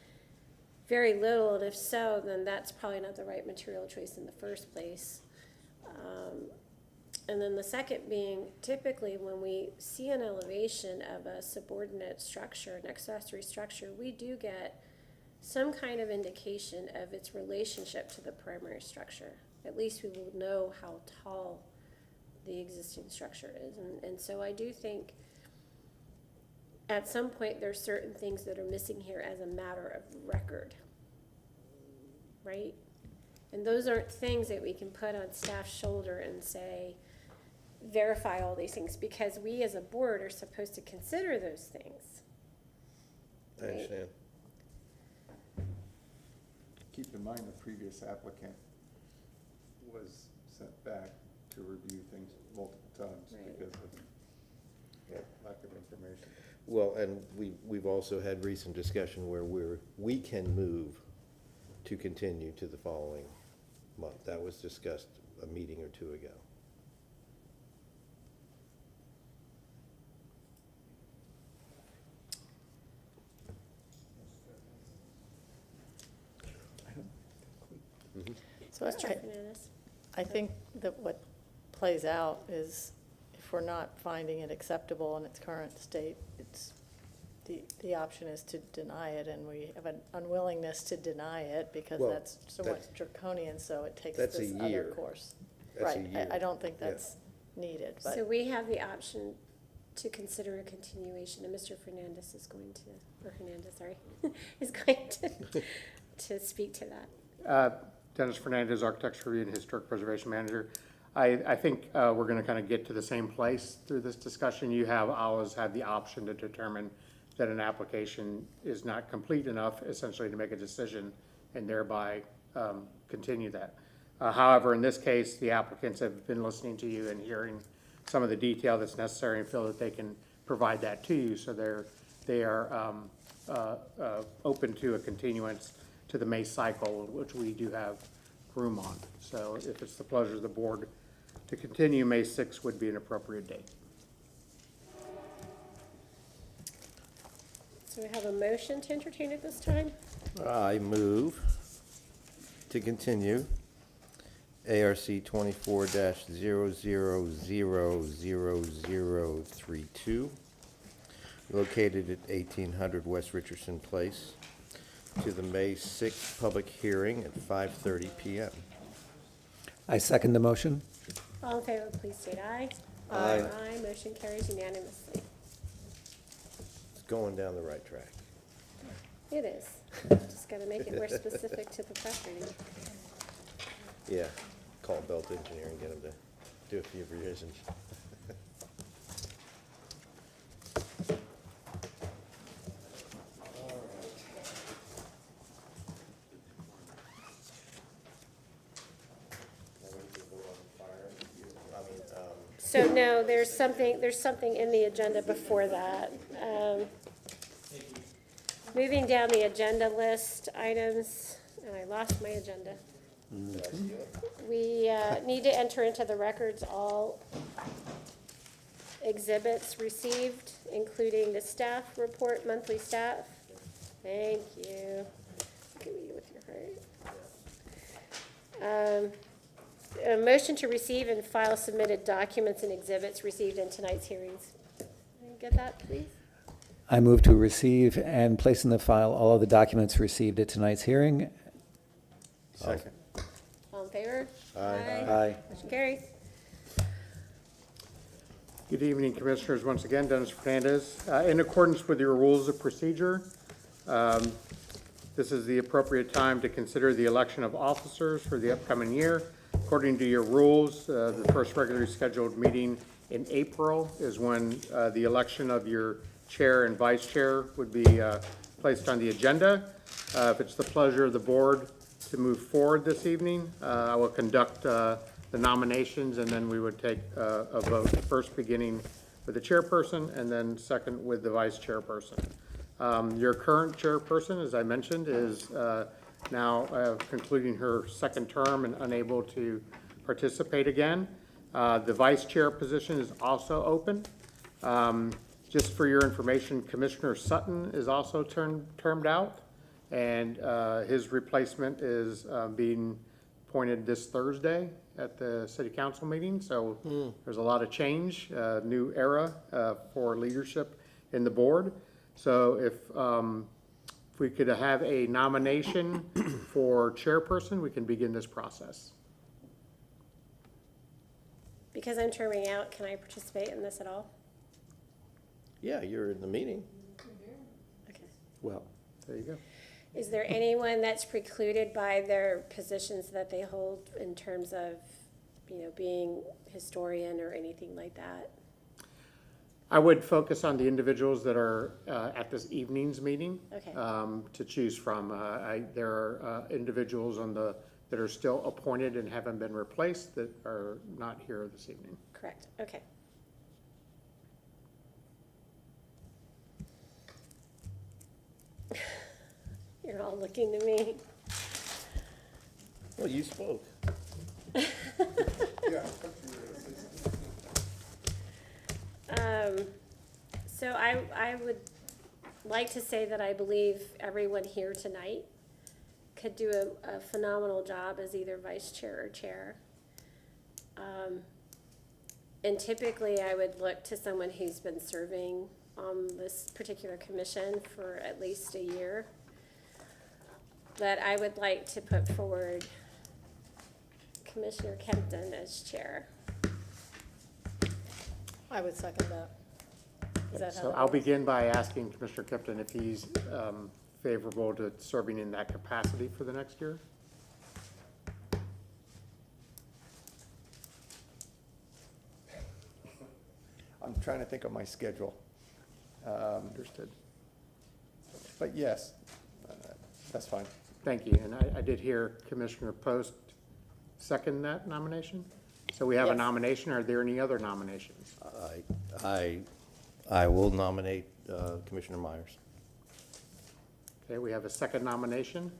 very little, and if so, then that's probably not the right material choice in the first place. And then the second being, typically when we see an elevation of a subordinate structure, an accessory structure, we do get some kind of indication of its relationship to the primary structure. At least we will know how tall the existing structure is. And so I do think at some point there's certain things that are missing here as a matter of record, right? And those aren't things that we can put on staff's shoulder and say, verify all these things, because we as a board are supposed to consider those things. I understand. Keep in mind, the previous applicant was sent back to review things multiple times Right. because of lack of information. Well, and we've also had recent discussion where we can move to continue to the following month. That was discussed a meeting or two ago. So Mr. Fernandez? I think that what plays out is if we're not finding it acceptable in its current state, it's the option is to deny it, and we have an unwillingness to deny it because Well, that's somewhat that's- draconian, so it takes that's a this other year. course. That's a Right, year. I don't think Yeah. that's needed, So but we have the option to consider a continuation, and Mr. Fernandez is going to, or Hernandez, sorry, is going to speak to that. Dennis Fernandez, Architecture Review and Historic Preservation Manager. I think we're going to kind of get to the same place through this discussion. You have always had the option to determine that an application is not complete enough, essentially to make a decision and thereby continue that. However, in this case, the applicants have been listening to you and hearing some of the detail that's necessary and feel that they can provide that to you. So they are open to a continuance to the May cycle, which we do have room on. So if it's the pleasure of the board to continue, May 6th would be an appropriate date. So we have a motion to entertain at this time. I move to continue ARC 24-000032, located at 1800 West Richardson Place, to the May 6th public hearing at 5:30 PM. I second the motion. All in favor, please state aye. Aye. Aye, motion carries unanimously. It's going down the right track. It is. Just gotta make it more specific to the property. Yeah, call Belt Engineering, get them to do a few revisions. So no, there's something in the agenda before that. Moving down the agenda list items, and I lost my agenda. We need to enter into the records all exhibits received, including the staff report, monthly staff. Thank you. Look at me with your heart. A motion to receive and file submitted documents and exhibits received in tonight's hearings. Can I get that, please? I move to receive and place in the file all of the documents received at tonight's hearing. Second. All in favor? Aye. Motion carries. Good evening, Commissioners. Once again, Dennis Fernandez. In accordance with your rules of procedure, this is the appropriate time to consider the election of officers for the upcoming year. According to your rules, the first regularly scheduled meeting in April is when the election of your chair and vice chair would be placed on the agenda. If it's the pleasure of the board to move forward this evening, I will conduct the nominations, and then we would take a vote, first beginning with the chairperson and then second with the vice chairperson. Your current chairperson, as I mentioned, is now concluding her second term and unable to participate again. The vice chair position is also open. Just for your information, Commissioner Sutton is also termed out, and his replacement is being appointed this Thursday at the city council meeting. So there's a lot of change, new era for leadership in the board. So if we could have a nomination for chairperson, we can begin this process. Because I'm terming out, can I participate in this at all? Yeah, you're in the meeting. Okay. Well, There you go. Is there anyone that's precluded by their positions that they hold in terms of, being historian or anything like that? I would focus on the individuals that are at this evening's meeting. Okay. To choose from. There are individuals that are still appointed and haven't been replaced that are not here this evening. Correct, okay. You're all looking to me. Well, you spoke. So I would like to say that I believe everyone here tonight could do a phenomenal job as either vice chair or chair. And typically I would look to someone who's been serving on this particular commission for at least a year. But I would like to put forward Commissioner Kempton as chair. I would second that. Is that how So that I'll works? begin by asking Commissioner Kipton if he's favorable to serving in that capacity for the next year. I'm trying to think of my schedule. Understood. But yes, that's fine. Thank you. And I did hear Commissioner Post second that nomination. So we have a Yes. nomination. Are there any other nominations? I will nominate Commissioner Myers. Okay, we have a second nomination.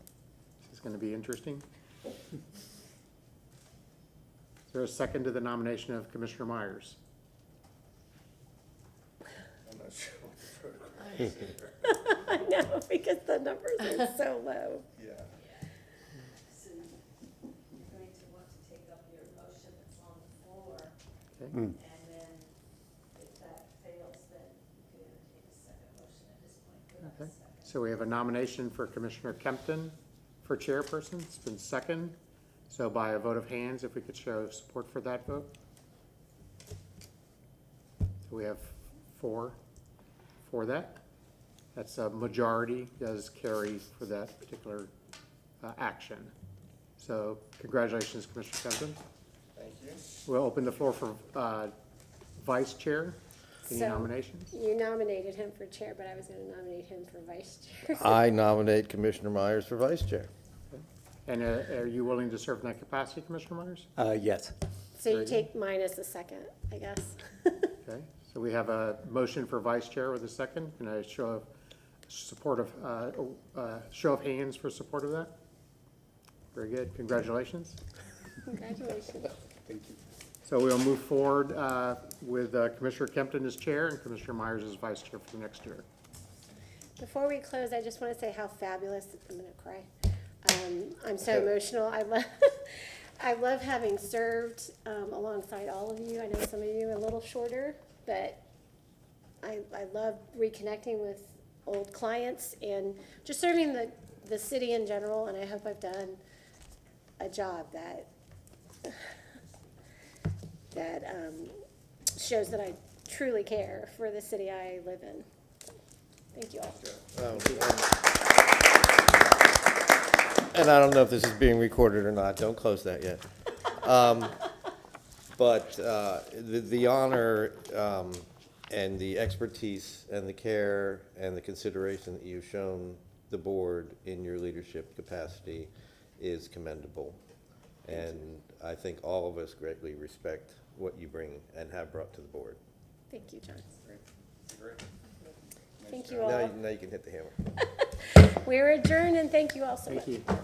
This is going to be interesting. Is there a second to the nomination of Commissioner Myers? I'm not sure what the protocol I know, because the numbers are so low. Yeah. So you're going to want to take up your motion that's on the floor, Okay. and then if that fails, then you could entertain a second motion at this point. Do I have a Okay. second? So we have a nomination for Commissioner Kempton for chairperson. It's been second. So by a vote of hands, if we could show support for that vote. So we have 4 for that. That's a majority does carry for that particular action. So congratulations, Commissioner Kempton. Thank you. We'll open the floor for vice chair. Any So, nominations? You nominated him for chair, but I was gonna nominate him for vice chair. I nominate Commissioner Myers for vice chair. And are you willing to serve in that capacity, Commissioner Myers? Yes. So you Very good. take mine as the second, I guess. Okay, so we have a motion for vice chair with a second. Can I show of support of, show of hands for support of that? Very good, congratulations. Congratulations. So we'll move forward with Commissioner Kempton as chair and Commissioner Myers as vice chair for the next year. Before we close, I just want to say how fabulous, I'm gonna cry. I'm so emotional. I love, I love having served alongside all of you. I know some of you are a little shorter, but I love reconnecting with old clients and just serving the city in general, and I hope I've done a job that shows that I truly care for the city I live in. Thank you all. And I don't know if this is being recorded or not, don't close that yet. But the honor and the expertise and the care and the consideration that you've shown the board in your leadership capacity is commendable. And I think all of us greatly respect what you bring and have brought to the board. Thank you, John. Great. Thank you Now, all. now you can hit the hammer. We're adjourned, and thank you all so much. Thank you.